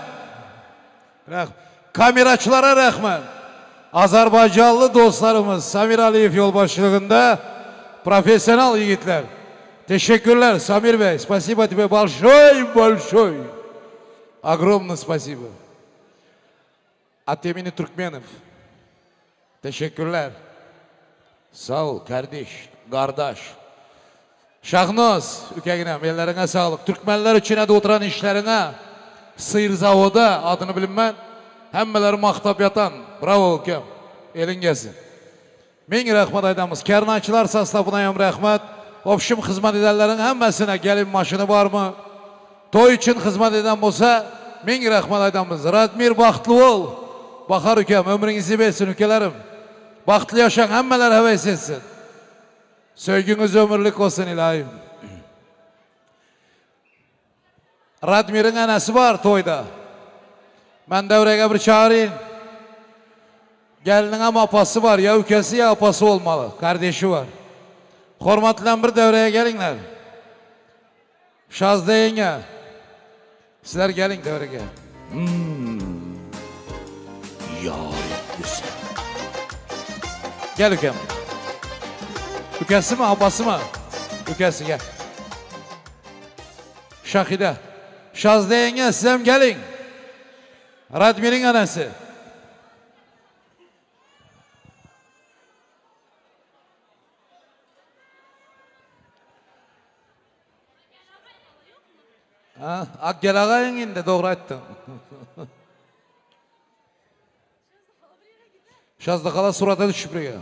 Kameraçılara rahmet. Azerbaycanlı dostlarımız Samir Aliyev yol başlığında profesyonel yiğitler. Teşekkürler Samir Bey. Спасибо тебе большой. Огромное спасибо. От имени Türkmenов. Teşekkürler. Sağ ol kardeş. Şahnoz, ükeginem, ellerine sağlık. Türkmenler içine de oturan işlerine, sıyır zavoda adını bilinmem. Hemmeleri mahtap yatan. Bravo ülkem. Elin gelsin. Min rahmet aydamız. Kernaçılar sastafına hem rahmet. Ofşum hizmet edenlerin hemmesine gelin maşını var mı? Toy için hizmet eden olsa min rahmet aydamız. Radmir bahtlı ol. Bakar ülkem, ömrünüzü versin ülkelerim. Bahtlı yaşayan hemmeler heves etsin. Söygünüz ömürlük olsun ilahim. Radmir'in anası var toyda. Ben devreye bir çağırayım. Gelinin ama apası var. Ya ülkesi ya apası olmalı. Kardeşi var. Hormatlan bir devreye gelinler. Şazda yenge. Sizler gelin devreye. Yâretlisin. Gel ülkem. Ülkesi mi apası mı? Ülkesi gel. Şahide. Şazda yenge sizem gelin. Radmir'in anası. Akgel ağayın indi, doğru ettin. Şazda kala surata düşüp rege.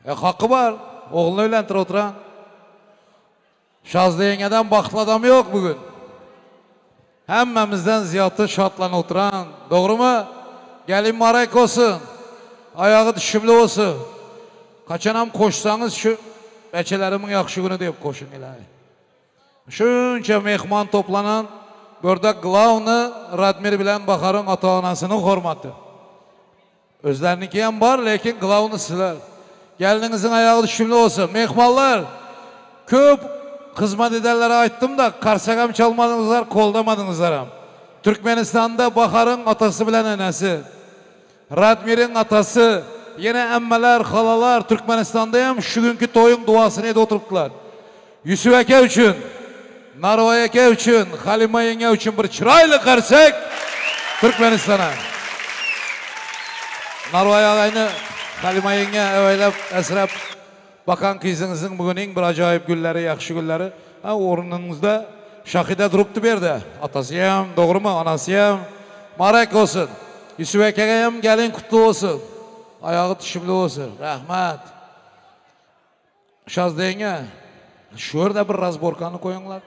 Hakkı var. Oğlunu evlentir oturan. Şazda yengeden baklı adam yok bugün. Hemmemizden ziyatı şatlan oturan. Doğru mu? Gelin marek olsun. Ayağı düşümlü olsun. Kaçanam koşsanız şu beçelerimin yakşı günü deyip koşun ilahi. Şunca mehman toplanan burada glavni Radmir bilen Bakar'ın ata-anasının hormatı. Özlerinki hem var, lekin glavni sizler. Gelininizin ayağı düşümlü olsun. Mehmanlar, köp hizmet ederlere ayttım da karsakam çalmadınızlar, koldamadınızlar. Türkmenistan'da Bakar'ın atası bilen enesi, Radmir'in atası, yine emmeler, halalar Türkmenistan'da hem şu günkü toyun duasını edip oturttular. Yusuf Eke üçün, Narva Eke üçün, Halima Yenge üçün bir çıraylı karsak Türkmenistan'a. Narva'ya aynı Halima Yenge eveylep esrep bakan kızınızın bugün bir acayip gülleri, yakşı gülleri. Ornunuzda Şahide duruptu bir de. Atasıyım, doğru mu? Anasıyım. Marek olsun. Yusuf Eke'yim gelin kutlu olsun. Ayağı düşümlü olsun. Rahmet. Şaz deyinge. Şurada bir razborkanı koyunlar.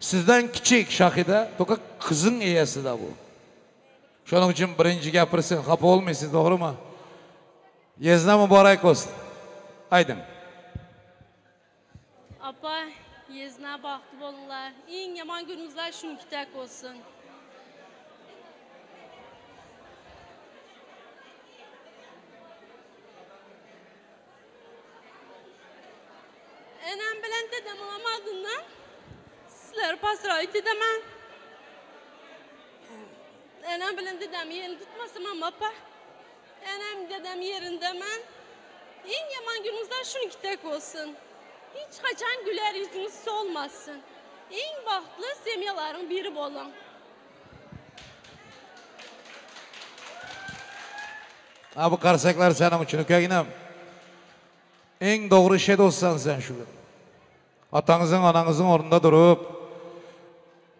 Sizden küçük Şahide. Toka kızın iyisi de bu. Şunun için birinci gapırsın. Kapı olmayısınız, doğru mu? Yezna mübarek olsun. Aydın. Apa, yezna baktı bolunlar. En yaman günümüzler şunu kitek olsun. Enem bilen dedem olamadığından sizler pasrayt edemem. Enem bilen dedem yerini tutmasam ama apa. Enem dedem yerinde ben. En yaman gününüzler şununki tek olsun. Hiç kaçan güler yüzünüz solmasın. En bahtlı semyaların biri olun. Bu qarsaklar senin için ökeginem. En doğru şey de olsan sen şu gün. Atanızın, ananızın orunda durup,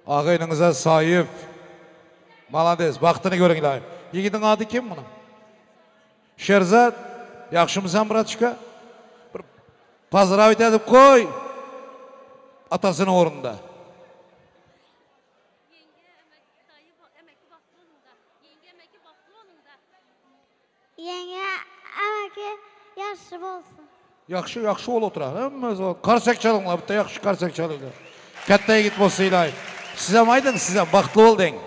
ağaynınıza sahip, malades, baktını görün ilayim. Yiğidin adı kim bunun? Şerzat, yakışımızdan bratçıka. Pazıravit edip koy, atasının orunda. Yenge emeki yaxşı olsun. Yaxşı ol oturar. Karsak çalınlar, bitta yaxşı karsak çalınlar. Kattaya git bolsa ilayim. Size maydın, size baxtlı ol deyin.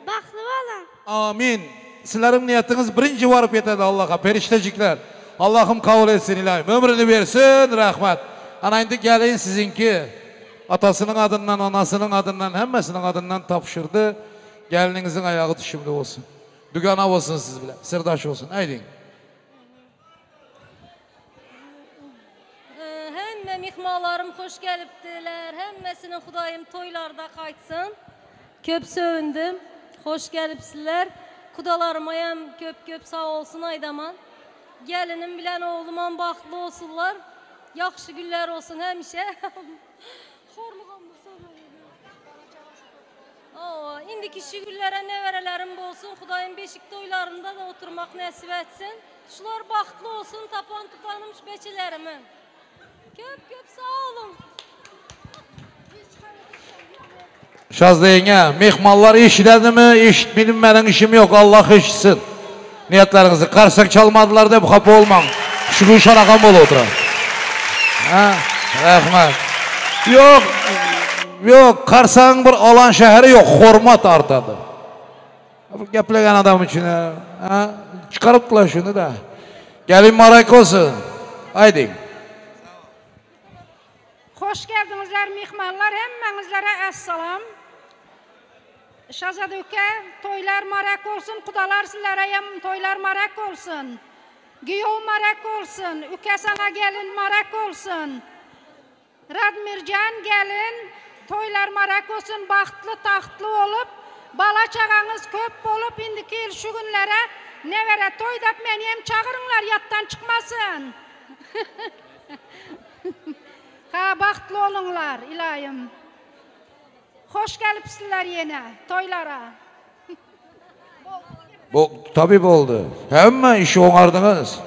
Baxtlı olun. Amin. Sizlerin niyetiniz birinci varıp yetedi Allah'a, periştecikler. Allah'ım kabul etsin ilayim. Ömrünü versin, rahmet. Ana indi gelin sizinki. Atasının adından, anasının adından, hemmesinin adından tapşırdı. Gelininizin ayağı düşümde olsun. Dügana olsun siz bile, sırdaş olsun. Haydi. Hemme mihmalarım hoş gelipdiler. Hemmesinin Xudayım toylarda qaytsın. Köp söndüm. Hoş gelipsizler. Kudalarıma hem köp sağ olsun aydaman. Gelinim bilen oğluman baxtlı olsunlar. Yaxşı günler olsun hemişe. İndiki şükürlere neverelerim olsun. Xudayım beşik toylarında da oturmak nasip etsin. Şular baxtlı olsun, tapan tutanmış beçilerimin. Köp sağ olun. Şazlı yenge, mihmallar işledi mi? İşitmedim, benim işim yok. Allah işitsin. Niyetlerinizi karsak çalmadılar da bu kapı olmam. Şu gün şanakam bol oturan. Rahmet. Yok, Karsağın bir alan şehri yok. Hormat artadı. Geplegen adam için. Çıkarıptılar şunu da. Gelin marak olsun. Haydi. Hoş geldinizler mihmanlar, hemmenizlere esselam. Şazadöke, toylar marak olsun, kudalar sizlere hem toylar marak olsun. Giyov marak olsun, üke sana gelin marak olsun. Radmircan gelin, toylar marak olsun, baxtlı taxtlı olup, bala çağınız köp olup, indiki il şu günlere ne vere toy dap meni hem çağırınlar, yattan çıkmasın. Ha, baxtlı olunlar ilayim. Hoş gelipsizler yine toylara. Tabii oldu. Hemen işi onardınız.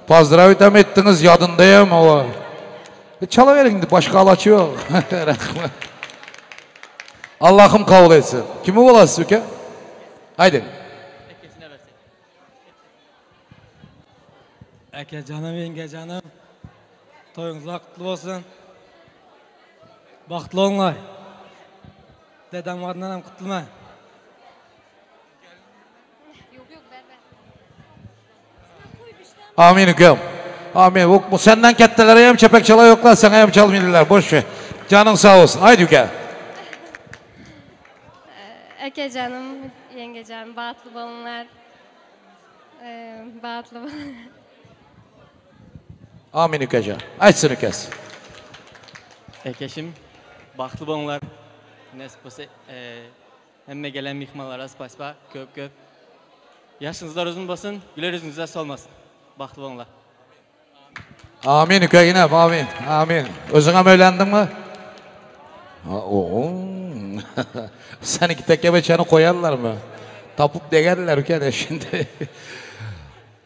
Pazdıravitem ettiniz, yadındayım o. Çalıverin, başka alaçı yok. Allah'ım kabul etsin. Kimi olasın ki? Haydi. Eke canım, yenge canım. Toyunuzlar kutlu olsun. Baxtlı olunlar. Dedem adından hem kutluma. Amin hüküm. Amin. Bu senden kettelere hem çepek çala yoklar, sana hem çalmayırlar. Boş ver. Canın sağ olsun. Haydi hüküm. Eke canım, yenge canım, bağıtlı balınlar. Bağıtlı balınlar. Amin hüküm. Açsın hüküm. Ekeşim, baxtlı balınlar. Nesipası, hemme gelen mihmanlara spasiba, köp. Yaşınızlar uzun basın, güler yüzünüzde solmasın. Baxtlı balınlar. Amin hüküm. Amin. Özüne mi öylendin mi? Sen iki tekke beçeni koyarlar mı? Tapıp degerler hüküm şimdi.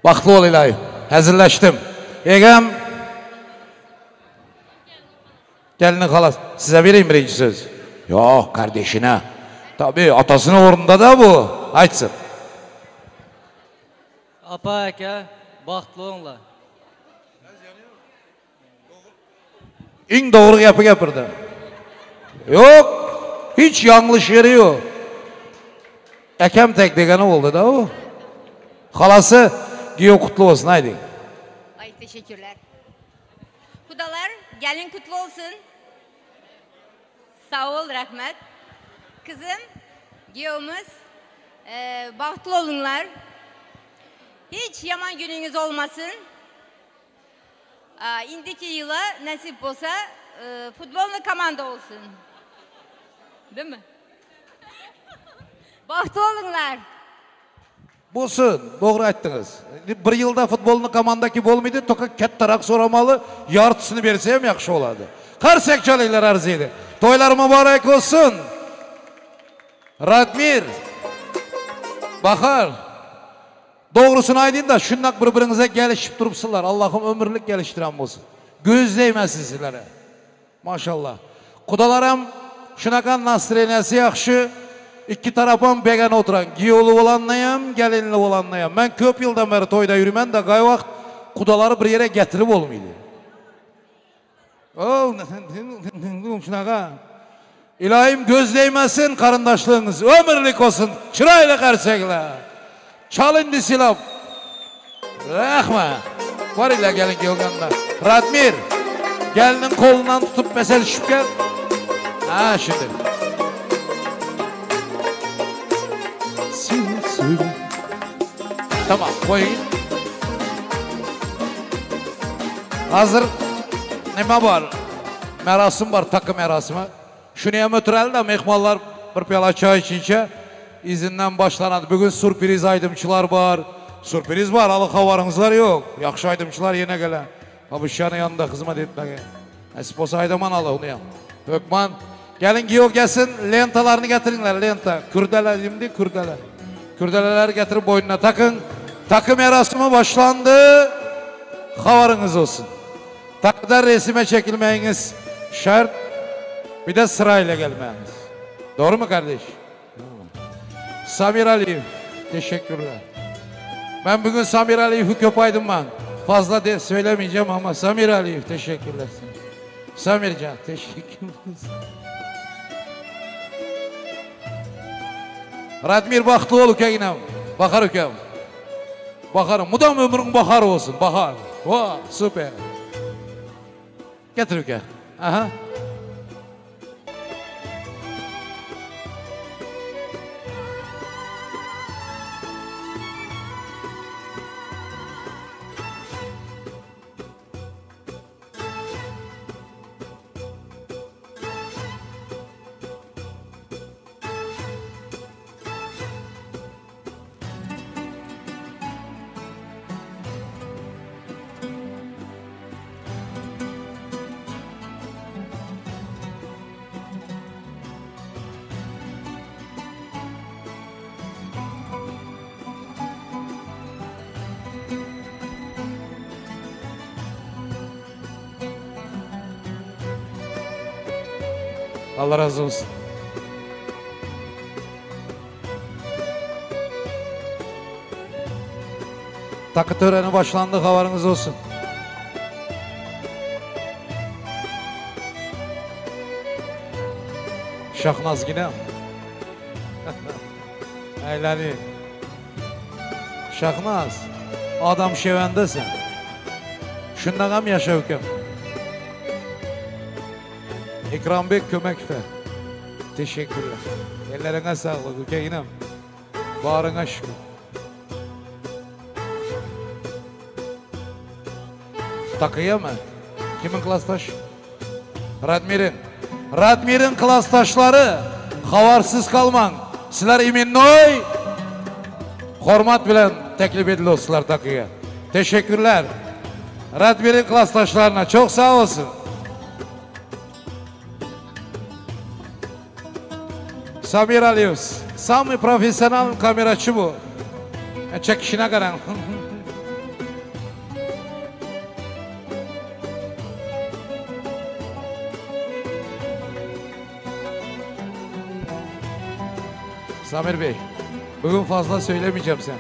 Baxtlı ol ilahi. Hazırlaştım. Egem. Gelini kalas. Size vereyim birinci söz. Yok kardeşine. Tabii atasının orunda da bu. Açsın. Apa eke, baxtlı olunlar. En doğru yapırdı. Yok. Hiç yanlış yeri yok. Ekem tek degeni oldu da o. Halası giyo kutlu olsun haydi. Ay teşekkürler. Kudalar gelin kutlu olsun. Sağ ol rahmet. Kızım giyomuz bahtlı olunlar. Hiç yaman gününüz olmasın. indiki yıla nasip olsa futbollu komanda olsun. Değil mi? Bahtı olunlar. Bo'lsin, doğru aytdingiz. Bir yılda futbolni komandaki bo'lmaydi, to'qa kattaroq so'ramalı, yartısını bersa ham yaxshi bo'ladi. Qarsak chalinglar arziydi. To'ylar muborak olsun. Radmir, Bahar, doğrusunu aytayın da şundak birbirinize gelişip turupsınlar. Allah'ım ömürlük geliştiren olsun. Göz değmesin sizlere. Maşallah. Kudalarım şunakan nasreniyesi yaxşı. İki tarafım began oturan. Giyolu olanlayam, gelinli olanlayam. Ben köp yıldan beri toyda yürümen de gay vakt kudaları bir yere getirip olmaydı. Oh, şunaka. İlahim göz değmesin karındaşlığınız. Ömürlük olsun. Çırayla karşılar. Çalın disilap. Rahma. Var ile gelin gelganda. Radmir. Gelinin kolundan tutup mesel düşüp gel. Ha şimdi. Tamam koyun. Hazır. Neme var? Merasim var, takı merasimi. Şunu hem ötürəli de mehmallar bir piyala çay içince izinden başlanadı. Bugün sürpriz aydımçılar var. Sürpriz var, alı havarınızlar yok. Yaxşı aydımçılar yine gelen. Babışanın yanında hizmet etmeye. Nasip olsa aydaman alı onu ya. Hökman, gelin giyo gelsin, lentalarını getirinler, lenta. Kürdeler şimdi, kürdeler. Kürdeleler getirip boynuna takın. Takı merasimi başlandı. Havarınız olsun. Takıda resime çekilmeyiniz şart. Bir de sırayla gelmeyiniz. Doğru mu kardeş? Samir Aliyev, teşekkürler. Ben bugün Samir Aliyev'i köpaydım ben. Fazla de söylemeyeceğim ama Samir Aliyev, teşekkürler. Samircan, teşekkürler. Radmir Baktıoğlu keginem. Bakar ökem. Bakarım. Mudam ömrün bakar olsun. Bakar. Vah, süper. Getir ökem. Aha. Allah razı olsun. Takı töreni başlandı, havarınız olsun. Şahnaz yine. Eğleni. Şahnaz, adam şevendesin. Şundan hem yaşa hüküm. İkram Bek Kömekfe. Teşekkürler. Ellerine sağlık ülkeyinem. Bağrına şükür. Takıya mı? Kimin klastaş? Radmir'in. Radmir'in klastaşları. Havarsız kalman. Sizler iminnoy. Hormat bilen teklif ediliyorsunuz takıya. Teşekkürler. Radmir'in klastaşlarına çok sağ olsun. Samir Aliyev, sami profesyonel kameraçı bu. Çekişine karan. Samir Bey, bugün fazla söylemeyeceğim sen.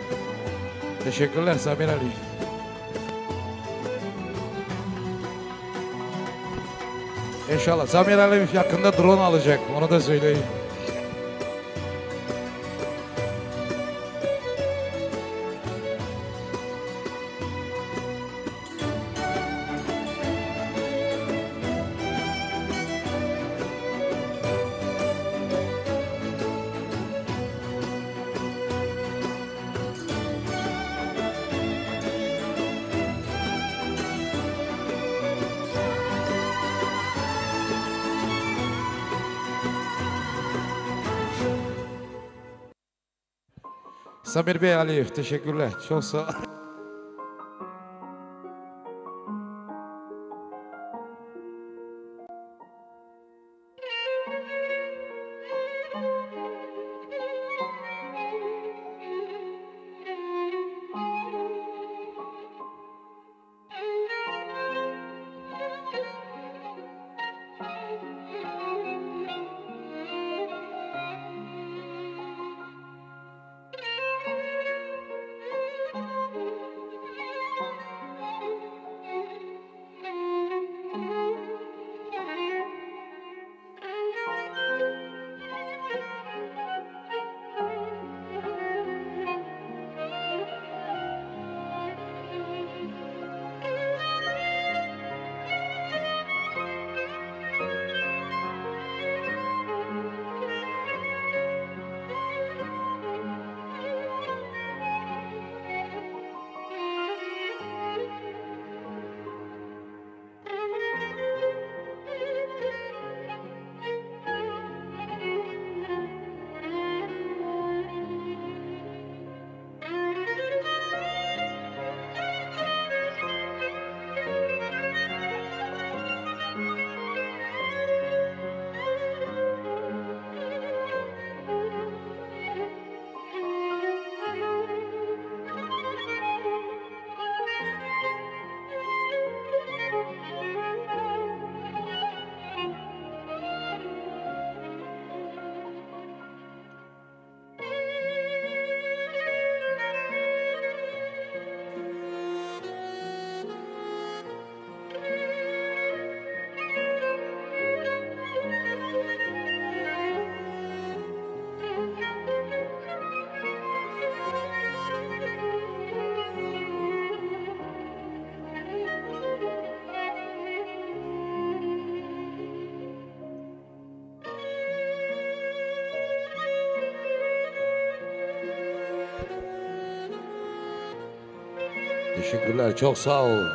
Teşekkürler Samir Aliyev. İnşallah Samir Aliyev yakında drone alacak, onu da söyleyeyim. Samir Bey Aliyev, teşekkürler. Çok sağ ol. Teşekkürler, çok sağ olun.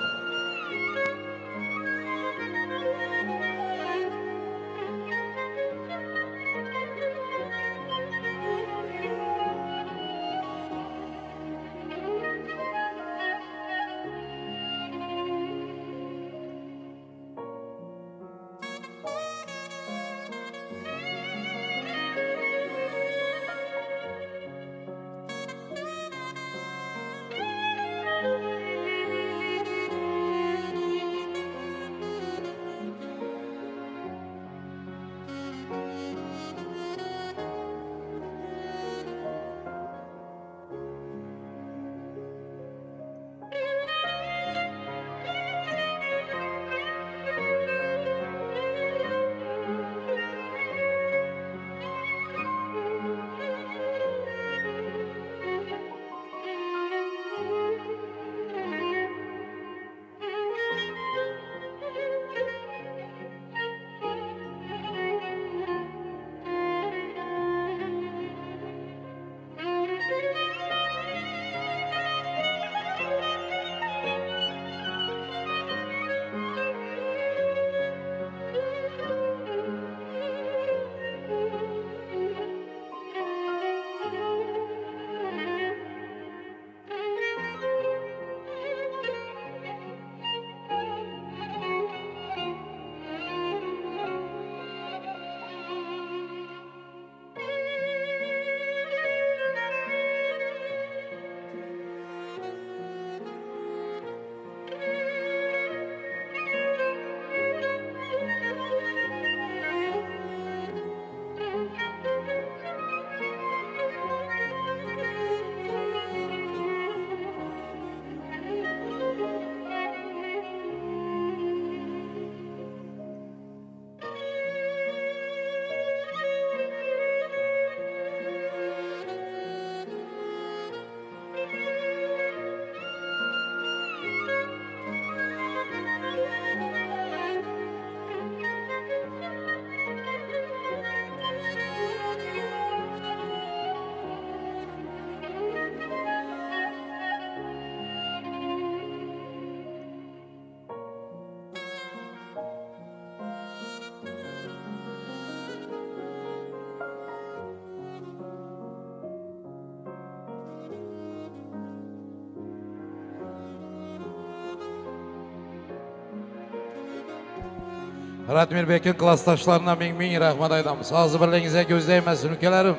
Radmir Bek'in klassdaşlarına ming rahmat aytamiz. Hazır birliğinize göz değmesin ülkelerim.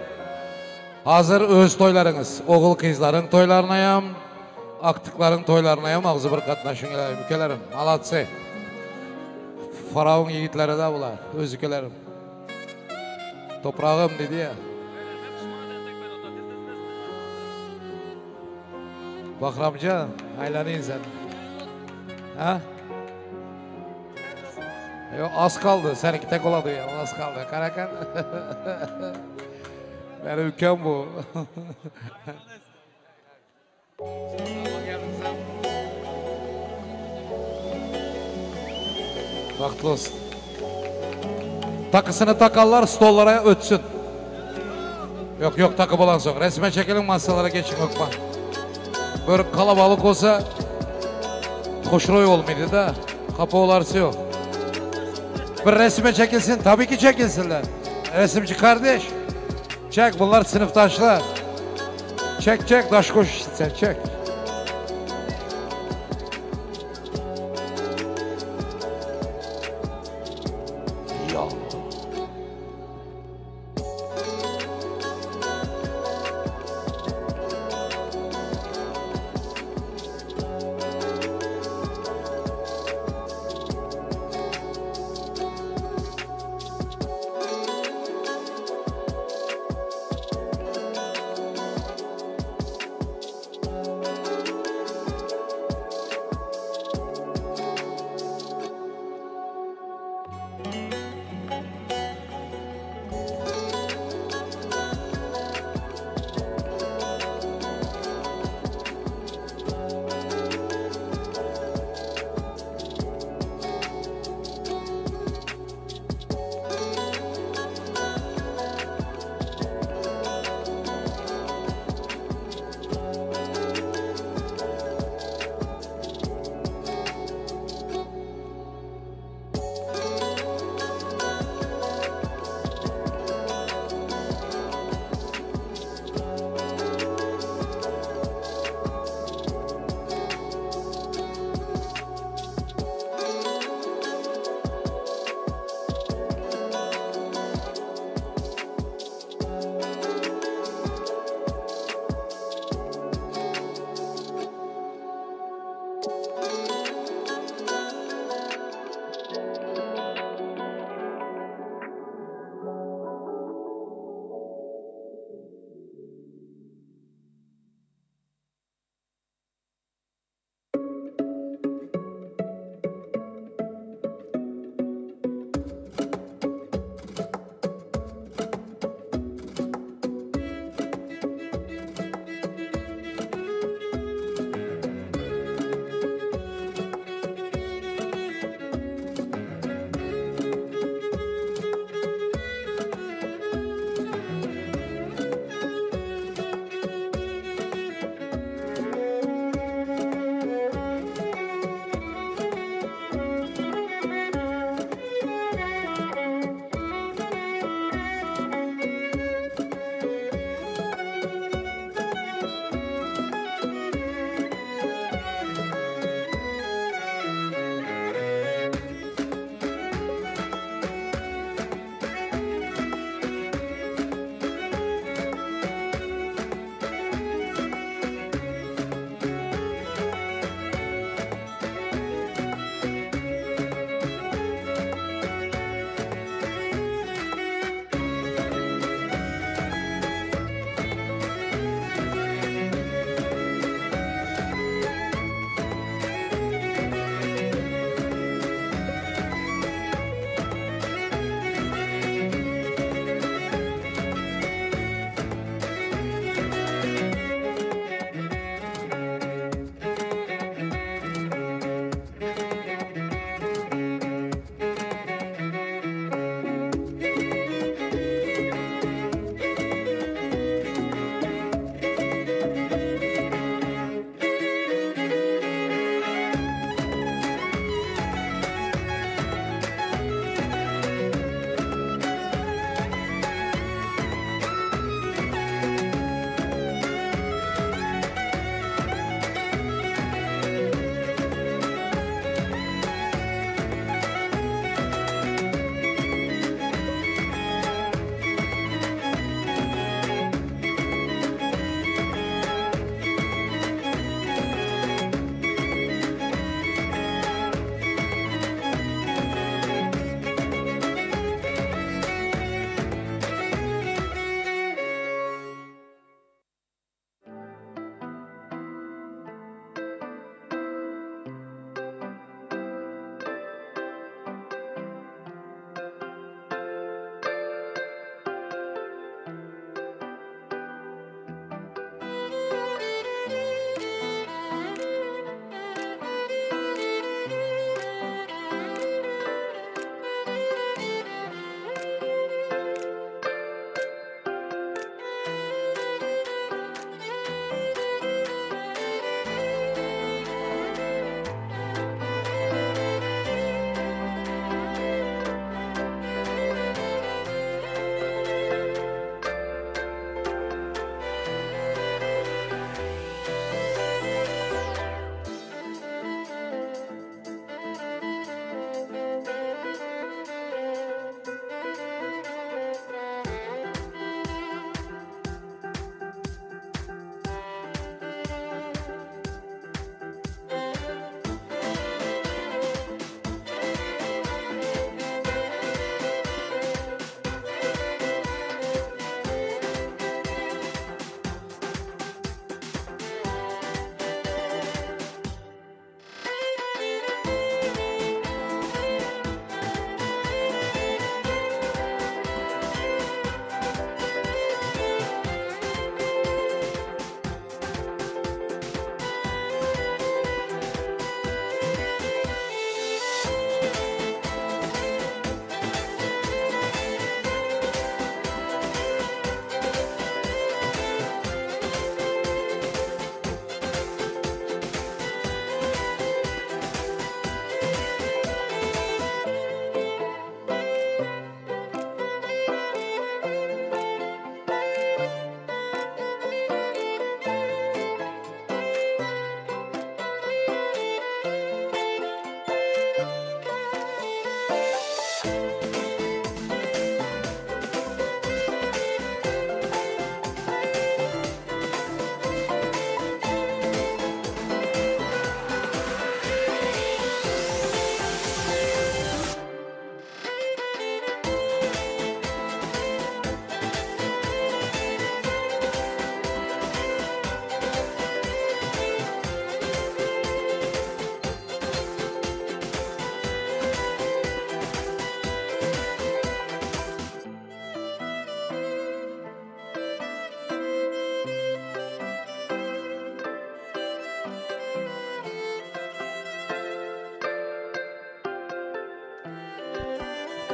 Hazır öz toylarınız, oğul kızların toylarınayam, aktıkların toylarınayam ağzı bir katnaşın ülkelerim. Malatsı. Faravun yiğitleri de bular, öz ülkelerim. Toprağım dedi ya. Bakramca, aylanayın sen. Ha? Yok az kaldı, seninki tek oladı ya, az kaldı. Karakan. Benim ülkem bu. Vakti olsun. Takısını takarlar, stollara ötsün. Yok takı olan sonra. Resme çekelim, masalara geçin Okma. Böyle kalabalık olsa hoşroy olmaydı da kapı olarsa yok. Bir resme çekilsin, tabii ki çekilsinler. Resimci kardeş. Çek, bunlar sınıftaşlar. Çek, taş koş sen çek. Ya.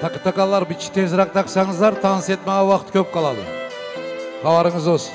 Takı-takallar bir tezrak taksanızlar dans etmeye vakit köp kaladı. Havarınız olsun.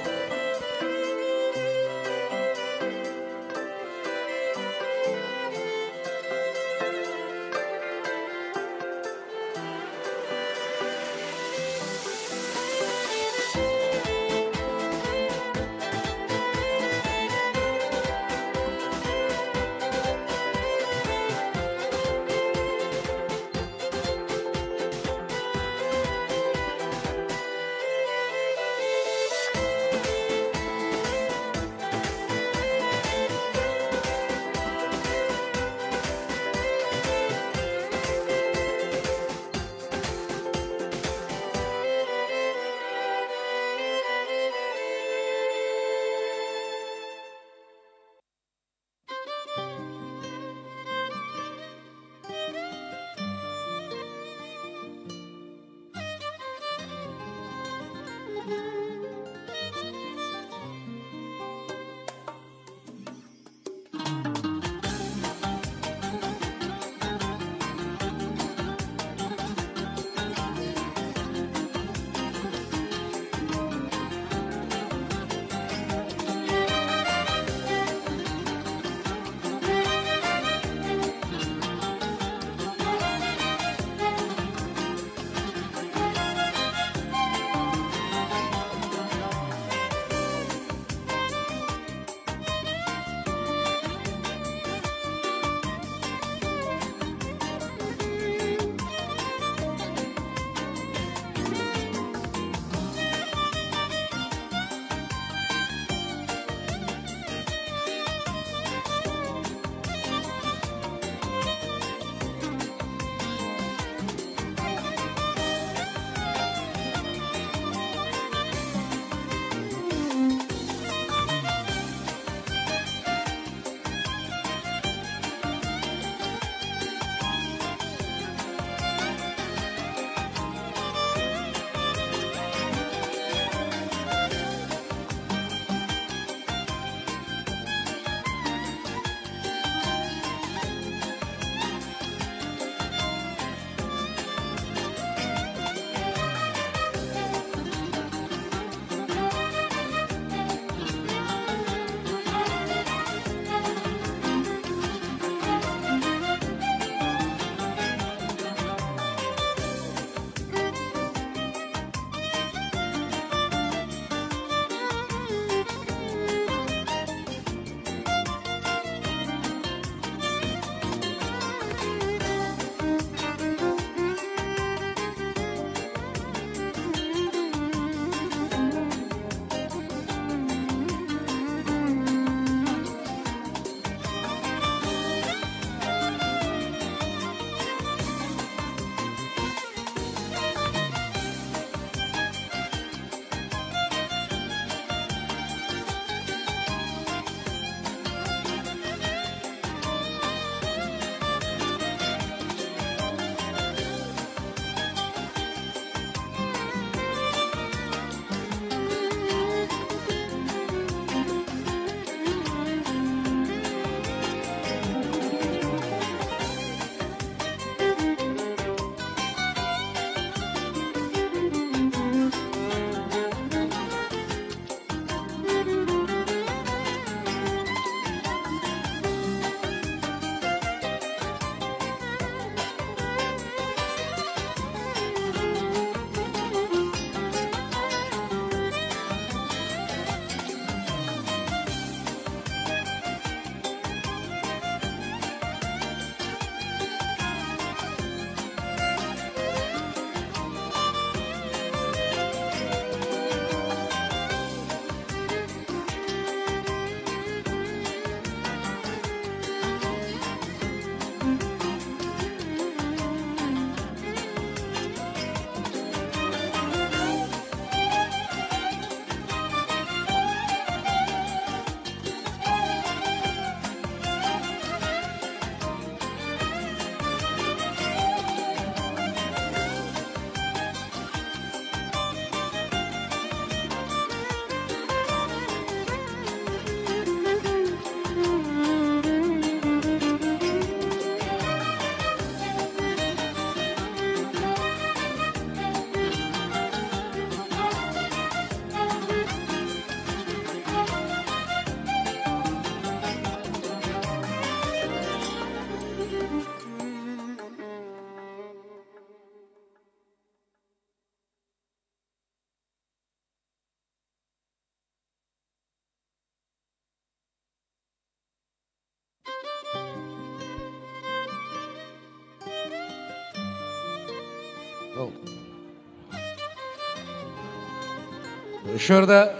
Şurada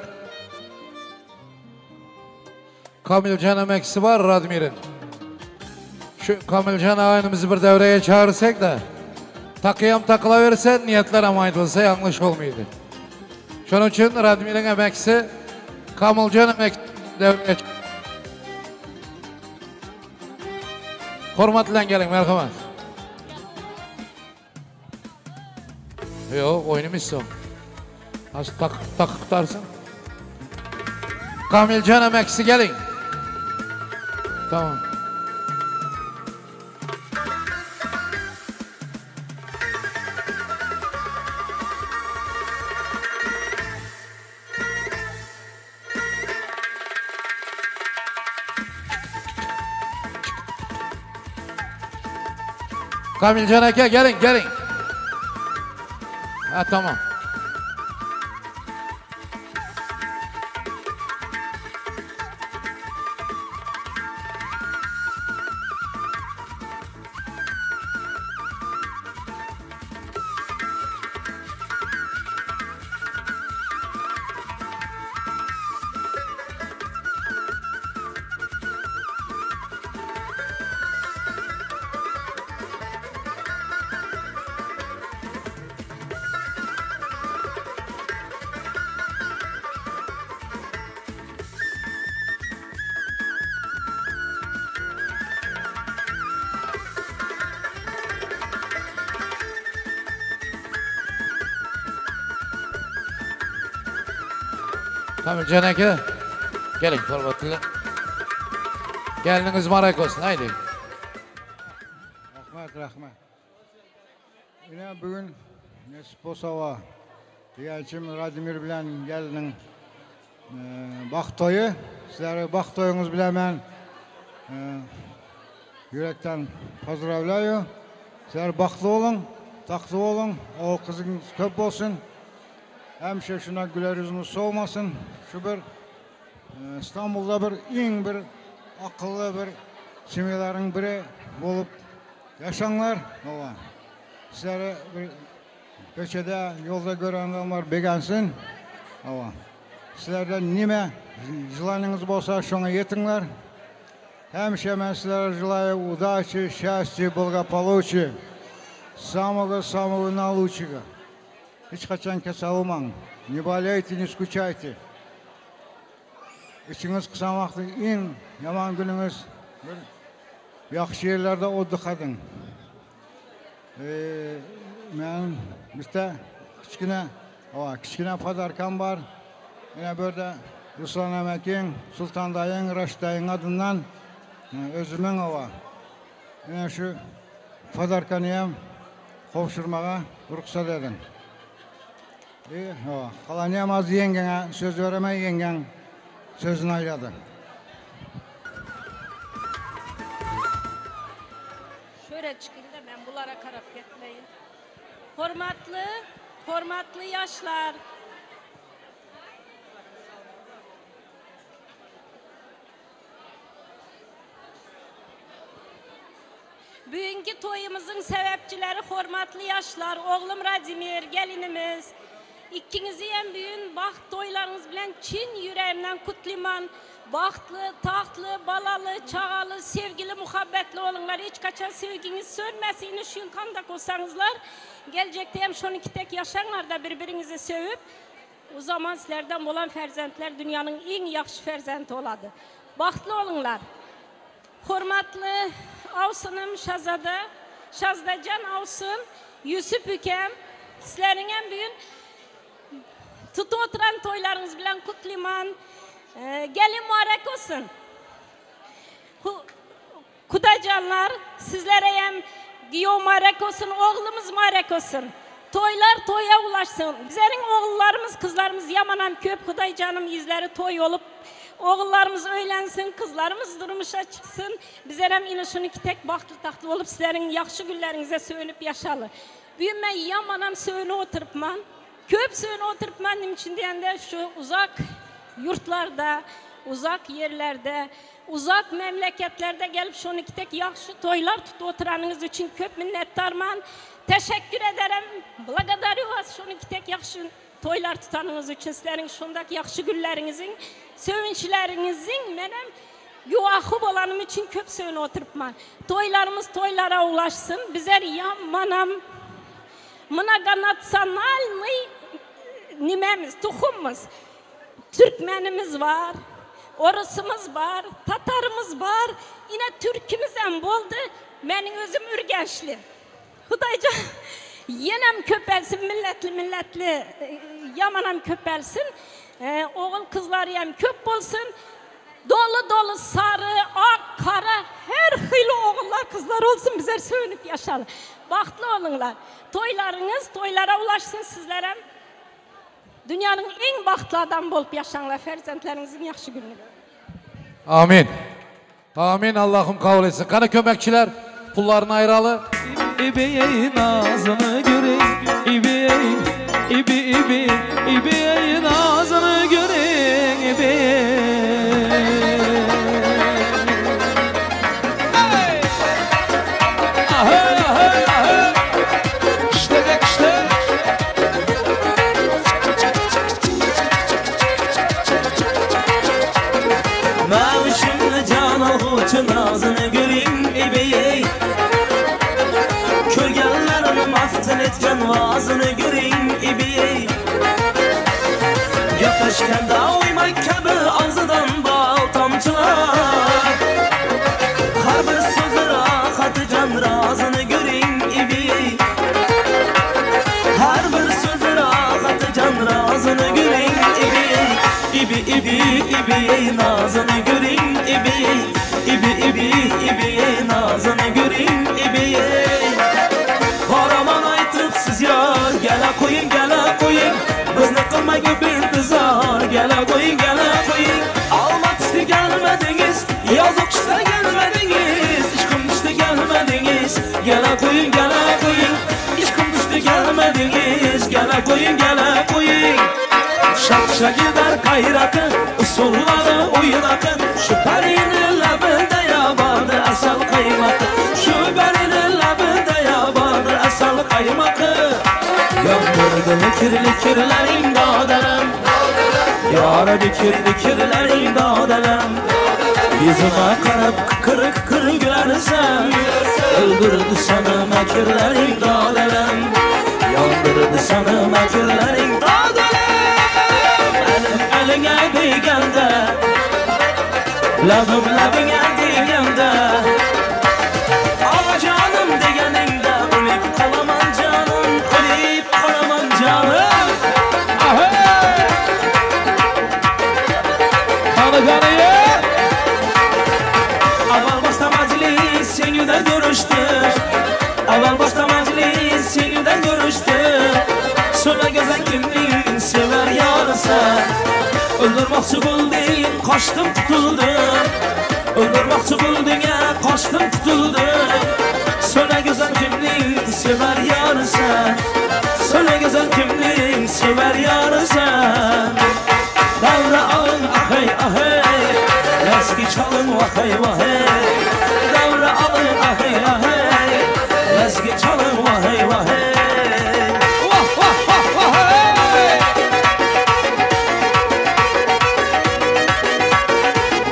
Kamilcan emeksi var Radmir'in. Şu Kamilcan ağaynımızı bir devreye çağırırsak da takıyam takıla verirse niyetler amaydılsa yanlış olmaydı. Şunun için Radmir'in emeksi Kamilcan emeksi devreye çağırırsak. Hormatla gelin merhamet. Yok oynamışsın. Nasıl takık tutarsın? Kamilcan emeksi gelin. Tamam. Kamilcan aka gelin gelin. Ha tamam. Kamilcan aka gelin hormatli. Geliniz marak olsun haydi. Rahmat. Yine bugün Nesposova Diyalçım Radimir bilen gelinin baxt toyu. Sizlere baxt toyunuz bilen ben yürekten pozdravляю. Sizler baxtlı olun, taktlı olun, o kızınız köp olsun. Hemşe şuna güler yüzünüz soğumasın. Şu bir İstanbul'da bir en bir akıllı bir simyelerin biri olup yaşanlar. Sizlere bir köşede yolda görenler beğensin. Sizlerden nime желанияңыз болса şuna yetinler. Hemşe ben sizlere желаю удачи, счастья, благополучия. Самого наилучшего. Hiç kaçan kesal olmayın. Ne болейте, не скучайте. İçiniz kısamakta en yaman gününüz bir yaxşı yerlerde odduk edin. Ben işte kiçkine padarkam var. Yine böyle Ruslan Emekin, Sultan Dayın, Raşit Dayın adından özümün ova. Yine şu padarkanıyım kovşurmağa ruhsat edin. Kalanıyam az yengene söz veremey yengen sözünü ayladı. Şöyle çıkayım da ben bunlara karap gitmeyin. Hormatlı yaşlar. Bugünkü toyumuzun sebepçileri hormatlı yaşlar. Oğlum Radimir, gelinimiz. İkinizi en büyün baxt toylarınız bilen Çin yüreğimden kutliman. Baxtlı, taxtlı, balalı, çağalı, sevgili, muhabbetli olunlar. Hiç kaçan sevginiz sönmesin. Şun kandak olsanızlar. Gelecekte hem şunu iki tek yaşanlar da birbirinizi sevip. O zaman sizlerden olan ferzentler dünyanın en yaxşı ferzenti oladı. Baxtlı olunlar. Hormatlı Avsunum Şazdacan Avsun, Yusuf Ükem. Sizlerin en büyün tutu oturan toylarınız bilen kutliman. Gelin mübarek olsun. Kudacanlar sizlere hem giyo mübarek olsun, oğlumuz mübarek olsun. Toylar toya ulaşsın. Bizlerin oğullarımız, kızlarımız yamanam köp Kudaycanım yüzleri toy olup oğullarımız öğlensin, kızlarımız durmuşa çıksın. Bizler hem inişin iki tek baktlı taktlı olup sizlerin yaxşı günlerinize söylüp yaşalı. Bugün ben yamanam söyle oturupman. Köp söyle oturupman için diyende şu uzak yurtlarda, uzak yerlerde, uzak memleketlerde gelip şunu iki tek yaxşı toylar tutup oturanınız için köp minnettarman. Teşekkür ederim. Благодарю вас şunu ki tek yaxşı toylar tutanınız için, sizlerin şundak yaxşı günlerinizin, sevinçlerinizin benim güvahı olanım için köp söyün oturupman. Toylarımız toylara ulaşsın. Bizler manam многонациональный nimemiz, tuhumumuz. Türkmenimiz var, Orusumuz var, Tatarımız var. Yine Türkümüz hem boldu. Benim özüm Ürgençli. Hudayca yenem köpelsin, milletli yamanam köpelsin. Oğul kızları hem köp olsun. Dolu sarı, ak, kara, her hıylı oğullar kızlar olsun bizler söyünüp yaşarlar. Bahtlı olunlar. Toylarınız toylara ulaşsın sizlere. Dünyanın en bahtlı adam bolup yaşanlar. Ferzentlerinizin yaxşı günü. Amin. Amin. Allah'ım kabul etsin. Kana kömekçiler pullarını ayıralı. İbeyin ağzını göreyim. İbeyin ağzını göreyim. Mavişimle can alğuçun ağzını göreyim ebey. Körgenlerin maftın etken vazını göreyim ebey. Yaklaşken da uymak kabi ağzıdan bal tamçılar. Har bir sözü rahatı can razını göreyim ebey. Her bir sözü rahatı can razını göreyim ebey. İbi nazını göreyim İbi nazını göreyim İbi Haraman aytıp siz yar Gele koyun Bizni kılma gibi dızar Gele koyun Almak işte gelmediniz Yazık işte gelmediniz İşkım işte gelmediniz Gele koyun İşkım işte gelmediniz Gele koyun Şakşa gider kayrakı, usulları oynakı. Şu perinin labında yabadı asal kaymakı. Şu perinin labında yabadı asal kaymakı. Yandırdı kirlerin dağdarım. Yarabi kirlerin dağdarım. Yüzüme karıp kıkır gülersen. Öldürdü sana mekirlerin dağdarım. Yandırdı sana mekirlerin dağdarım. Eline digende labine digende Ama canım degeninde ölüp kalaman canım Aval başta meclis senüden görüştü Aval başta meclis senüden görüştü Sonra gözen kimliğin sever yarısı Öldürmekçi buldun, kaçtım tutuldum Öldürmekçi buldun ya, kaçtım tutuldum Söyle güzel kimliğin sever yarısı Söyle güzel kimliğin sever yarısı Davra alın ahey Leski çalın vahey Davra alın ahey Leski çalın vahey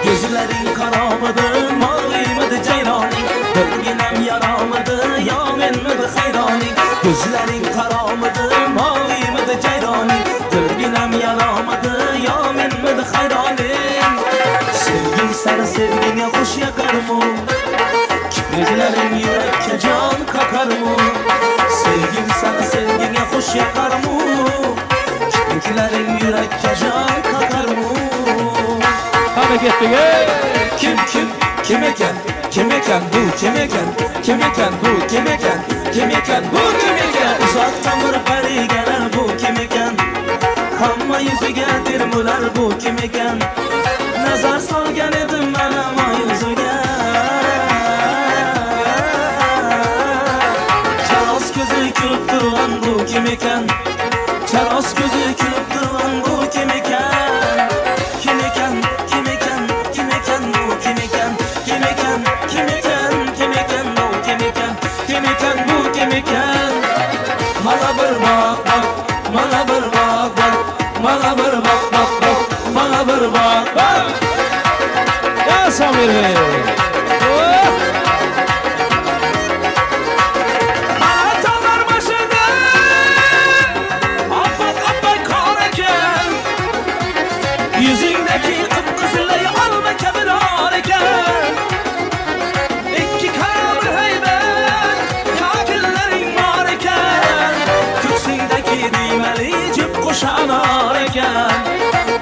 Gözlerin kara mıdır, mavi mıdır ceyrani Bölgenem yara mıdır, yamen mıdır hayrani Gözlerin kara mıdır, mavi mıdır ceyrani Bölgenem yara mıdır, yamen mıdır hayrani Sevgin sana sevgine hoş yakar mı? Kipriklerin yürekke can kakar mı? Sevgin sana sevgine hoş yakar mı? Kipriklerin yürekke can kakar mı? Hareketli Kim eken bu kim eken Uzaktan bir peri gelir bu kim eken Hamma yüzü getirmular bu kim eken Nazar salgan edim ben ama yüzüge Çaras gözü külüp duran bu kim eken Çaras gözü külüp duran bu kim eken Kim eken bu kim eken Bana bir bak bak, bana bir bak bak, bana bir bak bak bak, bana bir bak bak. Ya Samir Bey. Atalar başında abbak abbak kar eken, yüzündeki kıpkızıllayı alma kebir ağır eken. İki kara bir heybet, kakillerin var eken, köksündeki düğmeli cip koşan ağır eken.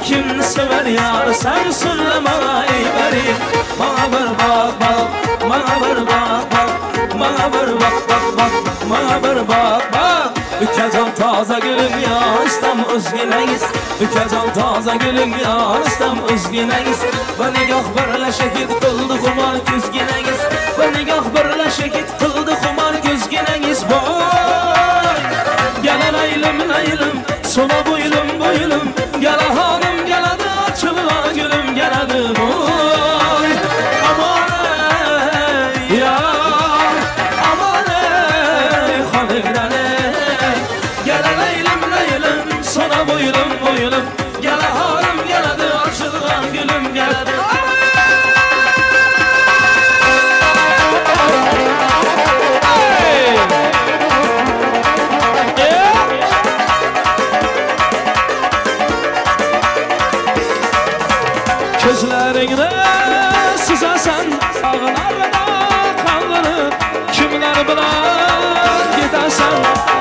Kim sever yar sen söyleme eyberi. Bana bir bak bak, bana bir bak bak, bana bir bak bak bak, bana bir bak bak. Ülkecan taze gülüm ya istem özgüneyiz. Ülkecan taze gülüm ya istem özgüneyiz. Bir nigah birle şehit kıldı kumar küzgüneyiz. Bir nigah birle şehit kıldı kumar küzgüneyiz. Vay gelen eylem eylem sona boylum boylum. Gele hanım geledi açıla gülüm geledi. Vay aman ey ya aman ey halilene. Gelen eylem eylem sona boylum boylum. Gele hanım geledi açıla gülüm geledi. Gözlerinde süzesen ağlarına kaldırır. Kimler bilen gidersen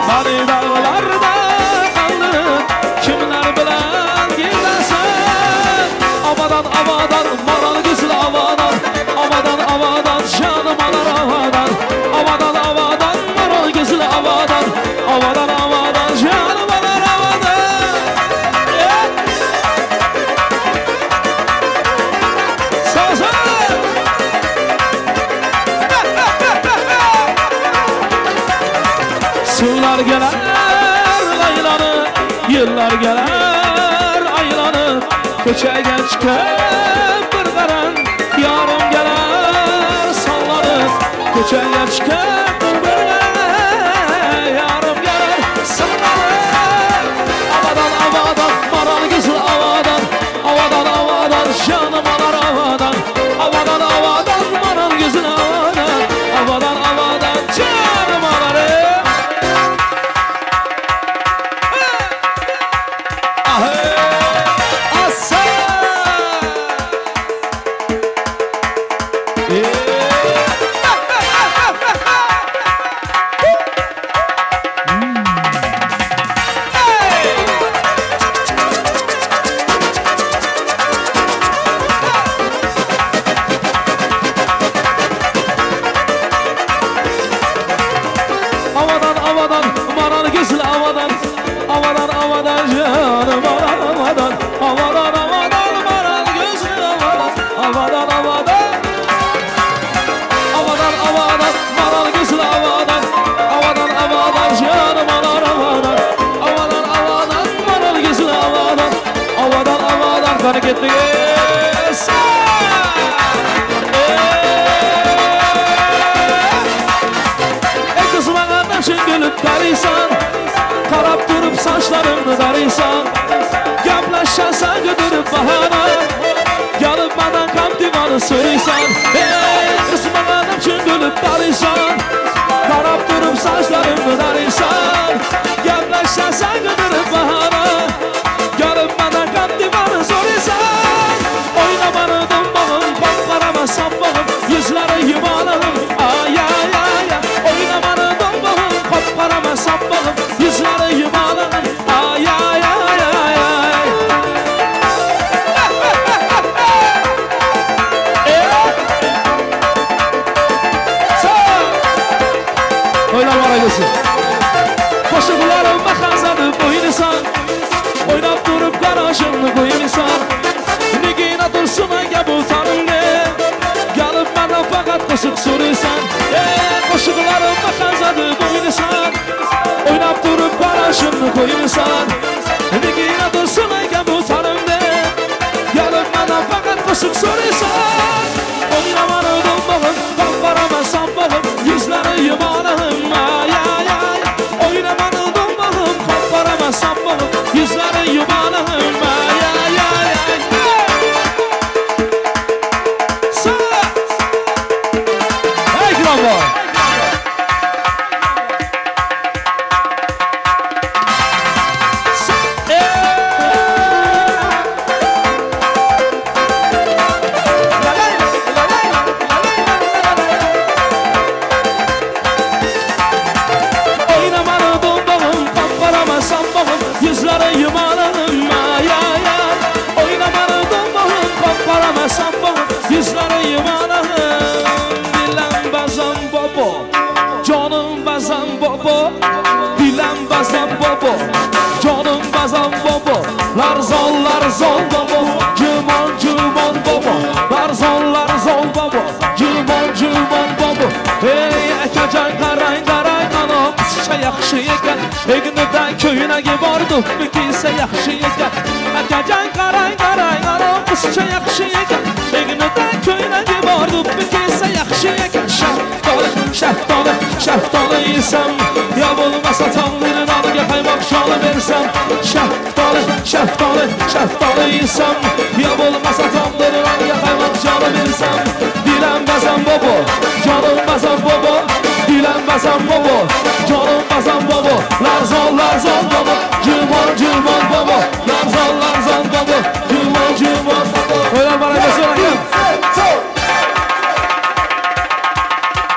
bari dağlarda kaldırır. Kimler bilen gidersen avadan avadan maral güzlü avadan. Avadan avadan canım alar avadan. Avadan avadan maral güzlü avadan. Avadan avadan canım alar avadan. Sular geler laylanı, yıllar geler aylanı. Köçege çıkıp bir qaran, yarım geler sallanır. Köçege çıkıp bir qaran, yarım geler sallanır. Avadan avadan maral güzlü avadan. Avadan avadan canım alar avadan. Avadan avadan maral güzlü avadan. Avadan avadan canım alar. Avadan avadan maral güzlü avadan. Avadan avadan canım alar avadan. Avadan avadan maral güzlü avadan. Avadan avadan. Avadan avadan maral güzlü avadan. Avadan avadan canım alar avadan. Avadan avadan maral güzlü avadan. Avadan avadan kanı gitti. Kızım anam için gülüp karıysan, karab durup saçlarımı darıysan, yaplaşarsan götürüp bahana, gelip bana kam divanı sürüysan. Kızım anam için gülüp karıysan, karab durup saçlarımı darıysan, yaplaşarsan götürüp bahana, gelip bana kam divanı sürüysan. Oynamanı dumbağım, baklarama sambağım, yüzleri yuvanağım, ay ay ay ay. Oynamanı dumbağım, kapkarama sambağım, yüzleri yuvanağım, ay ay ay ay ay. Oynama araylısı. Koşularıma kazanıp oynasan, oynap durup garajını koymasan. Nigina dursun ya bu tanımda, gelip bana fakat koşuk soruyorsan. Koşularıma kazanıp oynasan, oynap durup garajını koymasan. Nigina dursun ya bu tanımda, gelip bana fakat koşuk soruyorsan. Oynamanı dumbağım, kapkarama sambağım, yüzleri yuvanağım, ay ay ay. Oynamanı dumbağım, yaxshi ekan Egnida ko'ynaga bordik bu kiysa yaxshi ekan Akajon qarang qarang ana qizcha yaxshi ekan Egnida ko'ynaga bordik bu kiysa yaxshi ekan Shaftoli shaftoli shaftoli yesam yo bo'lmasa tong'ning oldiga qaymoq sholi bersam Shaftoli shaftoli shaftoli yesam yo bo'lmasa tong'ning oldiga qaymoq sholi bersam Dilam bazam bobo jonim bazam bobo Dilam bazam bobo jonim bazam bobo Larzon bobo jumon jumon bobo Larzon bobo jumon jumon bobo Qo'ylar baraka so'rayam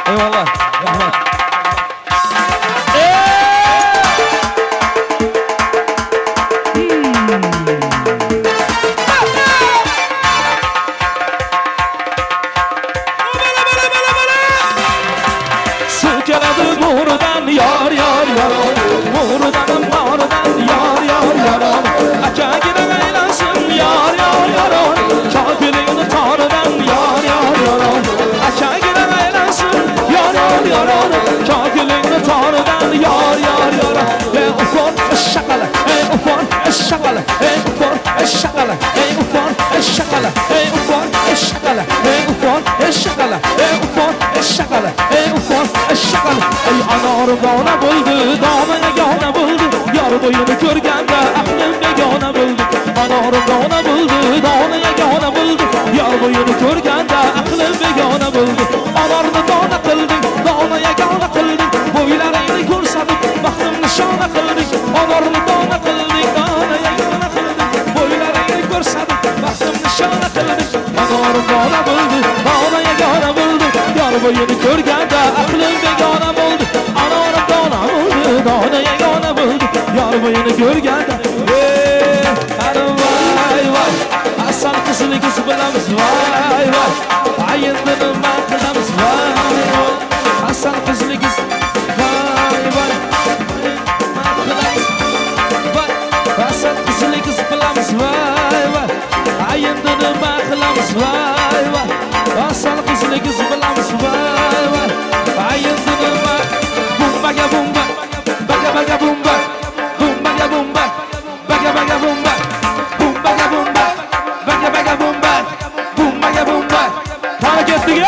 Eyvallah rahmat Dona buldu, dona yagona buldu Yar boyunu ko'rganda aqlim begona buldu Anorim dona buldu, dona yagona buldu Yar boyunu ko'rganda aqlim begona buldu Anorni dona qilding, dona yagona qilding Bo'ylaringni ko'rsatib, baxtim nishona qilding Anorni dona qilding, dona yagona qilding Bo'ylaringni ko'rsatib, baxtim nishona qilding Anorim dona buldu, dona yagona buldu Yar boyunu ko'rganda aqlim begona buldu Dona yagona bo'ldi yor bo'yini ko'rganda ana voy voy asal qizli qiz bilamiz voy voy endi nima qilamiz voy voy asal qizli qiz voy voy nima qilamiz voy asal qizli qiz bilamiz voy voy endi nima qilamiz voy voy asal qizli qiz bilamiz voy voy endi nima bumbaga bumba Baga bumba, bumbaga bumba, baga bumba, bumbaga bumba, baga bumba, bumbaga bumba. Hareketli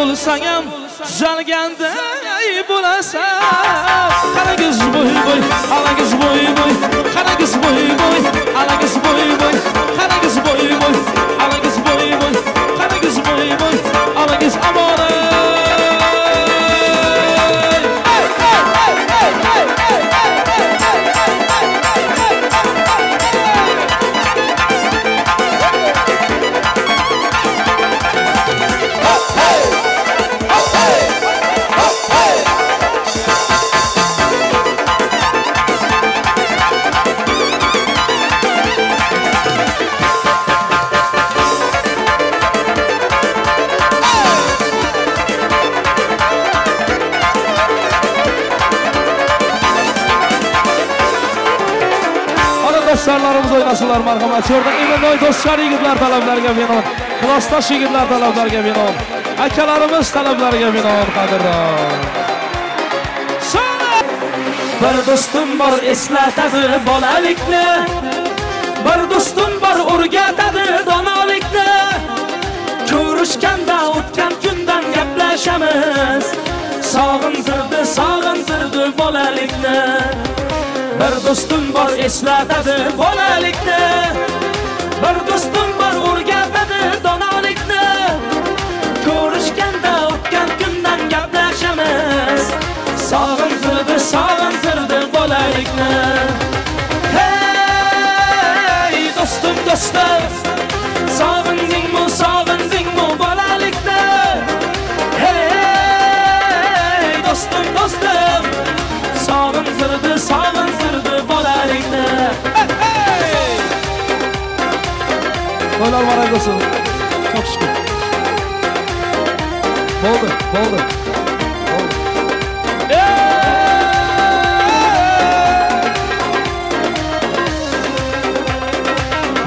bo'lsang ham tuzalganda bo'lasan qaragiz bo'y bo'y alagiz bo'y bo'y qaragiz bo'y bo'y alagiz bo'y bo'y qaragiz bo'y bo'y alagiz bo'y bo'y qaragiz bo'y bo'y alagiz amona olasılar marhamat. Şurada Eminoy dostlar yigitlar talablariga binoan, Klostosh yigitlar talablariga binoan, akalarimiz talablariga binoan qadrdon. Bir do'stim bor eslatadi bolalikni, bir do'stim bor o'rgatadi donolikni. Ko'rishganda o'tgan kundan gaplashamiz, sog'intirdi bolalikni. Bir do'stim bor eslatadi bolalikni, bir do'stim bor o'rgatadi donolikni. Ko'rishganda o'tgan kundan gaplashamiz, sog'intirdi bolalikni. Hey do'stim sog'indingmi bolalikni? Hey do'stim sog'intirdi bolalikni. To'ylar muborak bo'lsin. Çok şükür. Oldu.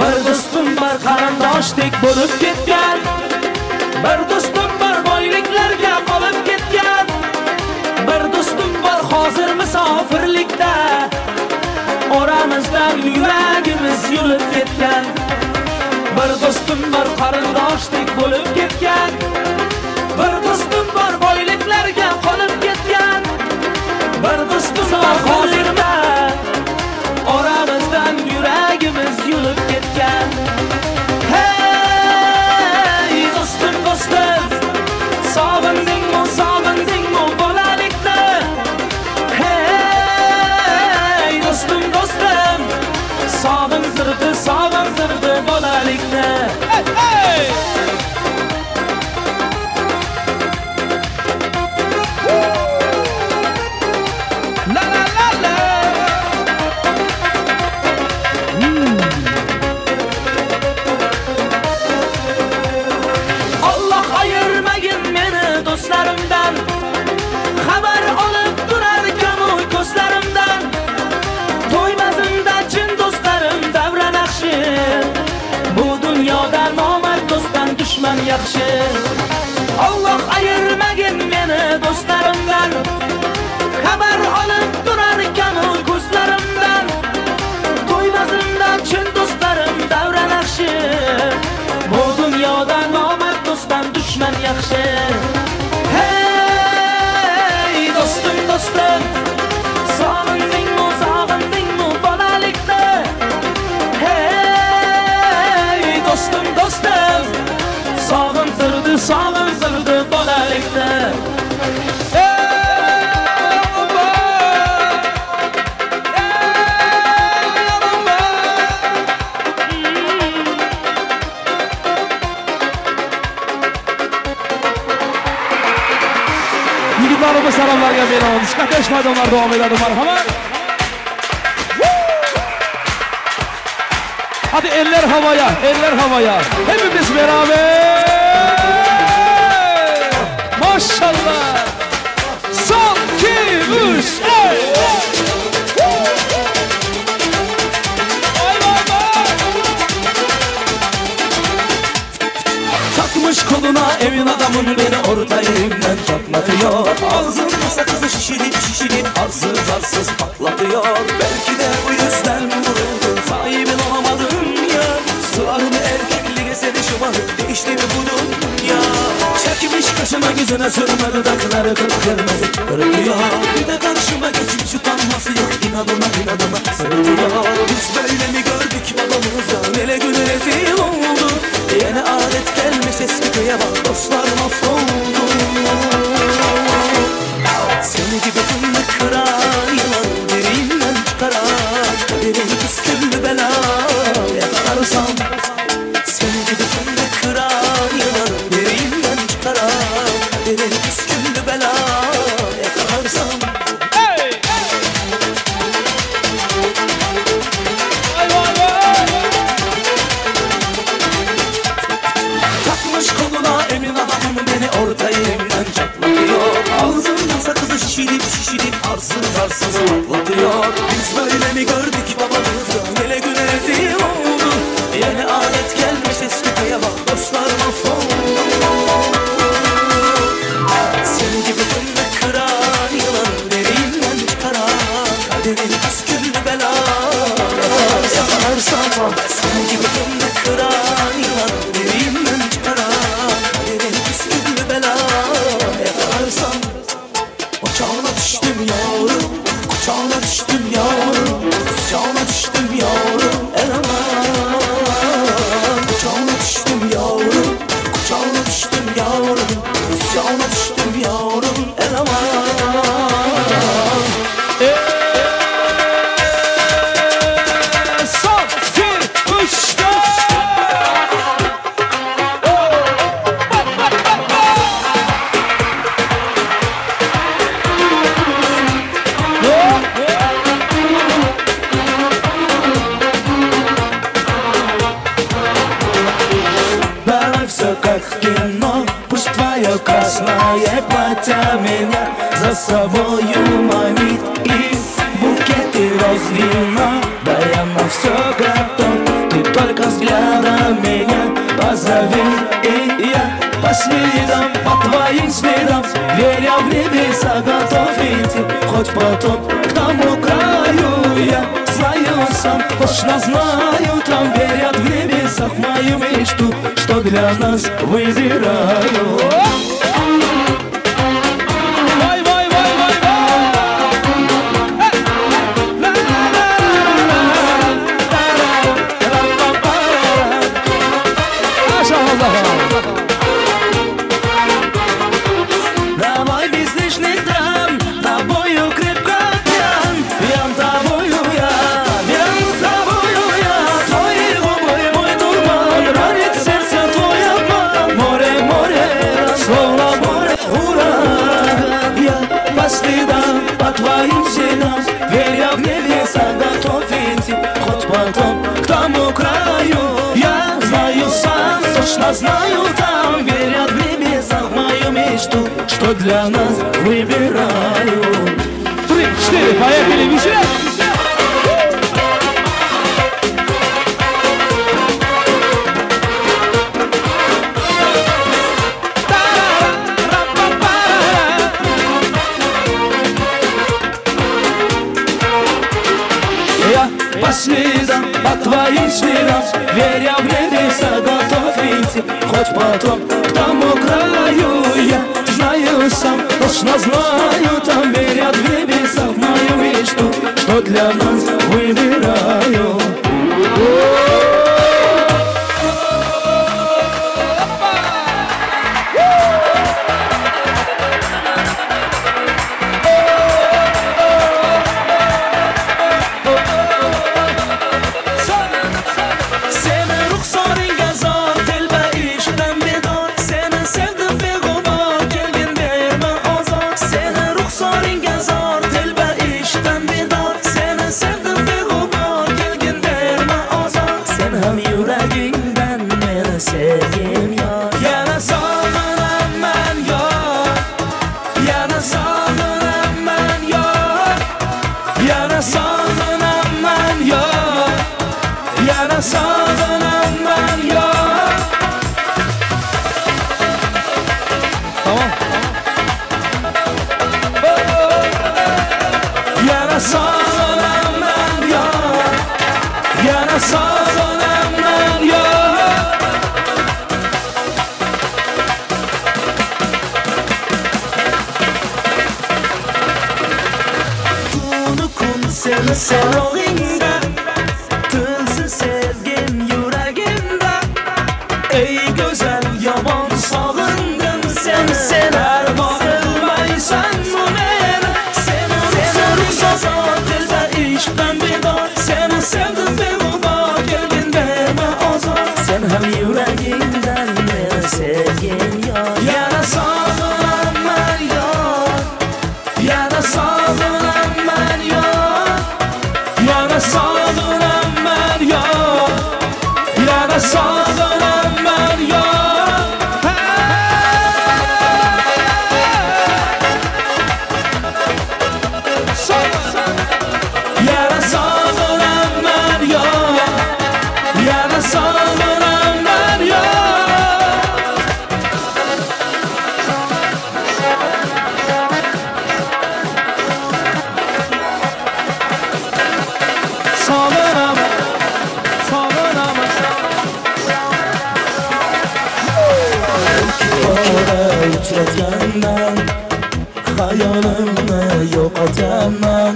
Bir do'stim bor qarindoshdek bo'lib ketgan, bir do'stim bor boyliklarga qolib ketgan, bir do'stim bor hozir musofirlikda, oramizdan yuragimiz yulib ketgan. Bir do'stim bor qarindoshdek bo'lib ketgan, bir do'stim bor boyliklarga qolib ketgan, bir do'stim bor hozirda, oramizdan yuragimiz yulib ketgan. Hey do'stim sog'indingmi bolalikni? Hey do'stim sog'intirdi bolalikni. Hey do'stlarimdan xabar olib turarkan u ko'zlarimdan. To'ymazimda chin do'stlarim davra naqshi, bu dunyoda nomard do'stdan dushman yaxshi. Alloh ayirmagin meni do'stlarimdan, xabar olib turarkan u ko'zlarimdan. To'ymazimda chin do'stlarim davra naqshi, bu dunyoda nomard do'stdan dushman yaxshi. Dostum sog'indingmi bolalikni? Hey do'stim sog'intirdi bolalikni. Yigitlarimiz salomlarga binoan diskotek maydonlar davom etadi marhamat. Hadi eller havaya. Hepimiz beraber. Maşallah. Son 2 3 Takmış koluna evin adamın beni orta yerimden çatlatıyor. Ağzında sakızı şişirip arsız patlatıyor. Belki de bu yüzden vuruldum, sahibin olamadım ya. Sığarım erkekliğe seni şımarıp değişti mi bu dünya? Çekmiş kaşıma gözüne sürme dudakları kıpkırmızı kırılıyor. Bir de karşıma geçmiş utanması yok, inadına sırılıyor. Biz böyle mi gördük babamızdan, ele güne rezil oldu. Yeni adet gelmiş eski köye bak, dostlar mahvoldu. Seni gibi fındık kırar, yılan derinden çıkarar. Kaderin püsküllü bela yakalarsam. Seni gibi fındık kırar, yılan derinden çıkarar. Kaderin püsküllü bela yakalarsam. Emin adamım beni orta yerimden çatlatıyor. Ağzımdan sakızı şişirip arsız patlatıyor. Biz böyle mi gördük babamızdan, hele güne rezil oldu. Cana düştüm yavrum eleman Son, bir, üç, dört Как кино, пусть твое красное платье меня за собою манит и букеты роз вина. Да я на все готов, ты только взглядом меня позови. И я по следам, по твоим следам, веря в небеса, готов идти хоть потом к тому краю. Я знаю сам, точно знаю, там верят в небесах в мою мечту, что для нас выбираю. Давай без лишних драм, тобою крепко пьян, пьян тобою я, пьян тобою я. Твои губы мой дурман, ранит сердце твой обман. Море, море, словно море, ураган. Я по следам, по твоим следам, веря в небеса, готов идти хоть потом к тому краю. Я знаю сам, точно знаю там, верят в небеса в мою мечту, что для нас выбираю. 3, 4, поехали, веселее! Я по следам, по твоим следам, веря в небеса, готов идти хоть потом к тому краю. Я знаю сам, точно знаю, там верят в небеса в мою мечту, что для нас выбираю. Sarılığında tılsız sevgim yüreğimde. Ey güzel yaban sağındın sen her bakılmaysan mı beni. Seni ruhsazan dilde işten bir dar. Seni sevdim bir uba gelgin verme azar. Sen hem yüreğimden beni sevgin ya. Yana sağınan ben ya. Yana sağınan ben ya. Yana sağınan ben ya. Yana sağınan ben ya. Yana sağınan ben ya. Yana sağınan ben ya. Sağlanam, sağlanam. Orada uçratandan hayalımı yok atamam.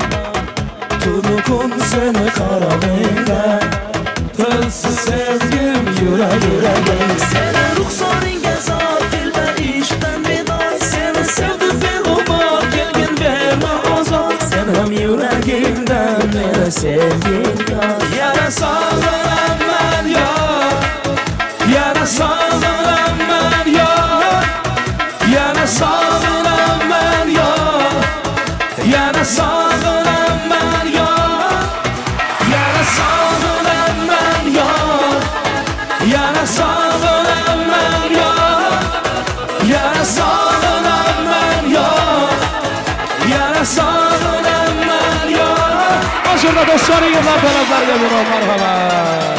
Tutukun seni karavanda. Tılsız sevgim yüreğim. Senin ruhsarın gezar dilde işten bir dar. sevgin yor. Yana sog'inamman yor, yana sog'inamman yor, yana sog'inamman yor, yana sog'inamman yor, yana sog'inamman yor, yana sog'inamman yor, yana sog'inamman yor, yana sog'inamman yor. Aşırda dostlarınızla taraflarga biroz marhamat.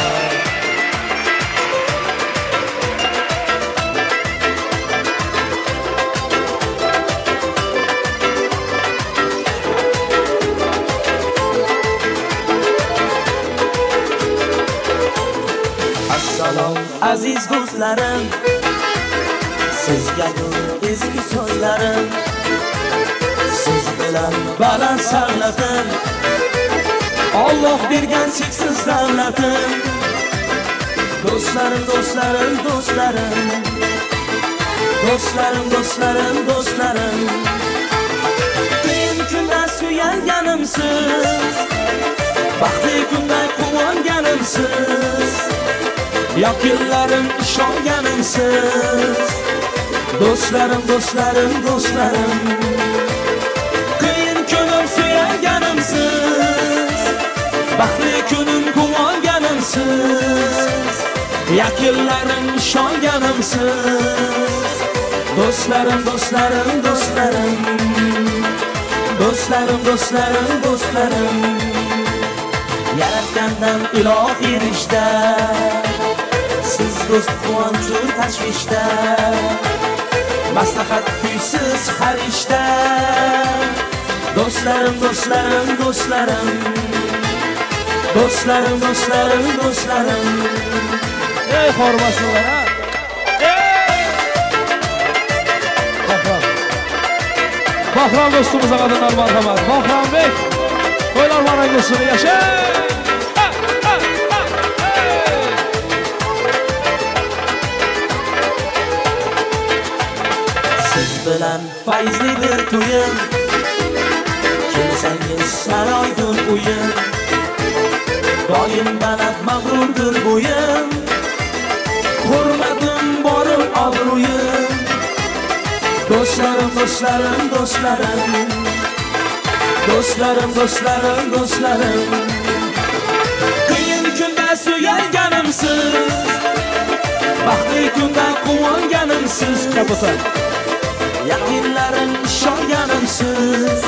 Assalom aziz do'stlarim, sizga ezgi so'zlarim, siz bilan baland savlatim, Alloh bergan cheksiz davlatim. Do'stlarim, do'stlarim, do'stlarim, do'stlarim, do'stlarim, do'stlarim, qiyin kunda suyanganimsiz, baxtli kunda quvonganimsiz, yakunlarim ishonganimsiz. Do'stlarim, do'stlarim, do'stlarim, qiyin kunim suyanganimsiz, baxtli kunim quvonganimsiz, yakunlarim ishonganimsiz. Do'stlarim, do'stlarim, do'stlarim, do'stlarim, do'stlarim, do'stlarim, yaratgandan ilohiy rishta, siz do'st quvonchu tashvishda, maslahat kuysiz har ishda. Do'stlarim, do'stlarim, do'stlarim, do'stlarim, do'stlarim, do'stlarim. Ey hormasizlar ha. Bahram dostumuza kadınlar marhamat. Bahram Bey, to'ylar marangosini yaşa. Siz bilan fayzlidir to'yim, kelsangiz saroydun uyim, doim baland mag'rurdir bo'yim, hurmatim borim obro'yim. Do'stlarim, do'stlarim, do'stlarim, do'stlarim, do'stlarim, do'stlarim, qiyin kunda suyanganimsiz, baxtli kunda quvonganimsiz. Yaqinlarim ishonganimsiz.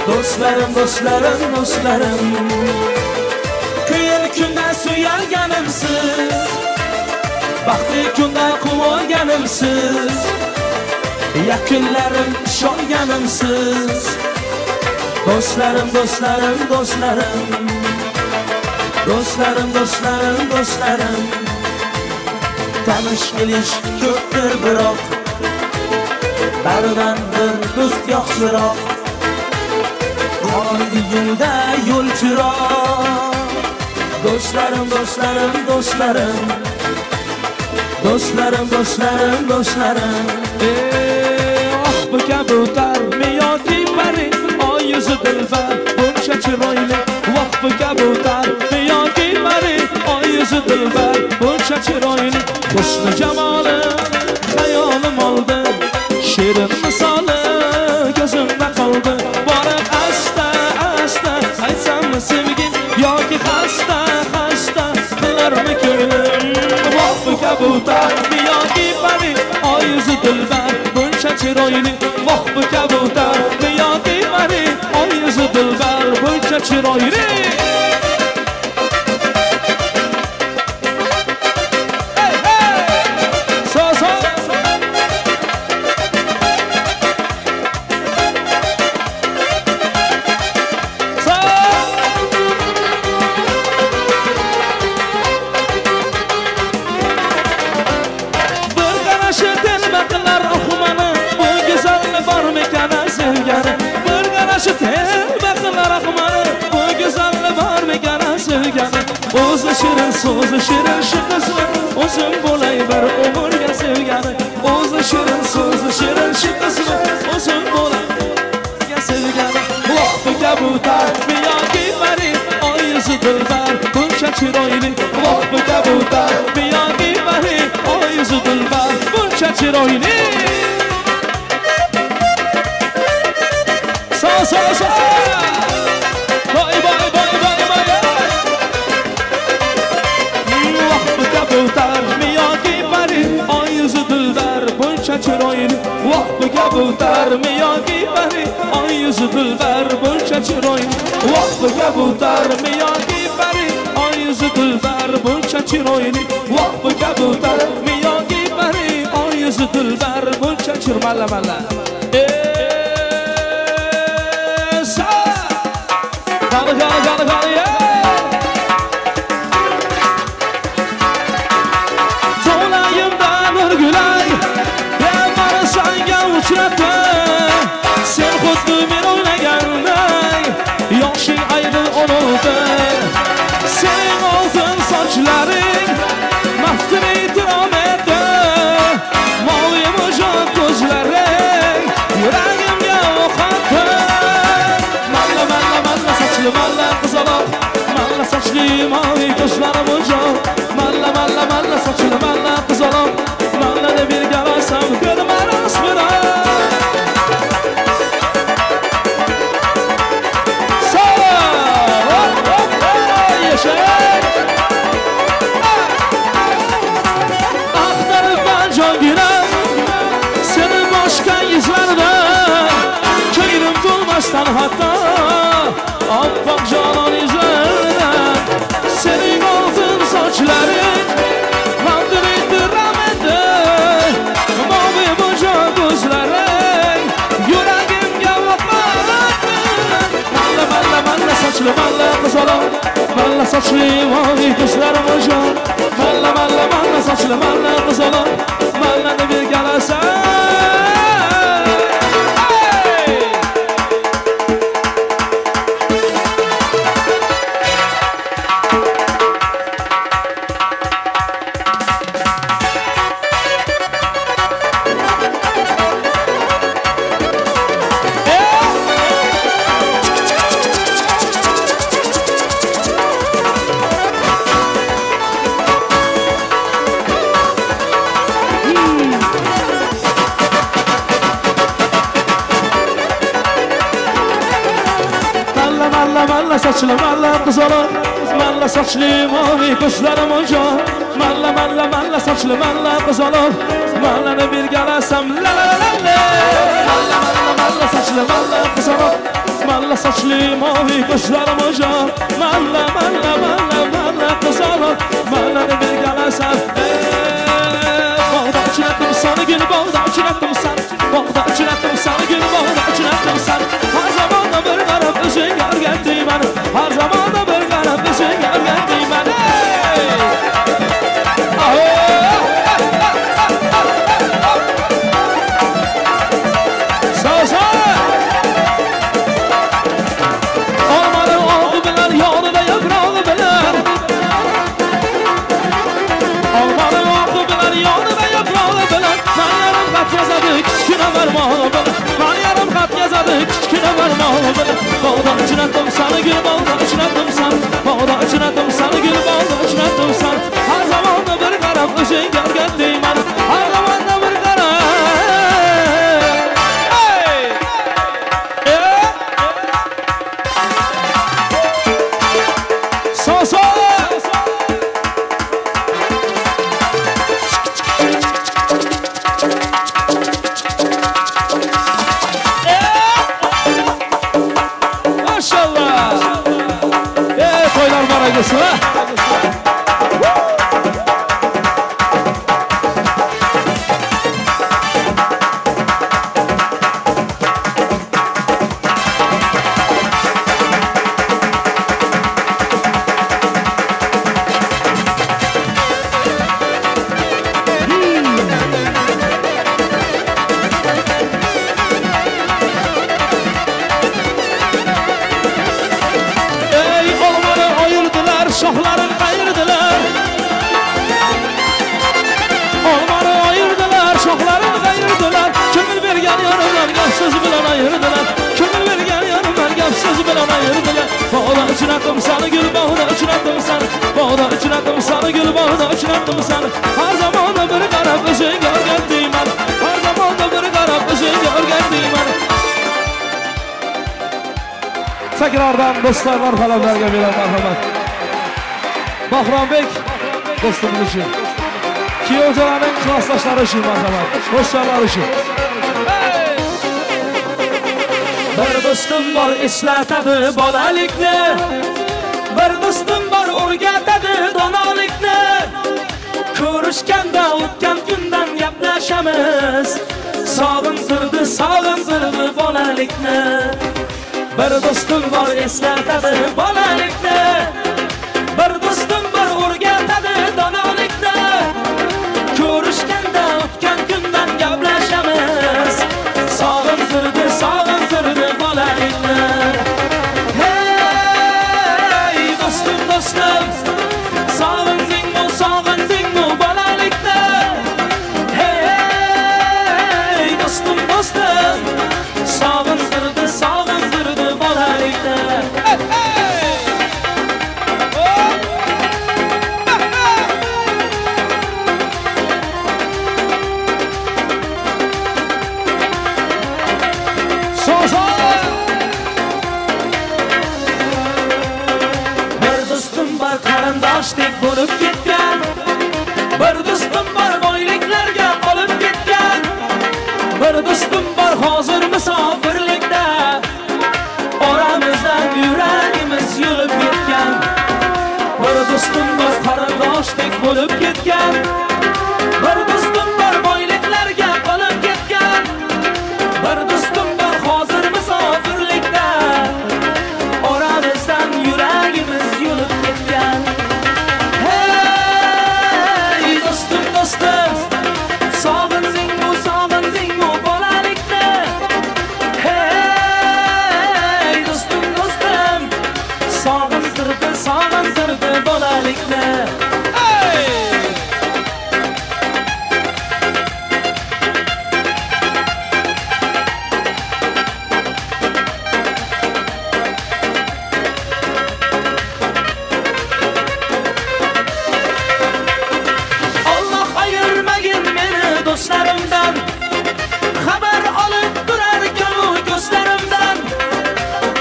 Do'stlarim, do'stlarim, do'stlarim, qiyin kunda suyanganimsiz, baxtli kunda quvonganimsiz, yakunlarim ishonganimsiz. Do'stlarim, do'stlarim, do'stlarim, do'stlarim, do'stlarim, do'stlarim, tanish bilish ko'pdir biroq, baridan bir do'st yaxshiroq. Qorong'ida yo'l chiroq. Do'stlarim, do'stlarim, do'stlarim, do'stlarim, do'stlarim, do'stlarim. Ah bu kabutar miyoki pari, oy yuzi dilbar buncha chiroyli. Vah bu kabutar miyoki pari, oy yuzi dilbar buncha chiroyli. Husni jamoli xayolim oldi, shirin misoli ko'zimda qoldi. Borib asta asta aytsammi sevgim, yoki xasta xasta qilarmi ko'nglim. Vah bu kabutar miyoki pari, oy yuzi dilbar buncha chiroyli. Vah bu kabutar miyoki pari, oy yuzi dilbar buncha chiroyli. O'zi shirin so'zi shirin shu qizni o'zim bo'lay bir umrga sevgani. O'zi shirin so'zi shirin shu qizni o'zim bo'lay sevgani. Vah bu kabutar miyoki pari, dilbar buncha chiroyli voh bu kabutar biyog'i bari oy yuzi dilbar buncha chiroyli so boy voh bu kabutar biyog'i bari oy yuzi dilbar buncha chiroyli voh bu kabutar biyog'i bari oy yuzi dilbar buncha chiroyli voh bu kabutar biyog'i bari oy yuzi dilbar buncha chiroyli voh bu kabutar biyog'i bari oy yuzi dilbar buncha chiroyli malla sen xuddi men o'ylaganday yoshing ayril unutdi sening oltin sochlaring maftun e'tirom etdi moviy mujoq ko'zlaring yuragimga o'qatdi malla sochli malla qizaloq malla sochli moviy ko'zlari mujoq malla sochli malla qizaloq malla deb ergalasam ko'rma rasmini axtaribman jonginam seni boshqa izlaridan ko'nglim to'lmasdan hatto oppoq jonon izlaridan sening oltin sochlaring mamdun e'tirom etdi moviy mujoq ko'zlaring yuragimga o'qatdi malla sochli malla qizaloq malla sochli moviy ko'zlari mujoq malla sochli malla qizaloq malla deb ergalasan malla sochli malla qizaloq malla sochli moviy ko'zlari mujoq malla sochli malla qizaloq mallani bergalasam la malla sochli malla qizaloq malla sochli moviy ko'zlari mujoq malla qizaloq mallani bergalasam bog'da uchratdim sani gul bog'da uchratdim sani bog'da uchratdim sani gul bog'da uchratdim sani har zamonda bir qarab o'zingga o'rgatdingman har zamonda bir qarab o'zingga o'rgatdingman olmaning og'i bilan yonida yaprog'i bilan olmaning og'i bilan yonida yaprog'i bilan man yarim xat yozadi kichkina barmog'i bilan man yarim xat yozadi kichkina barmog'i bilan bog'da uchratdim sani gul bog'da uchratdim sani bog'da uchratdim sani gul bog'da uchratdim sani har zamonda bir qarab o'zingga o'rgatdingman har zamonda bir qarab to'ylar baragasi va shoxlarin qayirdilar olmani ayirdilar shoxlarin qayirdilar ko'ngil bergan yorimlar gapsiz bilan ayirdilar ko'ngil bergan yorimlar gapsiz bilan ayirdilar bog'da uchratdim sani gul bog'da uchradim seni, bog'da uchradim seni, gul bog'da uchradim seni. Har zamonda bir qarab o'zingga o'rgatdingman, har zamonda bir qarab o'zingga o'rgatdingman. Takrordan do'stlar marhamatlarga beraman marhamat. Bahrombek do'stimiz uchun, kuyovjolarning klassdoshlari uchun marhamat, do'stlar uchun. Bir do'stim bor eslatadi bolalikni, bir do'stim bor o'rgatadi donolikni. Ko'rishganda o'tgan kundan gaplashamiz, sog'intirdi bolalikni. Bir do'stim bor eslatadi bolalikni, bir do'stim bor o'rgatadi donolikni. Ko'rishganda o'tgan kundan gaplashamiz, sog'intirdi bolalikni. Hey do'stim do'stim, sog'indingmi bolalikni? Hey do'stim do'stim, sog'intirdi bolalikni. Qarindoshdek bo'lib ketgan, bir do'stim bor boyliklarga qolib ketgan, bir do'stim bor hozir musofirlikda, oramizdan yuragimiz yulib ketgan. Bir do'stim bor qarindoshdek bo'lib ketgan, bir do'stim bor boyliklarga qolib ketgan, bir do'stim bor hozir musofirlikda, oramizdan yuragimiz yulib ketgan. Sog'indingmi bolalikni? Hey do'stim do'stim, sog'intirdi bolalikni. Do'stlarimdan xabar olib turar ekan-u ko'zlarimdan.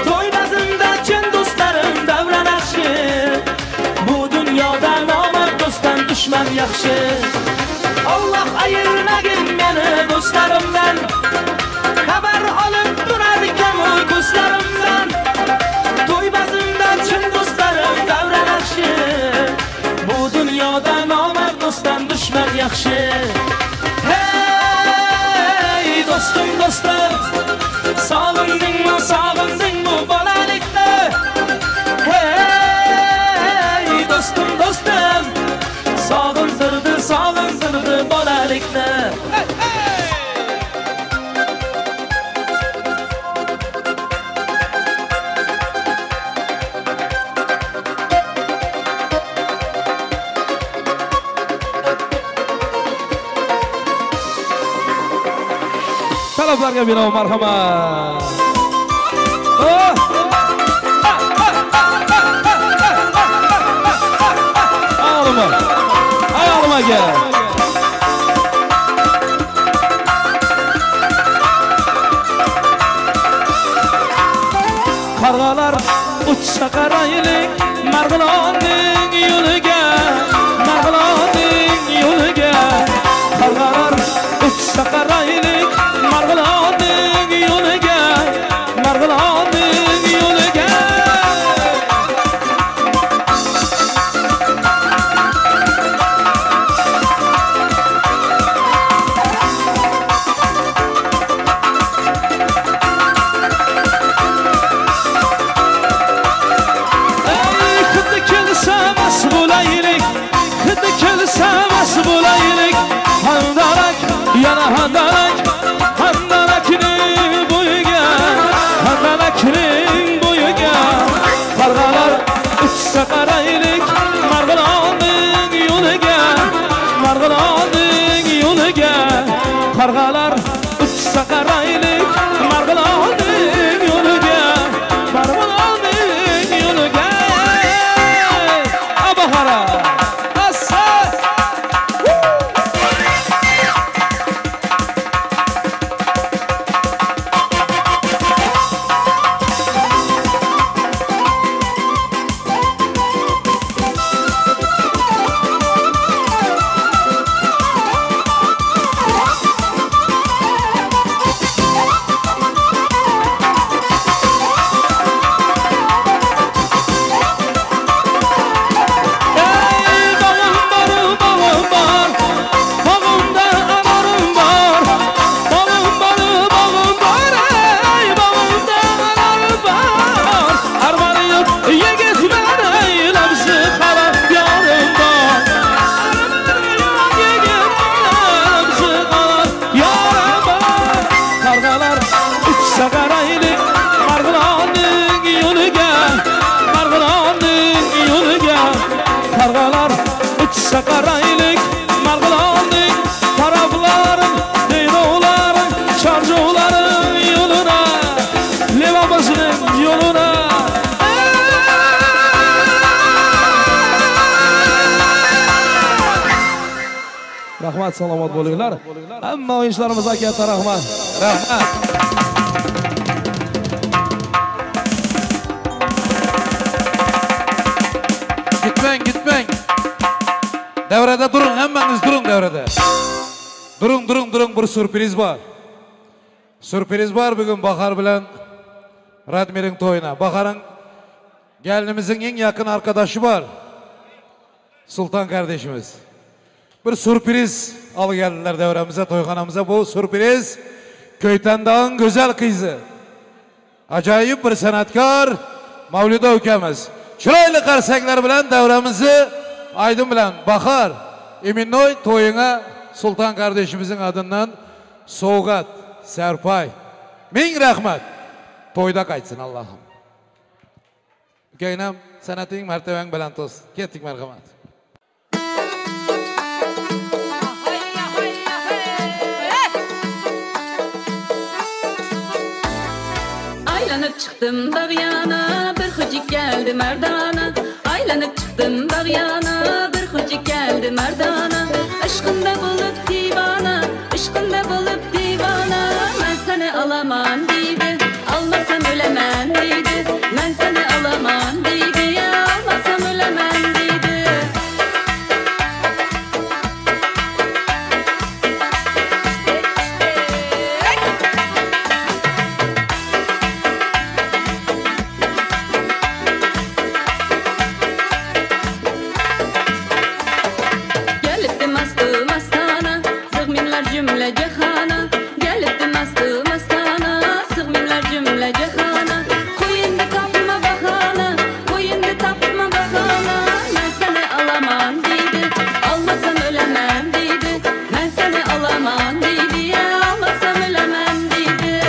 To'ybazimda chin do'stlarim davran yaxshi, bu dunyoda nomard do'stdan dushman yaxshi. Alloh ayirmagin meni do'stlarimdan, xabar olib turar ekan-u ko'zlarimdan. To'ybazimda chin do'stlarim davran yaxshi, bu dunyoda nomard do'stdan dushman yaxshi. Do'stim do'stim, sog'indingmi bolalikni? Hey do'stim do'stim, sog'intirdi bolalikni. Talablarga bino marhamat. Ayolima gel. Qarg'alar uchsa qaraylik Marg'ilonning yo'liga, Marg'ilonning yo'liga. Qarg'alar uchsa qaraylik Marg'ilonning yo'liga, Marg'ilonning yo'liga. Ey xuddi kelsa Sog'mat, salomat bo'linglar. Hamma o'yinchilarimizga katta rahmat. Rahmat. Gitmang. Davrada durun, hammangiz durun davrada. Durun, bir sürpriz var. Sürpriz var bugün Bahar bilen Radmir'in toyuna. Bahar'ın gelinimizin en yakın arkadaşı var. Sultan kardeşimiz. Bir sürpriz al geldiler devremize, toyxanamıza. Bu sürpriz Köyten Dağ'ın güzel kızı. Acayip bir sanatkar Mavluda ülkemiz. Çıraylı karsaklar bilen devremizi Aydın bilen Bahar Eminnoy toyuna Sultan kardeşimizin adından Soğugat, Serpay. Min rahmet. Toyda kaçsın Allah'ım. Ükeynam sanatın merteven bilen toz. Kettik merhamet. Aylanıp çıktım dağ yana, bir hıcık geldi merdana. Aylanıp çıktım dağ yana, bir hıcık geldi merdana. Aşkında bulup divana, aşkında bulup divana. Ben seni alamam deydi, almasam ölemem deydi. Ben seni alamam deydi, almasam ölemem deydi. Cümle cehana, gelipti mastı mastana, sığminler cümle cehana. Koyundu tapma bahana, koyundu tapma bahana. Ben seni alamam deydi, almasam ölemem deydi. Ben seni alamam deydi, almasam ölemem deydi.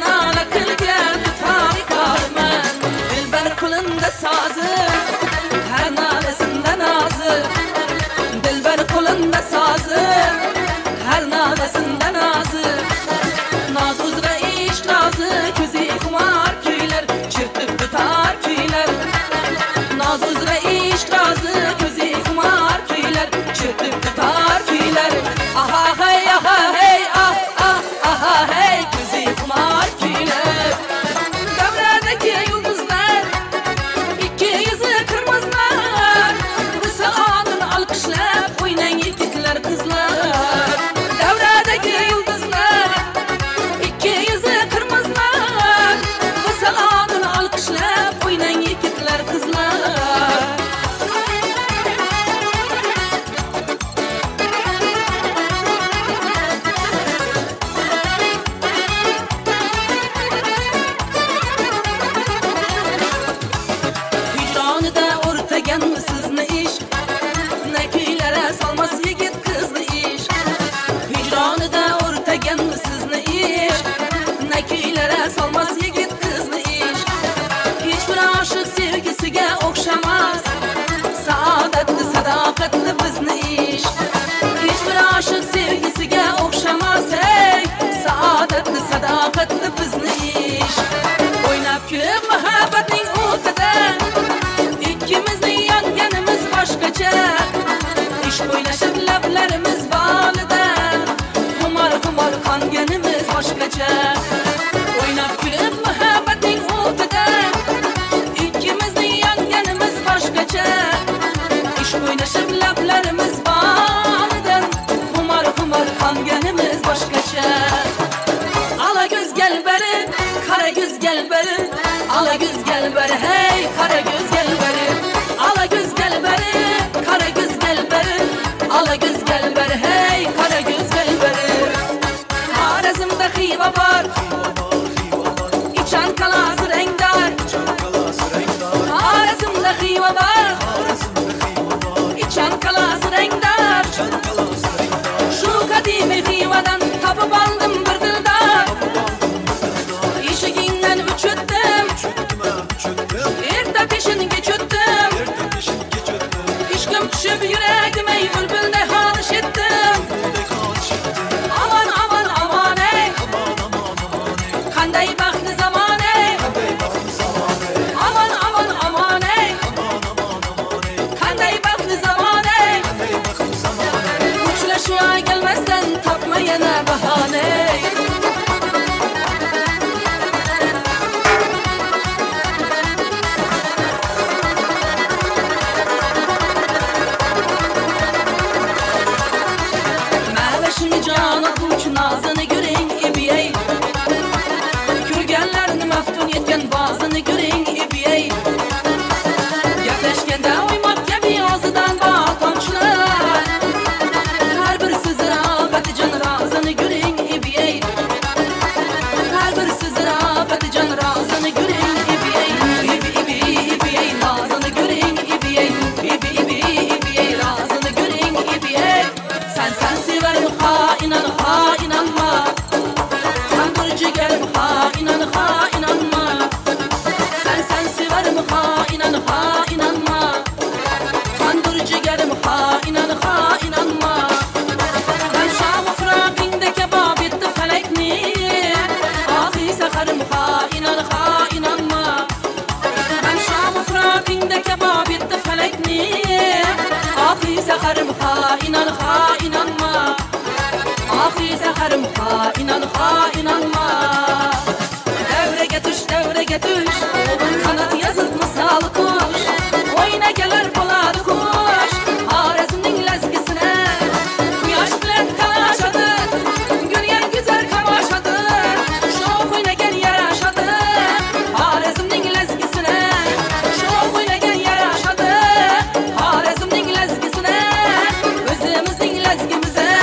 Ala sevgisiga o'xshamas saodatli sadoqatli bizni ish hech bir oshiq sevgisiga o'xshamas hey saodatli sadoqatli bizni ish o'ynab kulib muhabbatning o'tida ikkimizning yonganimiz boshqacha ish o'ynashib lablarimiz bolida xumor xumor qonganimiz boshqacha o'ynab kulib muhabbatning o'tida ikkimizning yonganimiz boshqacha ish o'ynashib lablarimiz bolida xumor xumor qonganimiz boshqacha ala göz gel beri kara göz gel beri ala göz gel beri hey kara göz gel beri ala göz gel beri kara göz gel beri ala göz gel beri hey kara göz gel beri Harazımda xiva var İçan kalası rengdar Harazımda xiva var İçan kalası rengdar Şu kadimi xivadan tapıp aldım bir dildar İşiginden uçuttum Erta peşin geçuttum İşkim düşüp yüreğime bülbülde halış ettim Aman aman aman ey Kanday baktı zaman ey Aman aman aman ey Kanday baktı zaman ey Uçlaşığa gelmezden tapmayana bahane Məhvəşini cana uçun ağzını görün ibiyey Kürgənlərini məftun etken bazını görün ibiyey Gəpləşkəndə uymaq gibi ağzıdan bağ tomçular Hər bir sözü rağbəti can razını görün ibiyey Hər bir sözü rağbəti can razını görün ibiyey İbi ibi ibiyey lazını görün ibiyey İbi ibi ibiyey razını görün ibiyey Sen severim inanma Tanrıcı gelim inanma Sen severim inanma Tanrıcı gelim inanma Ben şamı frakinde kebab etti felekni Ahi seherim inanma Ben şamı frakinde kebab etti felekni Ahi seherim inanma Ahi seherim inanma Devre getuş Kanat yazıp misal kuş Oyna gelir buladı kuş Harazmning lezgisine Kuyaş bilen talaşadı Gülyen güzel kamaşadı Şoq oynagan yaraşadı Harazmning lezgisine Şoq oynagan yaraşadı Harazmning lezgisine Özümüzning lezgimize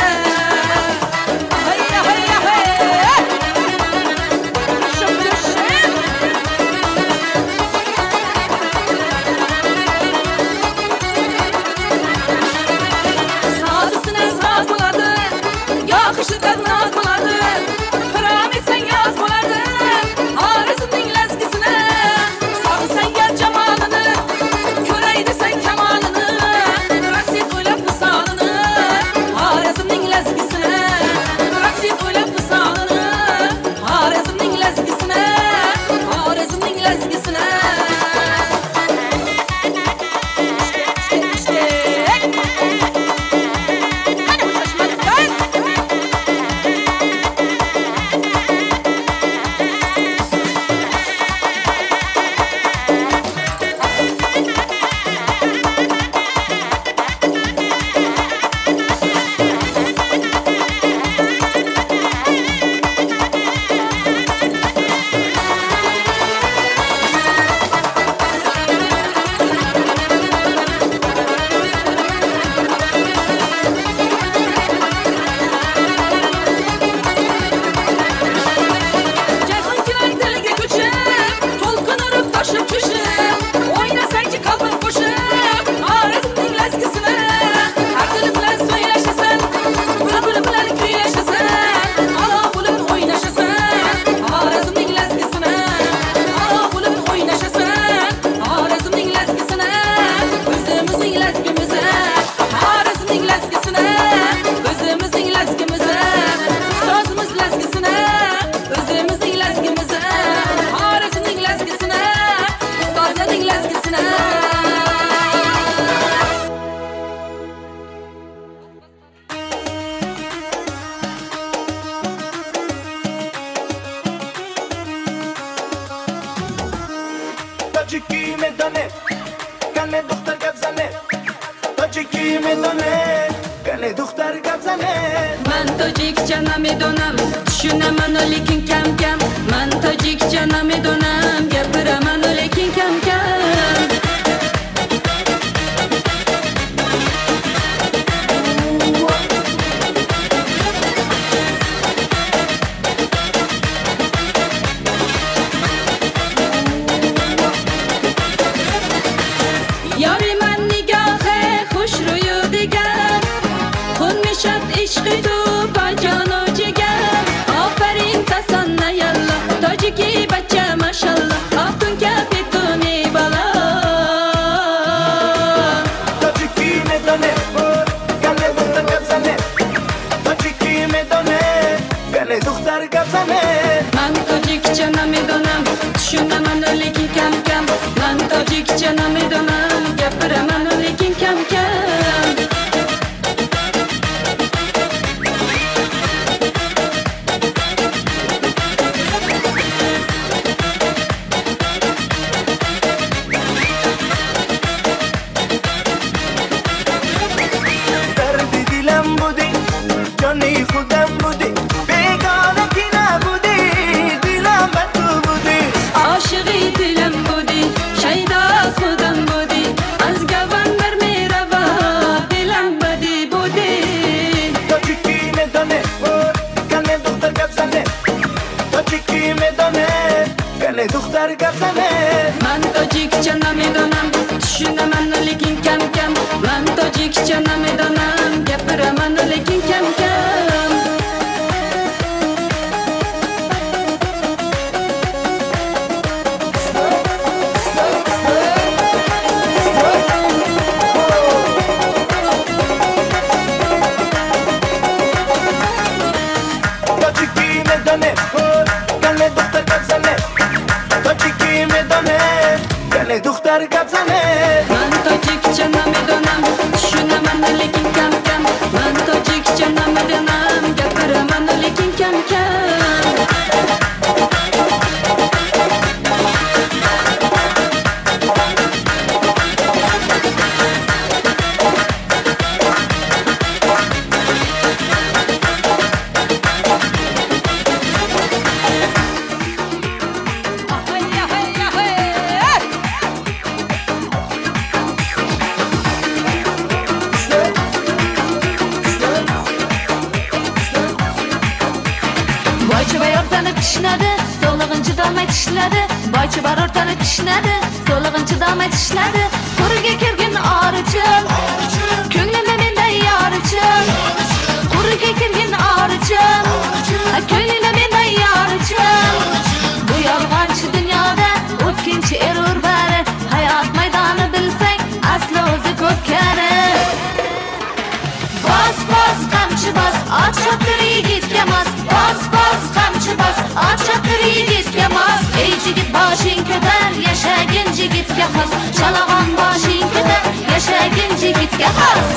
تاجیکی میدونه کنه دختر گپ زنه تاجیکی میدونه کنه دختر گپ زنه من تاجیکچه نمیدونم شونم منو لیکن کم کم من تاجیکچه نمیدونم گپرم منو لیکن کم کم یاری من نگاه خوش روی دیگر خون میشد عشق تو با جان و جگر آفرین تسان یالا تاجیکی بچه ماشالله آفتون که پیتونی بالا تاجیکی میدونه کنه دختر گپ زنه تاجیکی میدونه کنه دختر گپ زنه من تاجیکچه نمیدونم شونه منو لیکن کم کم من تاجیکچه نمیدونم گپره منو لیکن کم کم درد دیلم بودی جانی خودم بودی بیگانه کی نبودی دیلم به تو بودی عاشقی دلم بودی شیدا از خودم بودی از گوان بر میروا دلم بدی بودی تاجیکی میدونه کنه دختر گپ زنه تاجیکی میدونه کنه دختر گپ زنه من تاجیکچه نمیدونم شونه منو لیکن کم کم من تاجیکچه نمیدونم گپره منو لیکن کم کم تاجیکی میدونه کنه دختر گپ زنه تاجیکی میدونه کنه دختر گپ زنه من تاجیکچه نمیدونم شونه منو لیکن کم کم من تاجیکچه نمیدونم گپره منو لیکن کم کم Boychi var ortani kishnadi, so'lig'in chidolmay tishladi. Boychi var ortani kishnadi, so'lig'in chidolmay tishladi. Qo'riga kirgin orichim, ko'nglimda menda yorichim. Qo'riga kirgin orichim, ko'nglimda menda yorichim. Bu yolg'onchi dunyoda o'tkinchi erur bari, hayot maydoni bilsang, asli o'zi ko'p kari. Bas bas qamchi bas, ot choptir yigitga mas. Bas bas qamchi bas, ot choptir yigitga mas. Ey jigit boshing ko'tar, yashagin jigitga xos. Chalag'on boshing ko'tar, yashagin jigitga xos.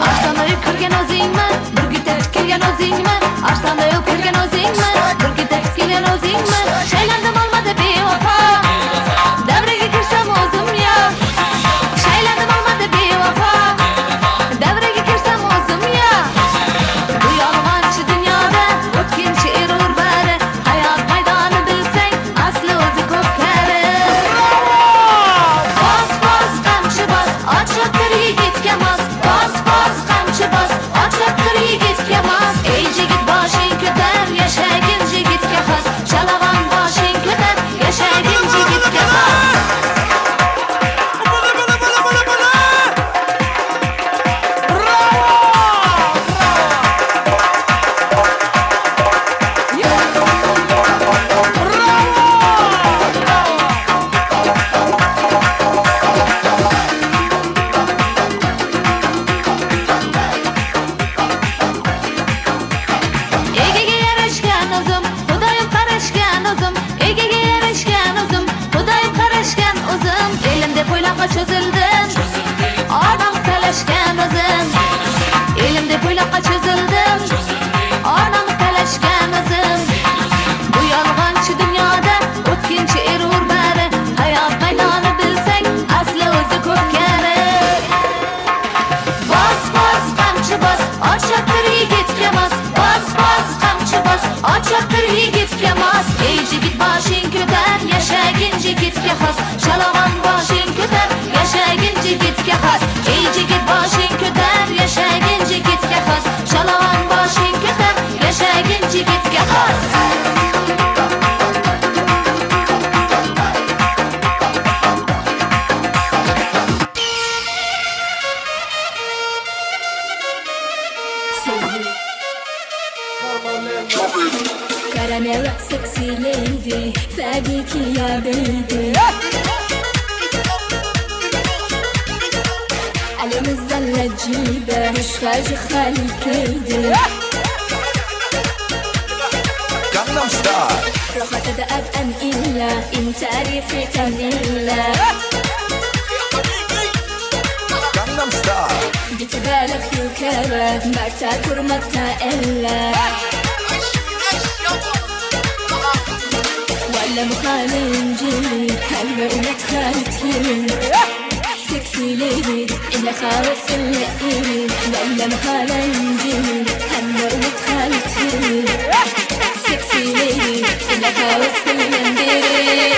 Arsonda kirgan o'zingmi, burgutda tikilgan o'zingmi? Arsonda kirgan o'zingmi, burgutda tikilgan o'zingmi? Shaylandim olmadi bevafo, davraga kirsam o'zim yo'q. Shaylandim olmadi bevafo, davraga kirsam o'zim yo'q. Bu yolg'onchi dunyoda o'tkinchi erur bari, hayot maydoni bilsang, asli o'zi ko'p kari. Bos bos qamchi bos, ot choptir yigitga mos. Bos bos qamchi bos, ot choptir yigitga mos. Ey jigit boshing ko'tar, yashagin jigitga xos. Chalag'on boshing ko'tar, yashagin jigitga xos. Caramel, sexy lady, فاديكي يا بيبي على مزلة تجيبه مش خارج خالي الكيدي Gangnam Style روح تدقق أن إلا إن تعرفي تميلا Gangnam Style بتبالغ يوكابة مرتا كرمتا إلا ولا مخالين جيلي هلا ونتخالتين سكسي ليدي إلا خالص إلا إيلي ولا مخالين جيلي هلا ونتخالتين سكسي ليدي إلا خالص إلا إيلي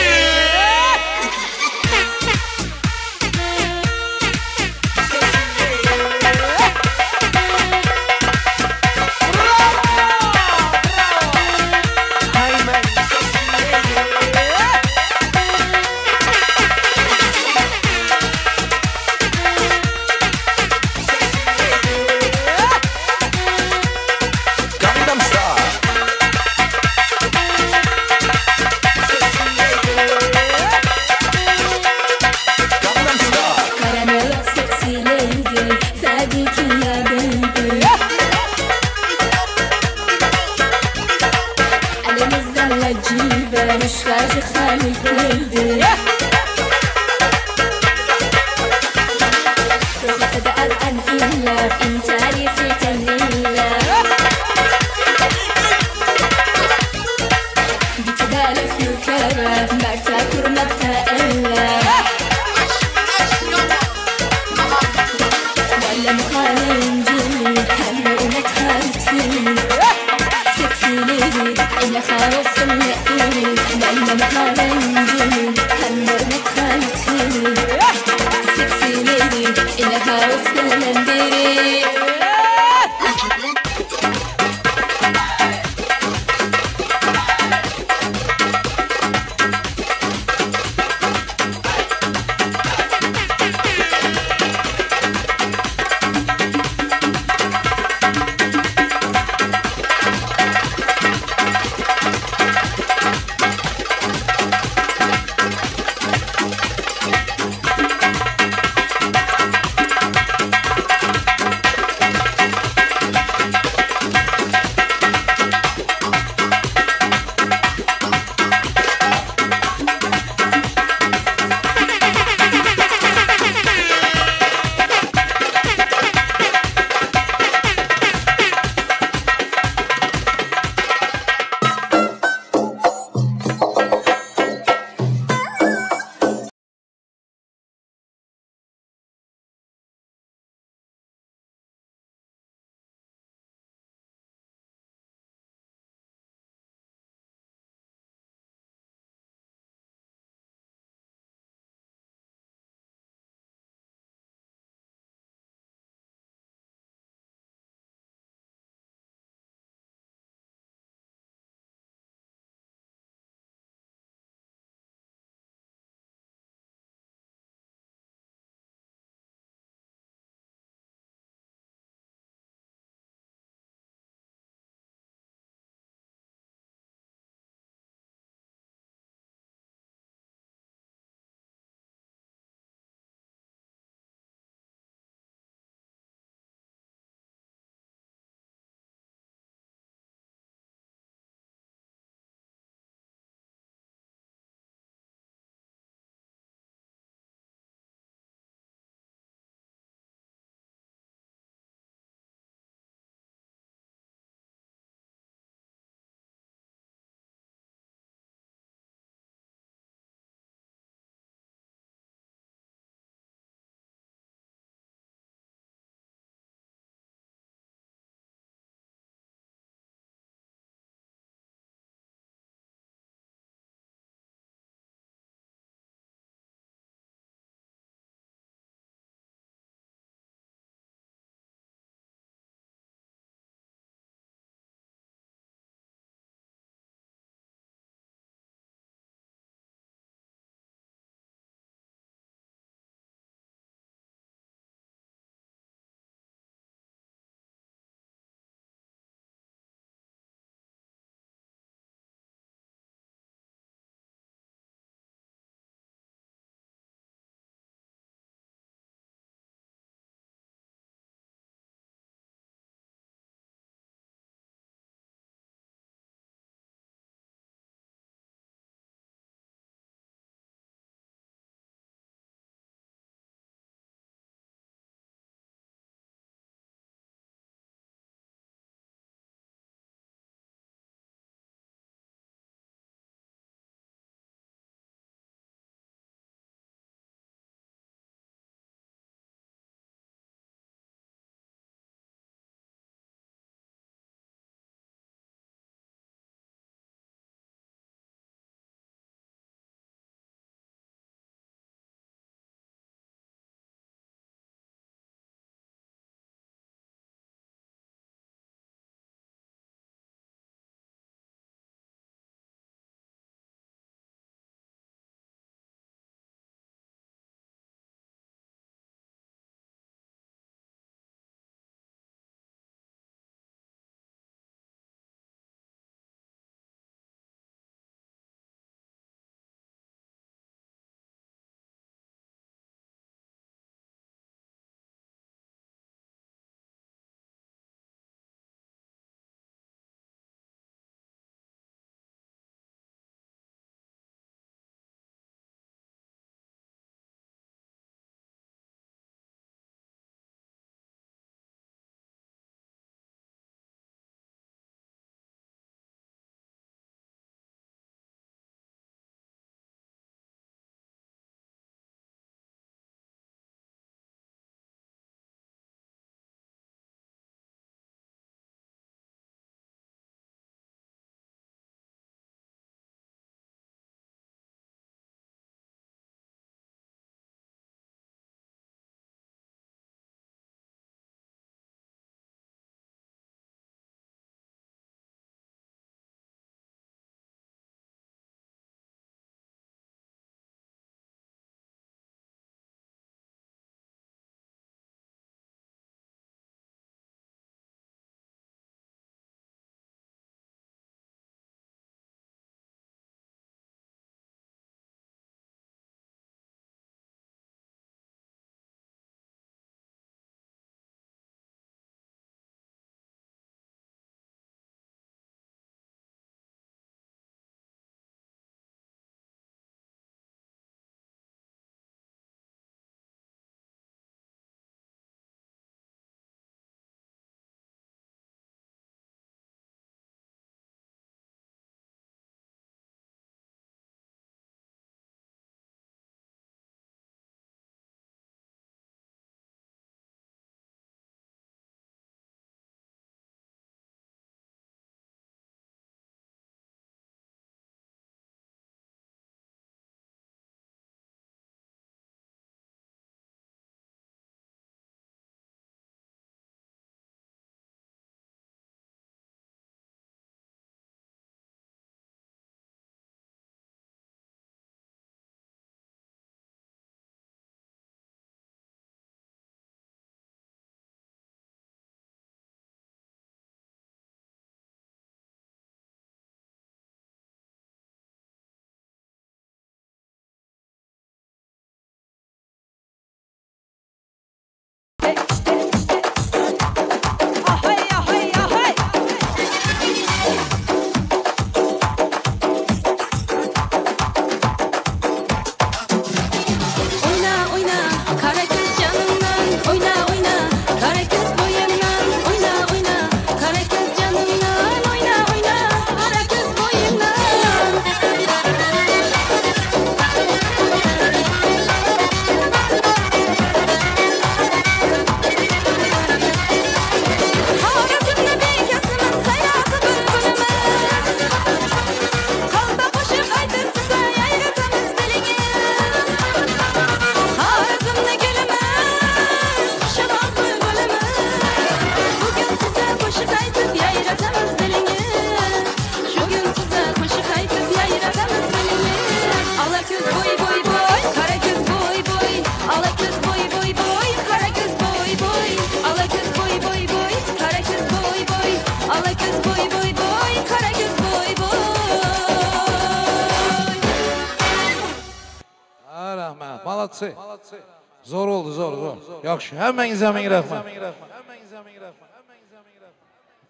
Malatsi. Zor oldu, zor. Yaxşı, həmmənizə min rəhmət.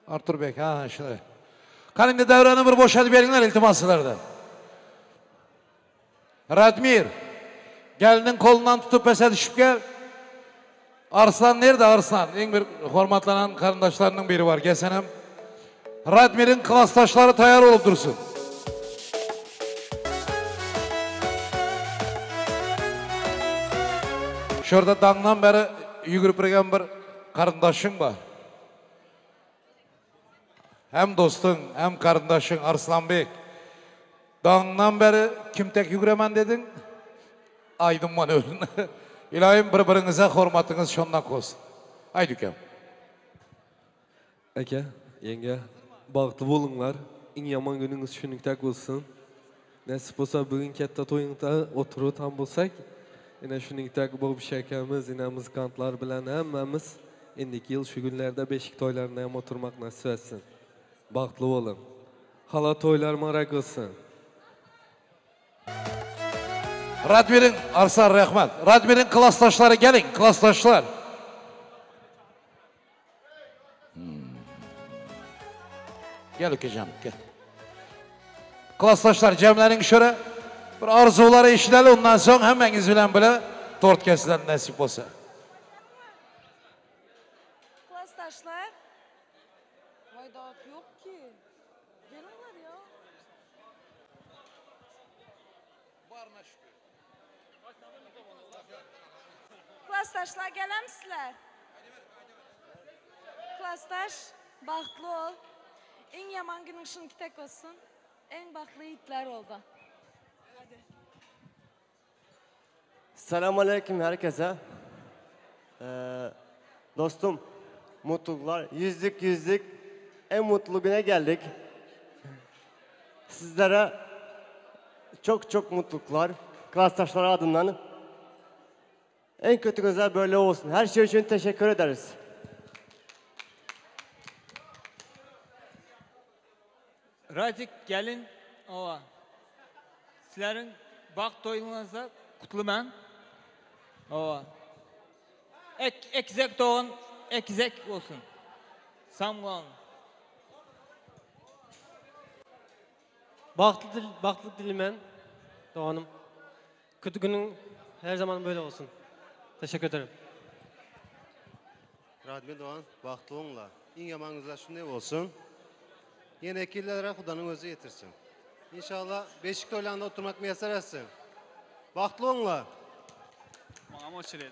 Artur Bey, ha, şöyle. Kalın da devranı bir boşadı verenler iltimasılardan. Radmir, gelinin kolundan tutup pese düşüp gel. Arslan nerede Arslan? En bir hormatlanan karındaşlarının biri var. Gelsenem. Radmir'in klastaşları tayar olup dursun. Şurada dağdan beri yürüp birgen bir karındaşın var. Hem dostun, hem karındaşın Arslan Bey. Dağdan beri kim tek yürümen dedin? Aydın manevrini. İlahim birbirinize hürmetiniz şondan olsun. Haydi kem. Aka, yenge, bağıtlı bolunlar. En yaman gününüz şunluktak olsun. Nasip olsa bugün katta toyunda oturup tam bulsak, yine şunluktak bu şekemiz, yine muzikantlar bilen hemmemiz indiki yıl şu günlerde beşik toylarına hem oturmak nasip etsin. Bağıtlı olun. Hala toylar marak olsun. Radmir'in Arslan Rahmat. Radmir'in klastaşları gelin, klastaşlar. Gel Ökecan, gel. Klastaşlar cemlerin şöyle bir arzuları işleli ondan sonra hemmeniz bilen böyle tort kesilen nasip olsa. Klastaşlar. Vaydat yok ki. Gelin ya. Klastaşlar gelen misler? Klastaş, baxtlı ol. En yaman günün şunki tek olsun. En baxtlı yiğitler oldu. Hadi. Selamun Aleyküm herkese. Dostum, mutluluklar. Yüzlük en mutlu güne geldik. Sizlere çok mutluluklar. Klastaşlar adından. En kötü güzel böyle olsun. Her şey için teşekkür ederiz. Razik gelin ova. Sizlerin bak toyluğunuza kutlu ben. Ova. Ekzek doğun, ekzek olsun. Sağ olun. Baktlı dilimen Doğan'ım. Kötü günün her zaman böyle olsun. Teşekkür ederim. Radmi Doğan, baktı onunla. En yamanınızda şunday olsun. Yine ekillere Kudanın özü getirsin. İnşallah beşik toylanda oturmak müyesser etsin. Baktı onunla. Bana hoş geldin.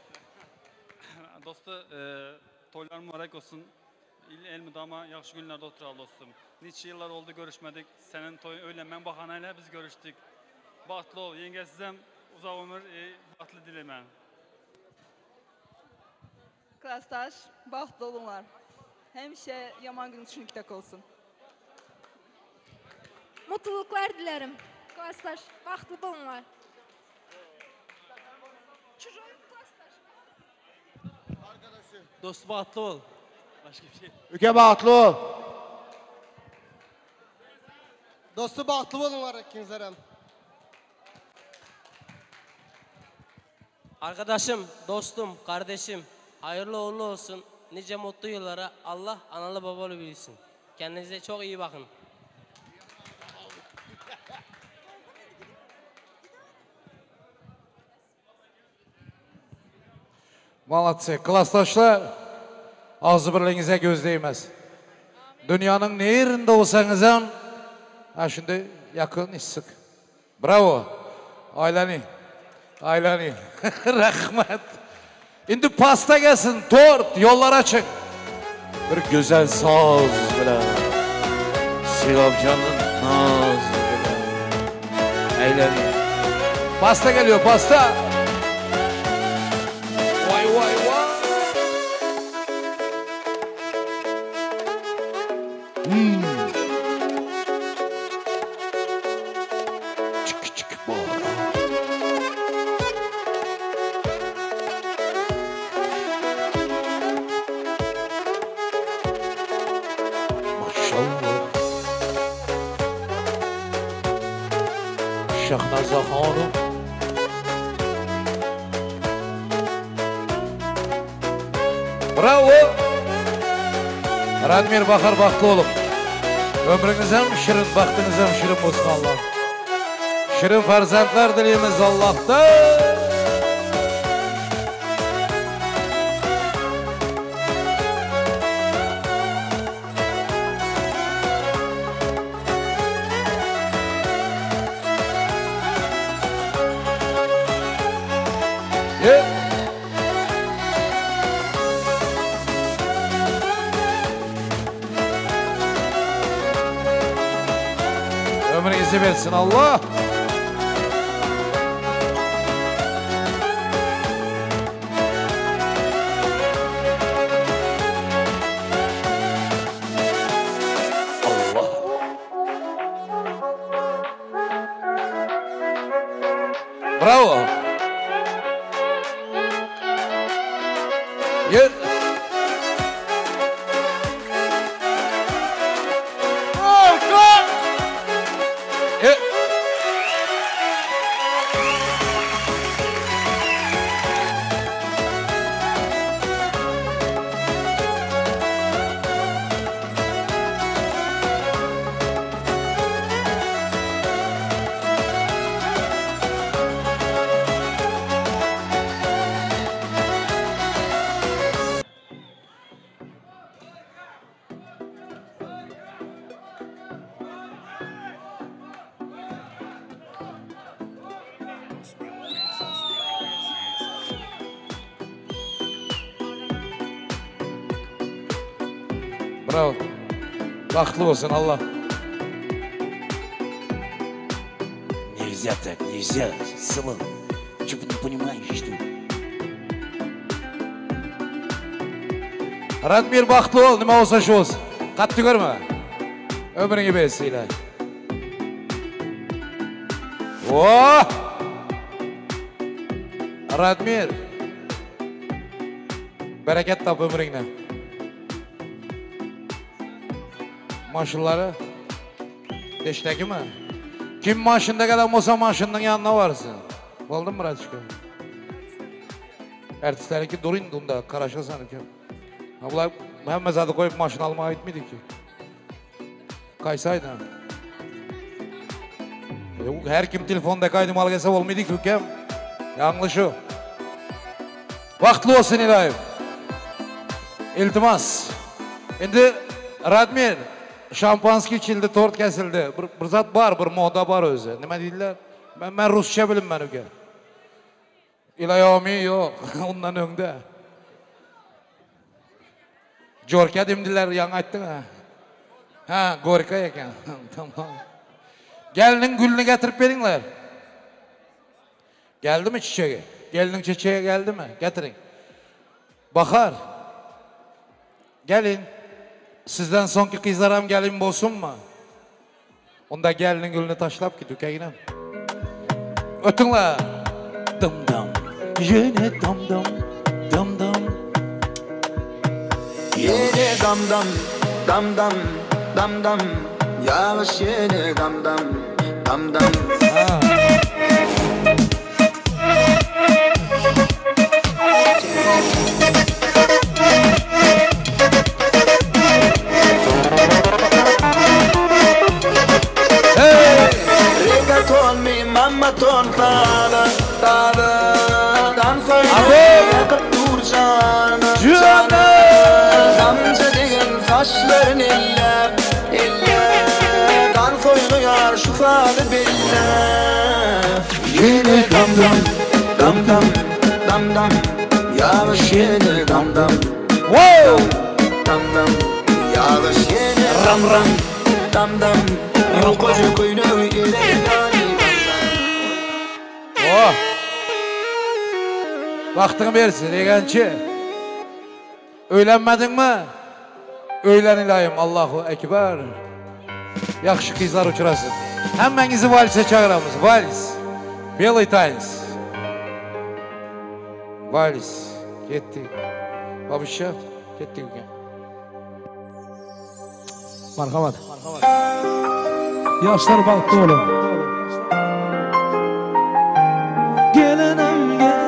Dostu, toylar mübarek olsun. El müdama yaxşı günlerde oturalım dostum. Niçin yıllar oldu görüşmedik. Senin toy öylemen bahanayla biz görüştük. Baktlı ol, yenge sizem uzak ömür, baktlı dilemen. Klastaş, baxtlı olunlar. Hemşe yaman günün şunki tek olsun. Mutluluklar dilerim. Klastaş, baxtlı olunlar. Dostu bağıtlı ol. Başka bir şey. Üke bağıtlı ol. Dostu bağıtlı olun var ikinizlerem. Arkadaşım, dostum, kardeşim, hayırlı uğurlu olsun. Nice mutlu yıllara Allah analı babalı bilsin. Kendinize çok iyi bakın. Malatsi, klastaşlar. Ağzı birliğinize göz değmez. Dünyanın ne yerinde olsanız hem şimdi yakın iş sık. Bravo. Aylani. Rahmet. Şimdi pasta gelsin, tort, yollar açık. Bir güzel saz bile. Silahcanın naz bile. Eğleniyor. Pasta geliyor, pasta. Vay. Çık bağır. Maşallah. Şahnaza Hanım. Bravo. Radmir Bakar Baktıoğlu. Ömrünüz hem şirin, baktınız hem şirin olsun Allah. Şirin farzandlar dileyimiz Allah'tan. Ömrünüzü versin Allah. Bravo. Yürü. Bravo. Bahtlı olsun Allah. Нельзя так, нельзя, Салон. Что ты не понимаешь, что ли? Radmir bahtlı ol, nima olsa şu olsun. Katlı görme. Ömrünü bersiyle. Oh! Radmir. Bereket tap ömrüne. Maşınları deşteki mi? Kim maşında kadar olsa maşının yanına varsın. Oldun mu Radişka? Ertisterinki durun bunda, karaşa sanırken. Bunlar hem mezadı koyup maşın almaya gitmedi ki. Kaysaydı. Her kim telefonda kaydım al gelse olmaydı ki hüküm. Yanlış o. Vaktli olsun İlahim. İltimas. Şimdi Radmir. Şampanski içildi, tort kesildi. Bir zat var, bir moda var özü. Nima deydiler? Ben Rusça bilim ben öge. İlayomi yok, ondan önde. Jorka demdiler, yan ayttın ha. Ha, Gorka eken. Tamam. Gelinin gülünü getirip veringler. Geldi mi çiçeği? Gelinin çiçeği geldi mi? Getirin. Bakar. Gelin. Sizden sonki kızlaram gelin bolsun mu? Onda gelinin gülünü taşlap ki dükeyine. Ötünler. Dam dam, yine dam dam, dam dam. Yine dam dam, dam dam, dam dam. Yavaş yine dam dam, dam dam. Reggaeton mi mamma ton tana tana dan koyuyor dur cana cana damca degen saçların eller eller dan koyuyor şu fadı belle yine dam dam dam dam dam dam yavaş yine dam dam wow dam dam yavaş yine ram ram dam dam yok koca koyuyor Oh! Vaktini versin degençi. Öğlenmedin mi? Öğlen ilayim Allahu Ekber. Yaxşı kızlar uçurasın. Hemmenizi valse çağıramız. Vals. Belly Times. Vals. Gittik. Babışa. Gittik. Marhamat. Yaşlar baktı oğlum. Gelinim gel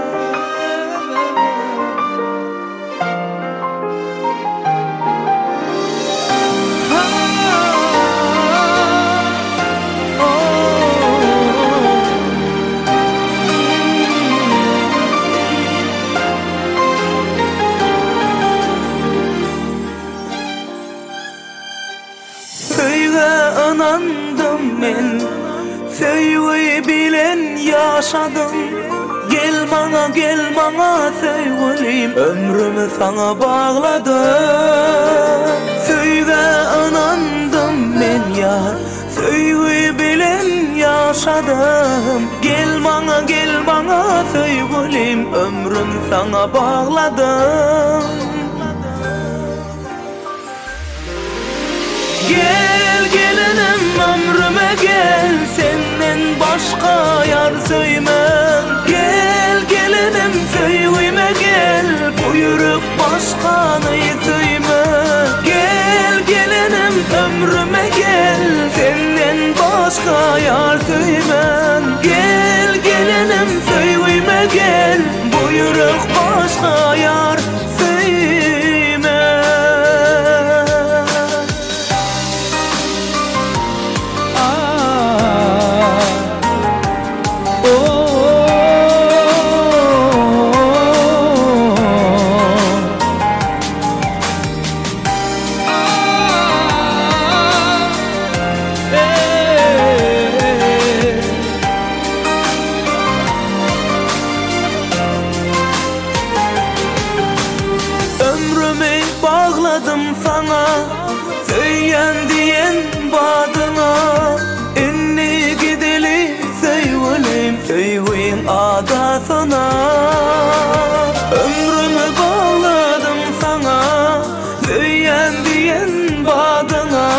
anandım men Söýügi bilen yaşadım Gel bana sevgilim Ömrümü sana bağladım Söýge anandım men yar Söýügi bilen yaşadım Gel bana sevgilim Ömrümü sana bağladım Gel gelinim ömrüme gel Senden başka yar söymem Gel gelinim söýgüme gel Bu yürek başkanı söymem Gel gelinim ömrüme gel Senden başka yar söymem Gel gelinim söýgüme gel Bu yürek başka yar Adasına ömrümü bağladım sana Söyyen diyen badına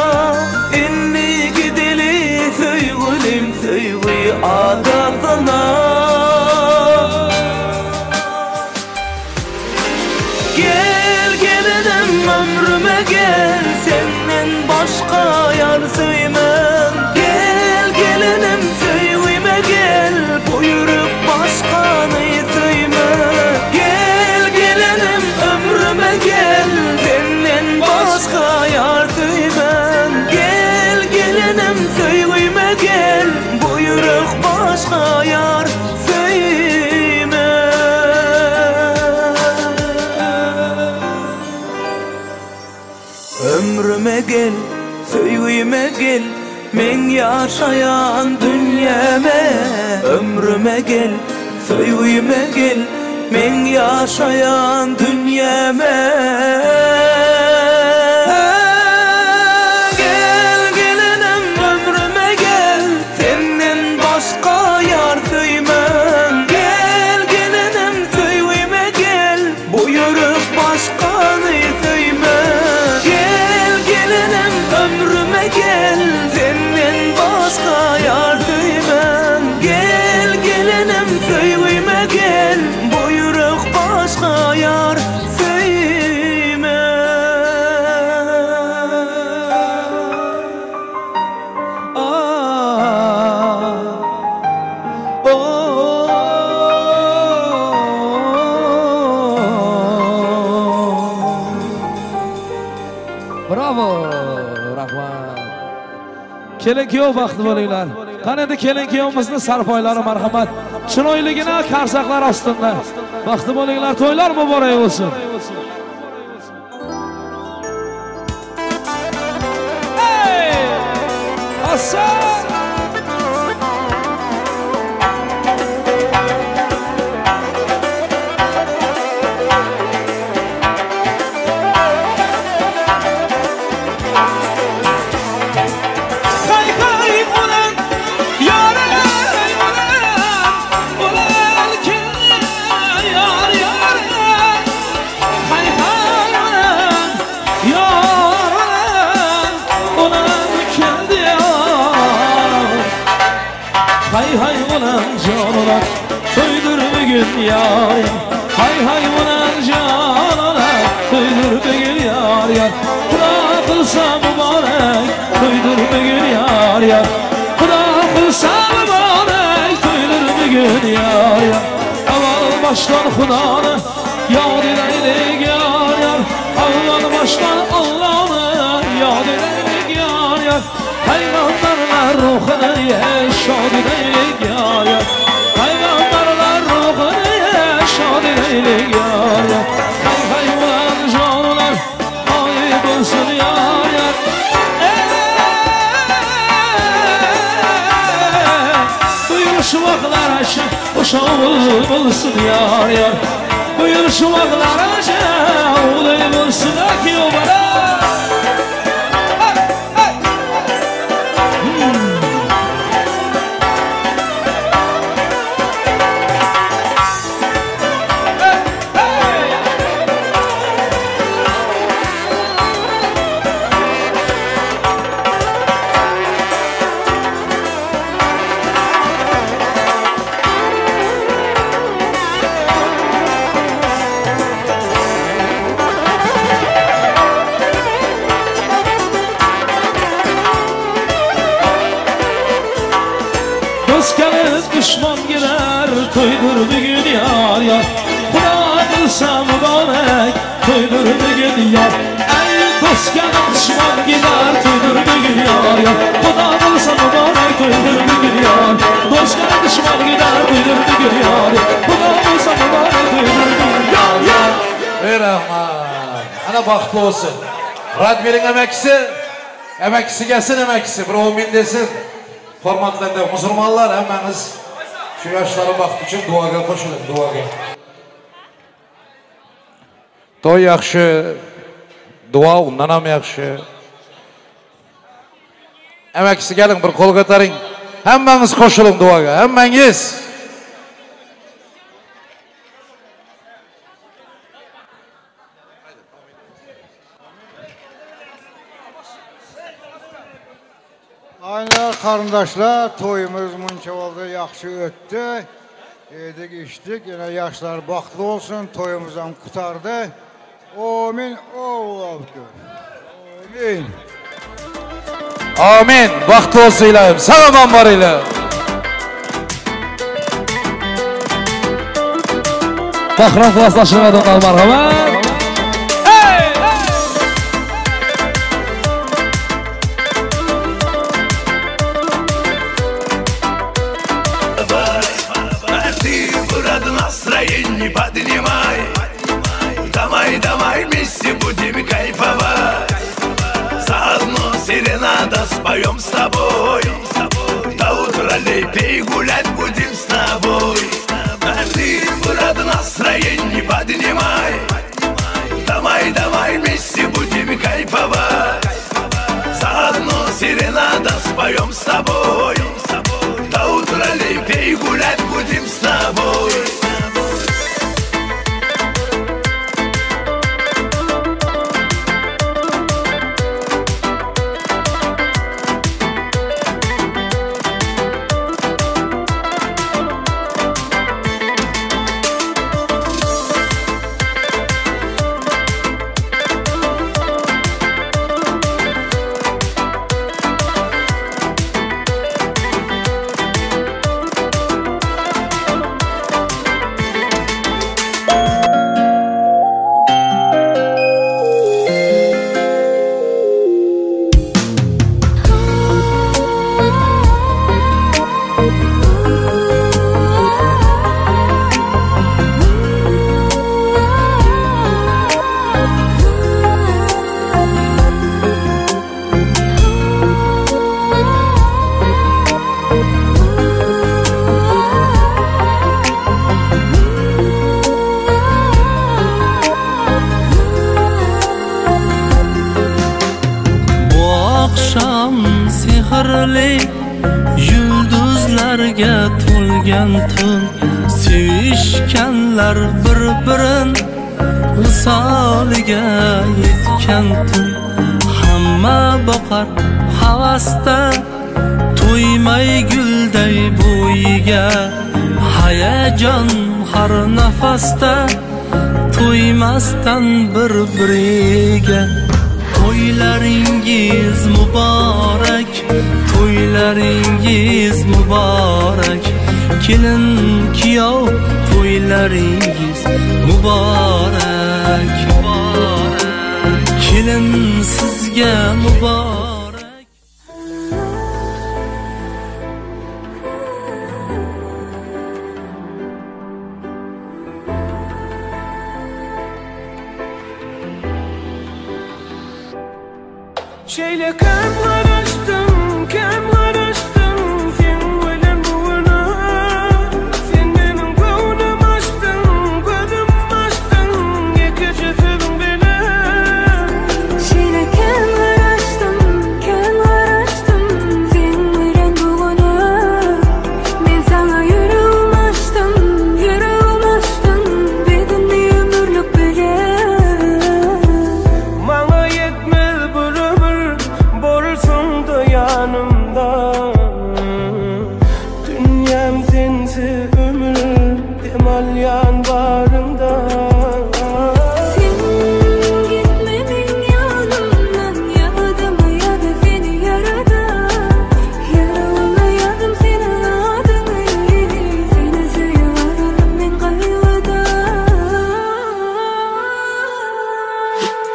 inni gideli söygülüm söygü adasına Gel gelinim ömrüme gel Senden başka yar söymem Gel gelinim söygüme gel Bu yürek başkanı söyle Gel gelinim ömrüme gel Senden başka yar söymem Gel gelinim söygüme gel Bu yürek başka yar söymem Ömrüme gel söygüme gel Men yaşayan dünyeme Ömrüme gel söýgüme gel Men yaşayan dünyeme Gel gelinim ömrüme gel Senden başka yar söymem Gel gelinim söýgüme gel Bu yürek başkanı söymem Gel gelinim ömrüme gel Senden başka yar söymem Gel gelinim söýgüme gel Bu yürek başka yar söymem Bravo, rahmat. Kelin-kuyov baxtli bo'linglar. Qani endi kelin-kuyovimizni sarpoylari marhamat. Chiroyligina qarsaqlar ostida. Baxtli bo'linglar, to'ylar muborak bo'lsin. Hey! Assa! Hay hay ulan canına Söyür bugün yar Hay hay ulan canına Söyür bugün yar yar Kuda kılsa mübarek Söyür bugün yar yar Kuda kılsa mübarek Söyür bugün yar yar Aval baştan Kudanı Yad edeylik yar yar Aval baştan Allah'ını Yad edeylik yar yar Peygamberler ruhunu yaşad edeylik yar yar Peygamberler ruhunu yaşad edeylik yar yar Hay hay ulan canlar ayıp olsun yar yar olsun yar yar. Buyur şu vaklarca olayım olsun ki o bana. Düşman girer toydur bugün yar yar. Kula kılsa mübarek toydur bugün yar. Ey dost gel düşman gider toydur bugün yar yar. Kula kılsa mübarek toydur bugün yar. Dost gel düşman gider toydur bugün yar. Kula kılsa mübarek toydur bugün yar yar. Ey Rahman, ana baxtlı olsun. Radmir'in emekisi gelsin emekisi. Bir 10 bin desin. Formatlarda musulmanlar hemmeniz şu yaşlara baxtı üçün duaga koşulun, duaga. Toy yaxşı, dua ondan ham yaxşı. Emekisi gelin bir kol ko'taring. Hemmeniz koşulun duaga, hemmeniz. Aynen kardeşler, toyumuz muncha oldu, yaxşı öttü. Yedik, içtik, yine yaşlar baxtlı olsun, toyumuzdan kurtardı. Amin, Allah'ım. Amin. Amin, baxtlı olsun ilahim, sağ aman var ilahim. Baxran klaslaşırmadan qalmarğaman. Настроение поднимай, давай, давай вместе будем кайфовать. Заодно серенада споем с тобой. До утра лепей гулять будем с тобой. А ты, брат, настроение поднимай, давай, давай вместе будем кайфовать. Заодно серенада споем с тобой. До утра лепей гулять будем с тобой. yulduzlarga to'lgan tun, sevishganlar bir-birin visoliga yetgan tun. Hamma boqar havasda, to'ymay gulday bo'yiga. Hayajon har nafasda, to'ymasdan bir-biriga. To'ylaringiz muborak, to'ylaringiz muborak. Kelin kuyov, to'ylaringiz muborak. Kelin sizga muborak. Şeyle kem karıştım, sen bilen bunu, sen benim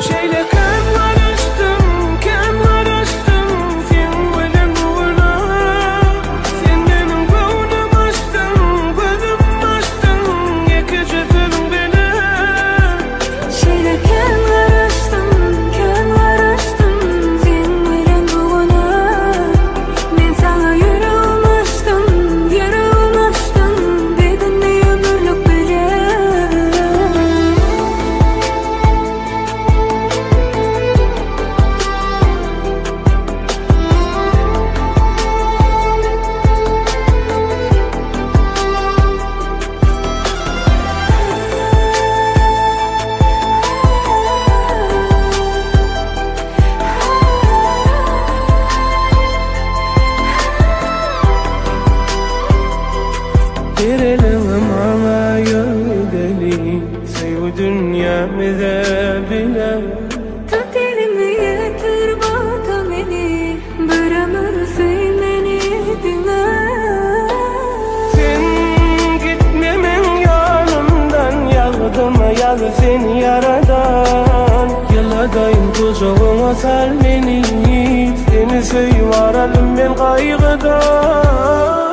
Şeyle kan karıştım sen bilen uğruna. Sen benim gönlüm açtın, gözüm açtın, iki cüzüm bile. Şeyle kan karıştım sen bilen uğruna. Ben sana yüreğim açtım, bedin ne ömürlük bile. Girelim ama yödeli, sev dünya mezebine. Tut elimi yeter bata beni, bir ömür sevmeni dinle. Sen gitmemen yanımdan, yağdım yaz seni yaradan. Yıladayım kucağıma sal beni, seni seviyorum ben kaygıdan.